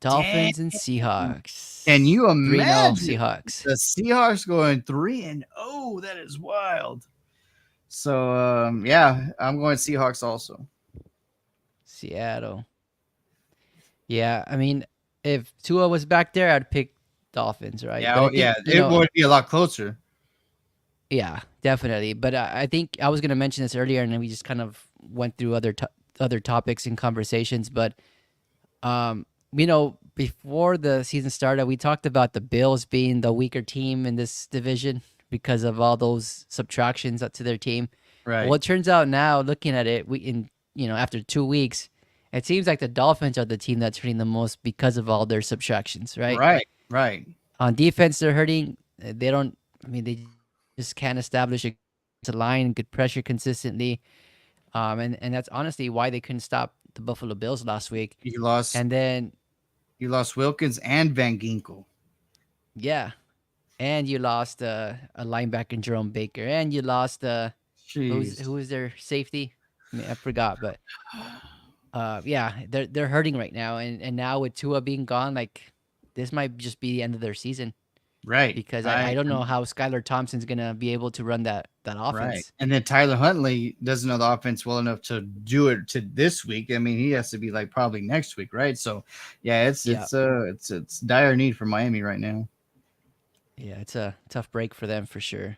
Dang. Dolphins and Can Seahawks. you 3-0 imagine Seahawks. the Seahawks going 3-0? That is wild. So yeah, I'm going Seahawks also. Seattle. Yeah, I mean, if Tua was back there, I'd pick Dolphins, right? Yeah, But I oh, think, yeah, it would be a lot closer. yeah, definitely. But I think I was going to mention this earlier, and then we just kind of went through other topics and conversations. But before the season started, we talked about the Bills being the weaker team in this division because of all those subtractions up to their team. Well, Right, it turns out now, looking at it, after 2 weeks, it seems like the Dolphins are the team that's hurting the most because of all their subtractions, right? right. On defense, they're hurting. They don't. I mean, they just can't establish a line and good pressure consistently. And that's honestly why they couldn't stop the Buffalo Bills last week. You lost, And then, you lost Wilkins and Van Ginkel. yeah, and you lost a linebacker in Jerome Baker, and you lost Jeez. who was their safety? I mean, I forgot, but yeah, they're hurting right now, and now with Tua being gone, like this might just be the end of their season Right. because I don't know how Skylar Thompson's gonna be able to run that Right. offense. And then Tyler Huntley doesn't know the offense well enough to do it to this week. I mean, he has to be like probably next week, right? So yeah, Yeah, it's dire need for Miami right now. yeah, it's a tough break for them for sure.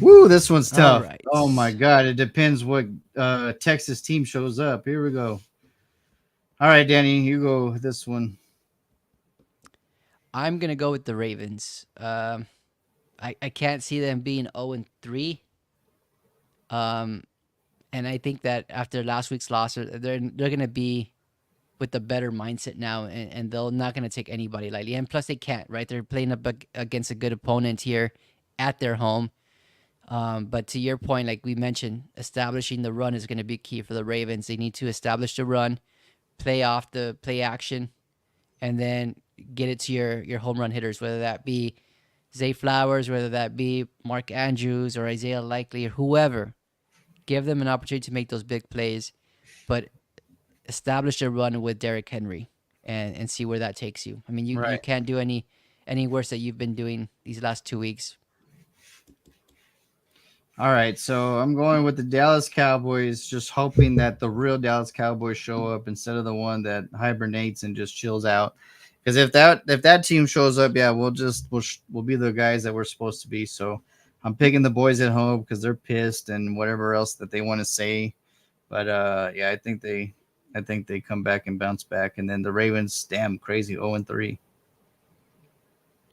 Woo, this one's All tough. right, Oh my god, it depends what Texas team shows up. Here we go. All right, Danny, you go with this one. I'm gonna go with the Ravens. I can't see them being 0-3. Um, and I think that after last week's loss, they're gonna be with a better mindset now, and they're not gonna take anybody lightly. And plus, they can't, right? They're playing up against a good opponent here at their home. But to your point, like we mentioned, establishing the run is going to be key for the Ravens. They need to establish the run, play off the play action, and then get it to your home run hitters, whether that be Zay Flowers, whether that be Mark Andrews or Isaiah Likely or whoever. Give them an opportunity to make those big plays, but establish a run with Derrick Henry and see where that takes you. I mean, you Right. can't do any worse that you've been doing these last 2 weeks. All right, so I'm going with the Dallas Cowboys, just hoping that the real Dallas Cowboys show up instead of the one that hibernates and just chills out. Because if that team shows up, yeah, we'll be the guys that we're supposed to be. So I'm picking the boys at home because they're pissed and whatever else that they want to say. But yeah, I think they come back and bounce back, and then the Ravens, damn crazy 0-3.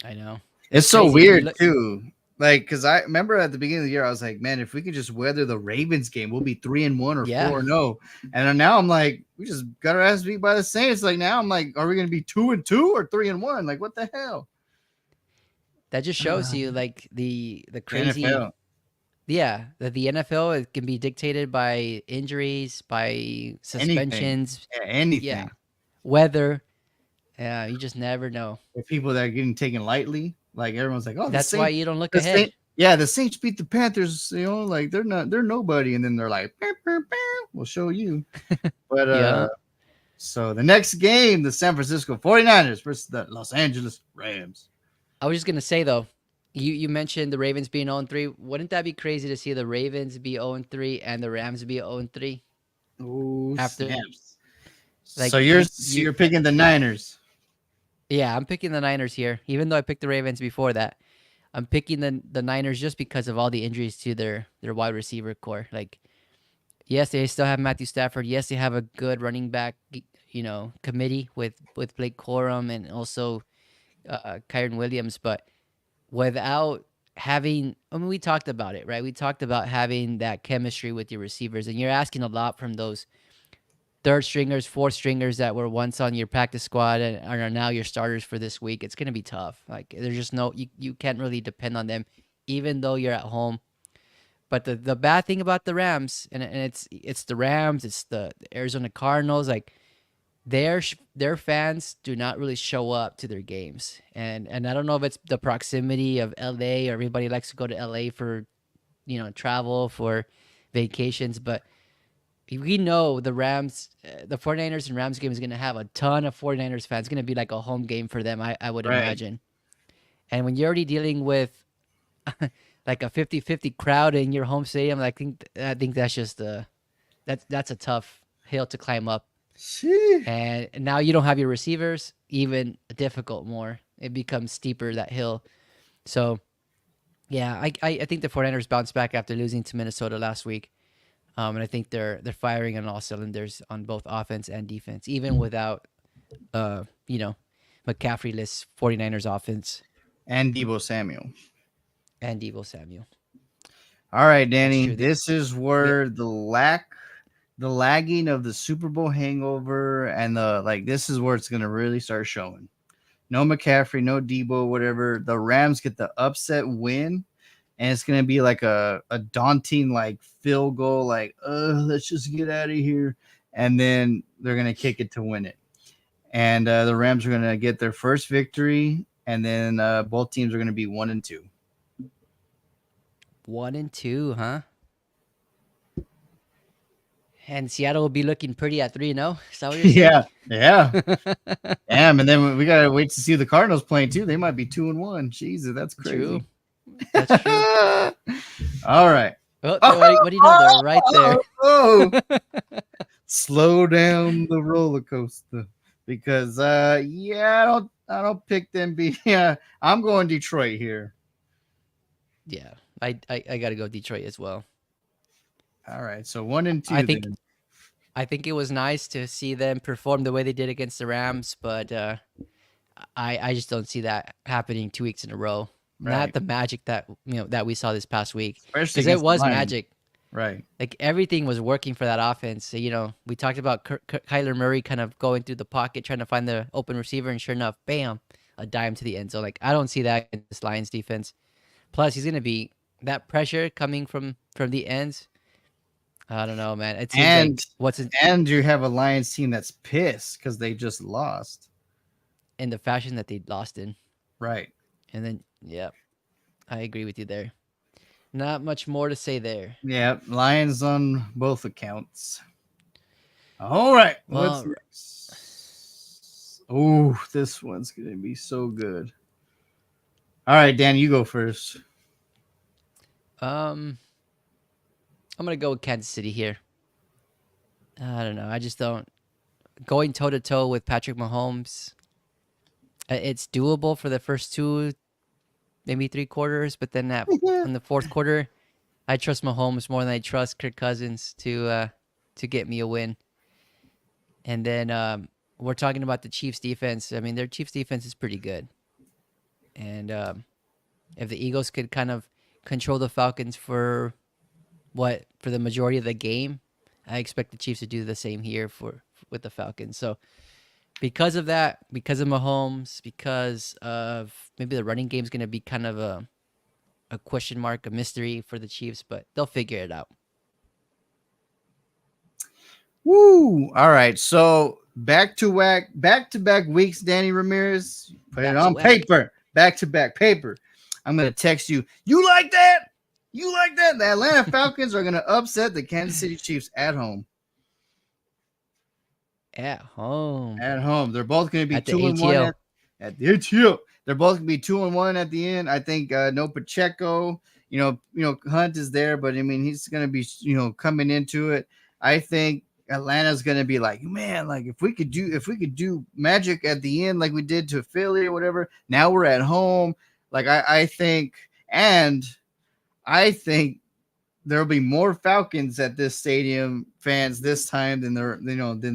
I know It's it's so crazy, and you weird look. too. Like, because I remember at the beginning of the year, I was like, man, if we could just weather the Ravens game, we'll be 3-1 or Yeah, 4-0. And then now I'm like, we just got our ass beat by the Saints. Like now I'm like, are we gonna be 2-2 or 3-1? Like what the hell? that just shows you like the The crazy. NFL, Yeah, that the NFL it can be dictated by injuries, by anything, suspensions. yeah, Yeah, anything. weather. Yeah, you just never know. For people that are getting taken lightly, like everyone's like, oh, the That's why Saints, you don't look the ahead. Saints, yeah, the Saints beat the Panthers. Like they're nobody, and then they're like, "Pew, pew, pew, we'll show you. But Yeah. so the next game, the San Francisco 49ers versus the Los Angeles Rams. I was just gonna say though, you mentioned the Ravens being 0-3. Wouldn't that be crazy to see the Ravens be 0-3 and the Rams be 0-3 Oh, after snaps. So like you're you so you you're picking the Niners. yeah, I'm picking the Niners here. Even though I picked the Ravens before that. I'm picking the Niners just because of all the injuries to their wide receiver core. Like yes, they still have Matthew Stafford. Yes, they have a good running back, committee with Blake Corum and also Kyron Williams, but without having, I mean, we talked about it, right? We talked about having that chemistry with your receivers, and you're asking a lot from those third stringers, fourth stringers that were once on your practice squad and are now your starters for this week. It's going to be tough. Like, there's just you can't really depend on them, even though you're at home. But the bad thing about the Rams, and it's the Rams, it's the Arizona Cardinals, like, their fans do not really show up to their games, and I don't know if it's the proximity of LA or everybody likes to go to LA for travel for vacations, but we know the Rams, the 49ers and Rams game is going to have a ton of 49ers fans. It's going to be like a home game for them, I would Right. imagine. And when you're already dealing with like a 50-50 crowd in your home stadium, I think that's just that's a tough hill to climb up. Sheesh. And now you don't have your receivers, even difficult more. It becomes steeper that hill. So yeah, I think the 49ers bounced back after losing to Minnesota last week. And I think they're firing on all cylinders on both offense and defense, even without uh, you know, McCaffrey-less 49ers offense And Debo Samuel. and Devo Samuel. All right, It's Danny. true. This is We where the lagging of the Super Bowl hangover and the like. This is where it's gonna really start showing. No McCaffrey, no Debo, whatever. The Rams get the upset win, and it's gonna be like a daunting like field goal, like let's just get out of here, and then they're gonna kick it to win it, and the Rams are gonna get their first victory, and then both teams are gonna be 1-2. 1-2, huh? And Seattle will be looking pretty at 3-0. Is that what you're saying? Yeah, yeah, damn, and then we gotta wait to see the Cardinals playing too. They might be 2-1. Jesus, that's True. crazy. That's true. All right. Oh, Oh, what do you know? They're right there. oh, oh. Slow down the roller coaster because yeah, I don't pick them be yeah, I'm going Detroit here. Yeah, I got to go Detroit as well. All right, so 1-2 I think then. I think it was nice to see them perform the way they did against the Rams, but I just don't see that happening 2 weeks in a row. Not Right, the magic that we saw this past week, especially because it against the was Lions. magic. Right. Like everything was working for that offense. So, we talked about Kyler Murray kind of going through the pocket trying to find the open receiver, and sure enough, bam, a dime to the end zone. Like I don't see that in this Lions defense. Plus, he's gonna be that pressure coming from the ends. I don't know, man. It seems And like what's and you have a Lions team that's pissed because they just lost. in the fashion that they lost in. Right. And then, yeah, I agree with you there. Not much more to say there. Yeah, Lions on both accounts. All right, what's Well, next? Oh, this one's gonna be so good. All right, Dan, you go first. um, I'm gonna go with Kansas City here. I don't know. I just don't going toe to toe with Patrick Mahomes. It's doable for the first two, maybe three quarters, but then that on the fourth quarter, I trust Mahomes more than I trust Kirk Cousins to get me a win. And then we're talking about the Chiefs defense. I mean, their Chiefs defense is pretty good, and if the Eagles could kind of control the Falcons for the majority of the game, I expect the Chiefs to do the same here for with the Falcons. So because of that, because of Mahomes, because of maybe the running game is going to be kind of a question mark, a mystery for the Chiefs, but they'll figure it out. Woo! All right, so back to back weeks. Danny Ramirez, put it Back to on whack. paper. Back to back paper. I'm gonna text you. You like that? You like that? The Atlanta Falcons are gonna upset the Kansas City Chiefs at home. At home At home, they're both gonna be at the 2-1 ATL. at the ATL. They're both gonna be 2-1 at the end. I think no Pacheco. Hunt is there, but I mean he's gonna be coming into it. I think Atlanta's gonna be like, man, like if we could do magic at the end like we did to Philly or whatever. Now we're at home. Like I think, and I think there'll be more Falcons at this stadium fans this time than the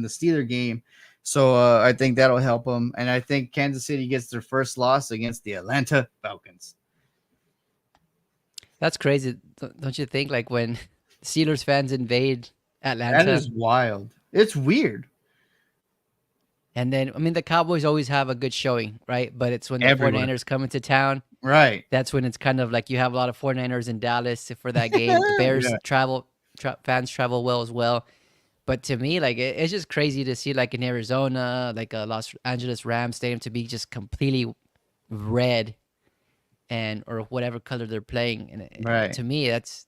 Steeler game. So I think that'll help them, and I think Kansas City gets their first loss against the Atlanta Falcons. That's crazy, don't you think? Like when Steelers fans invade That Atlanta, is wild. It's weird. and then I mean the Cowboys always have a good showing, right? But it's when the Everywhere. 49ers come into town, Right. that's when it's kind of like you have a lot of 49ers in Dallas for that game. The Bears Yeah. fans travel well as well. But to me, like it's just crazy to see like in Arizona, like a Los Angeles Rams stadium to be just completely red and or whatever color they're playing. And Right. to me, that's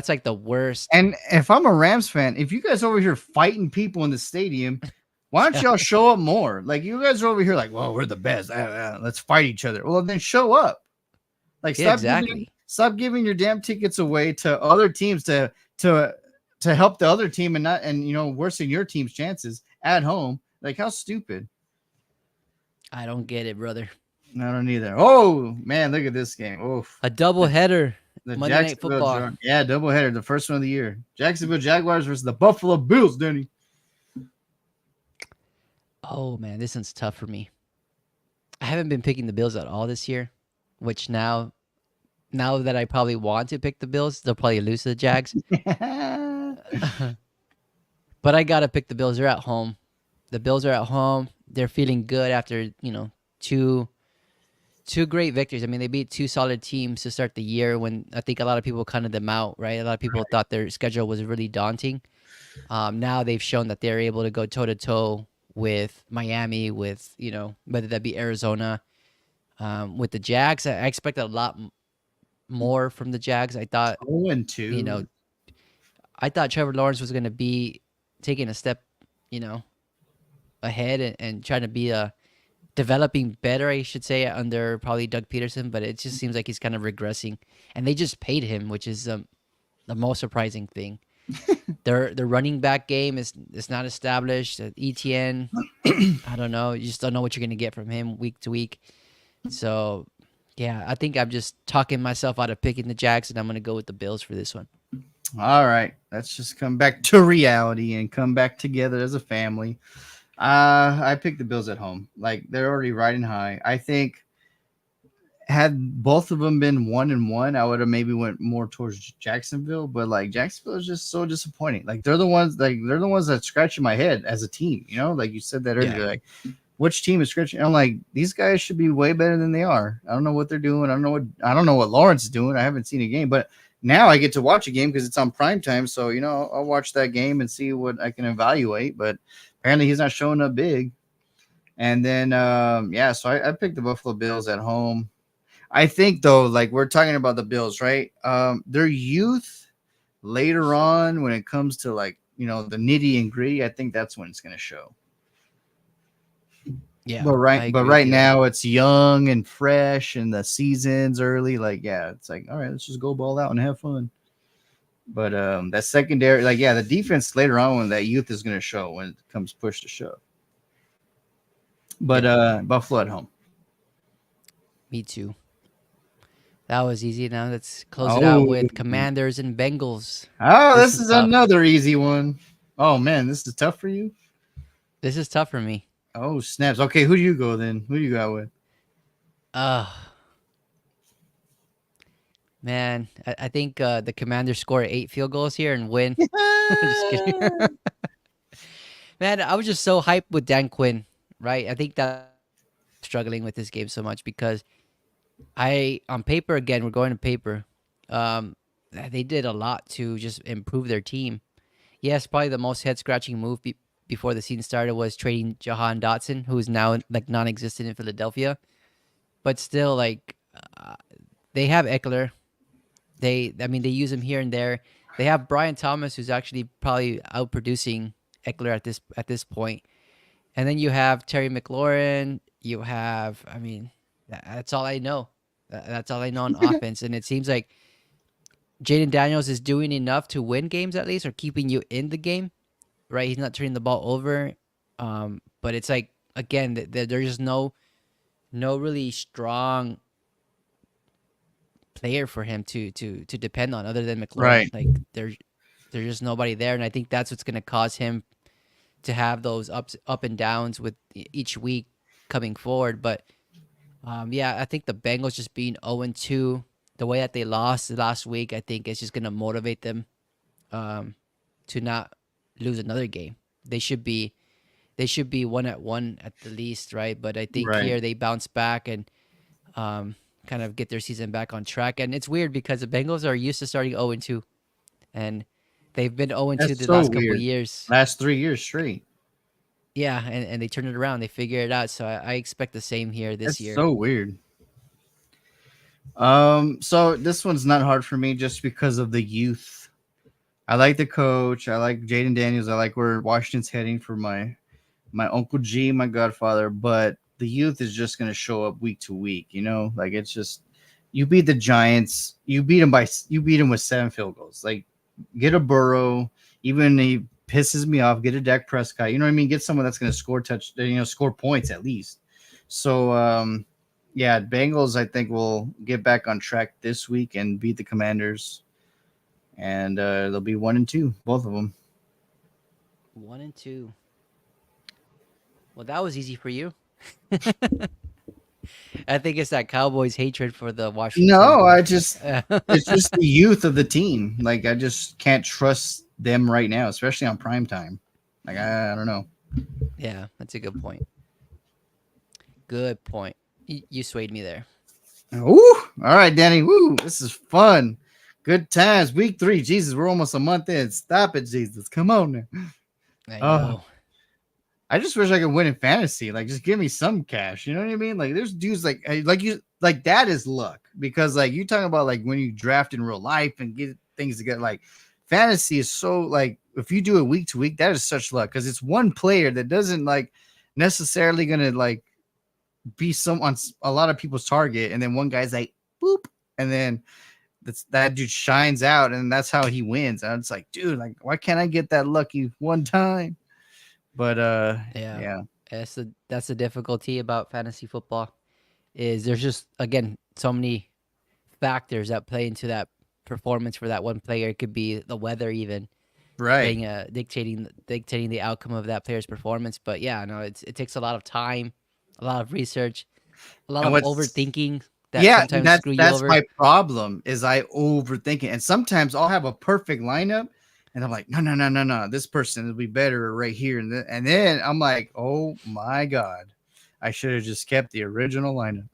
like the worst. And if I'm a Rams fan, if you guys over here fighting people in the stadium, why don't Yeah, y'all show up more? Like you guys are over here like, well, we're the best. Let's fight each other. Well, then show up. Like yeah, exactly. stop giving your damn tickets away to other teams to to help the other team and not and worsen your team's chances at home. Like how stupid. I don't get it, brother. I don't either. Oh man, look at this game. Oh, A double the, header, the Monday Night Jacksonville Football. Yeah, doubleheader, the first one of the year. Jacksonville Jaguars versus the Buffalo Bills, Denny. Oh man, this one's tough for me. I haven't been picking the Bills at all this year, which now that I probably want to pick the Bills, they'll probably lose to the Jags. But I gotta pick the Bills. They're at home. The Bills are at home. They're feeling good after two great victories. I mean, they beat two solid teams to start the year. When I think a lot of people counted them out, right? A lot of people thought their schedule was really daunting. Now they've shown that they're able to go toe to toe with Miami, with whether that be Arizona, with the Jags. I expected a lot more from the Jags. I thought, 0-2. I thought Trevor Lawrence was going to be taking a step, you know, ahead and trying to be developing better, I should say, under probably Doug Peterson. But it just seems like he's kind of regressing, and they just paid him, which is the most surprising thing. Their running back game is not established. ETN, I don't know. You just don't know what you're going to get from him week to week. So, yeah, I think I'm just talking myself out of picking the Jags, and I'm going to go with the Bills for this one. All right, let's just come back to reality and come back together as a family. I picked the Bills at home. Like they're already riding high. I think had both of them been 1-1, I would have maybe went more towards Jacksonville. But like Jacksonville is just so disappointing. Like they're the ones that scratching my head as a team. Like you said that earlier. Yeah. Like which team is scratching? I'm like these guys should be way better than they are. I don't know what they're doing. I don't know what Lawrence is doing. I haven't seen a game, but now I get to watch a game because it's on prime time. So I'll watch that game and see what I can evaluate. But apparently he's not showing up big. And then yeah, so I picked the Buffalo Bills at home. I think though, like we're talking about the Bills, right? Their youth later on when it comes to like the nitty and gritty, I think that's when it's gonna show. Yeah, But I right, but agree with right you there. now it's young and fresh, and the season's early. Like, yeah, it's like, all right, let's just go ball out and have fun. But that secondary, like, yeah, the defense later on when that youth is going to show when it comes push to shove. But Yeah, Buffalo at home. me too. That was easy. Now let's close it out Oh, with Commanders and Bengals. oh, This this is is tough. another easy one. Oh man, this is tough for you. This is tough for me. Oh snaps. Okay, who do you go then? Who do you got with? Uh Man, I think the Commanders score 8 field goals here and win. Just kidding. Man, I was just so hyped with Dan Quinn, right? I think that's why I'm struggling with this game so much because on paper, again, we're going to paper. Um, they did a lot to just improve their team. Yes, probably the most head scratching move before the season started was trading Jahan Dotson, who is now like non-existent in Philadelphia. But still, like they have Eckler. I mean, they use him here and there. They have Brian Thomas, who's actually probably outproducing Eckler at this point. And then you have Terry McLaurin. You have, I mean, that's all I know. That's all I know on offense. And it seems like Jaden Daniels is doing enough to win games at least, or keeping you in the game, right? He's not turning the ball over. But it's like again, there's just no really strong player for him to depend on other than McLaurin. Right, Like there's just nobody there, and I think that's what's going to cause him to have those up and downs with each week coming forward. But yeah, I think the Bengals just being 0-2, the way that they lost last week, I think is just going to motivate them um, to not lose another game. They should be 1-1 at the least, right? But I think right. here they bounce back and um, kind of get their season back on track. And it's weird because the Bengals are used to starting 0-2, and they've been 0-2 That's the so last couple weird. years. Last 3 years straight. Yeah, and they turned it around. They figured it out. So I expect the same here this That's year. so weird. So this one's not hard for me just because of the youth. I like the coach. I like Jaden Daniels. I like where Washington's heading for my Uncle G, my godfather. But the youth is just going to show up week to week. Like it's just you beat the Giants. You beat them with 7 field goals. Like get a Burrow. Even he pisses me off. Get a Dak Prescott. You know what I mean? Get someone that's going to score points at least. So yeah, Bengals I think will get back on track this week and beat the Commanders, and they'll be 1-2, both of them. 1-2. Well, that was easy for you. I think it's that Cowboys hatred for the Washington. No, it's just the youth of the team. Like I just can't trust them right now, especially on prime time. Like I don't know. Yeah, that's a good point. Good point. You swayed me there. Ooh, all right, Danny. Woo, this is fun. Good times. Week 3. Jesus, we're almost a month in. Stop it, Jesus. Come on now. I Oh, know. I just wish I could win in fantasy. Like, just give me some cash. You know what I mean? Like, there's dudes like that is luck because like you talking about like when you draft in real life and get things together. Like, fantasy is so like if you do it week to week, that is such luck because it's one player that doesn't like necessarily gonna like be some on a lot of people's target, and then one guy's like boop, and then that dude shines out, and that's how he wins. And it's like, dude, like why can't I get that lucky one time? But Yeah. yeah, That's the difficulty about fantasy football is there's just again so many factors that play into that performance for that one player. It could be the weather even right. playing dictating the outcome of that player's performance. But yeah, no, it takes a lot of time, a lot of research, a lot And of what's overthinking that yeah, sometimes that's screw you that's over. my problem is I overthink it. And sometimes I'll have a perfect lineup and I'm like, no, no, no, no, no. This person will be better right here. And then I'm like, oh my God. I should have just kept the original lineup.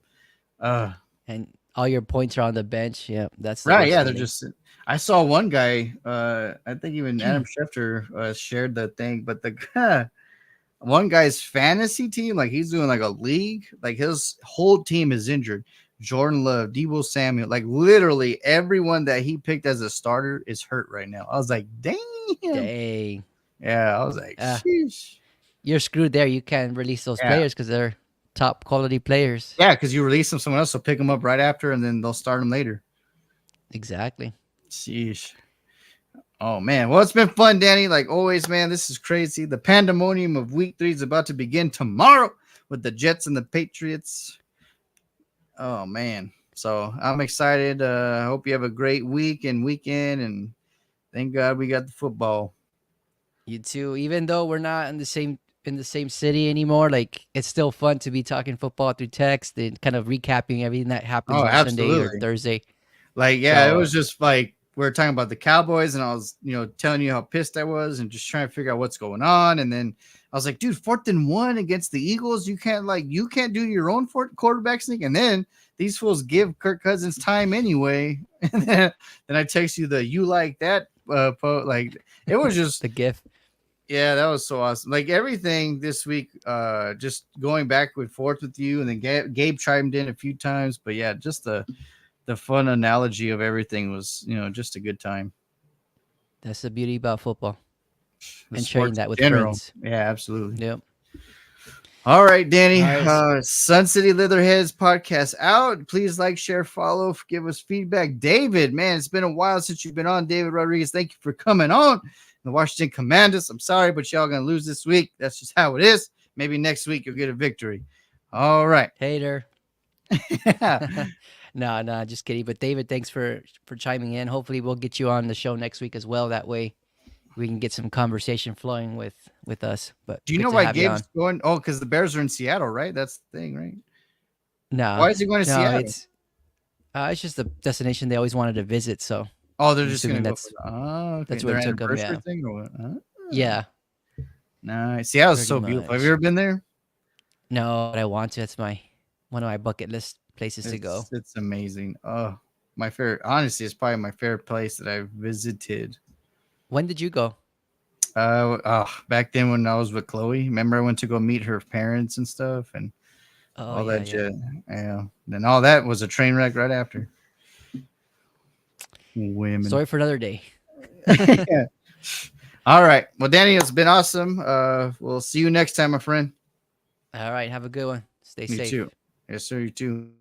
Uh And all your points are on the bench. Yeah, that's the right, worst yeah, they're feeling. just I saw one guy. I think even Adam Schefter shared the thing, but the one guy's fantasy team, like he's doing like a league, like his whole team is injured. Jordan Love, Debo Samuel, like literally everyone that he picked as a starter is hurt right now. I was like, damn. Dang. Yeah, I was like, Uh, sheesh. you're screwed there. You can't release those Yeah. players because they're top quality players. Yeah, because you release them, someone else will pick them up right after, and then they'll start them later. Exactly. Sheesh. Oh man, well it's been fun, Danny. Like always, man. This is crazy. The pandemonium of Week 3 is about to begin tomorrow with the Jets and the Patriots. Oh man, so I'm excited. I hope you have a great week and weekend, and thank God we got the football. You too. Even though we're not in the same city anymore, like it's still fun to be talking football through text and kind of recapping everything that happens Oh, on Sunday or absolutely. Thursday. Like, yeah, it So was just like we were talking about the Cowboys, and I was, telling you how pissed I was, and just trying to figure out what's going on. And then I was like, dude, 4th and 1 against the Eagles. You can't do your own quarterback sneak. And then these fools give Kirk Cousins time anyway. And then I text you the you like that like it was just the GIF. yeah, that was so awesome. Like everything this week, just going back and forth with you, and then Gabe chimed in a few times. But yeah, just the fun analogy of everything was, just a good time. That's the beauty about football The and sharing sports that in with general. friends. Yeah, absolutely. Yep. All right, Danny. All right. Sun City Leatherheads podcast out. Please like, share, follow, give us feedback. David, man, it's been a while since you've been on. David Rodriguez, thank you for coming on. The Washington Commanders. I'm sorry, but y'all gonna lose this week. That's just how it is. Maybe next week you'll get a victory. All right. Hater. No, just kidding. But David, thanks for chiming in. Hopefully, we'll get you on the show next week as well. That way, we can get some conversation flowing with us. But Do you good know to why have you Gabe's on. going? Oh, because the Bears are in Seattle, right? That's the thing, right? No, Why is he going to no, Seattle? it's just a destination they always wanted to visit. So Oh, they're I'm just gonna assuming go for the. Oh, okay. that's what Their it took them. anniversary Yeah, thing or what? Oh, yeah, nice. Seattle's pretty so beautiful. Have you much. ever been there? No, but I want to. That's my one of my bucket list places to go. It's amazing. Oh, my favorite. Honestly, it's probably my favorite place that I've visited. When did you go? Back then when I was with Chloe, remember I went to go meet her parents and stuff, and Oh all yeah, that yeah. shit. Yeah. Then all that was a train wreck right after. Women. Story for another day. Yeah. All right. Well, Danny, it's been awesome. We'll see you next time, my friend. All right, have a good one. Stay You too. safe. Yes, sir. You too.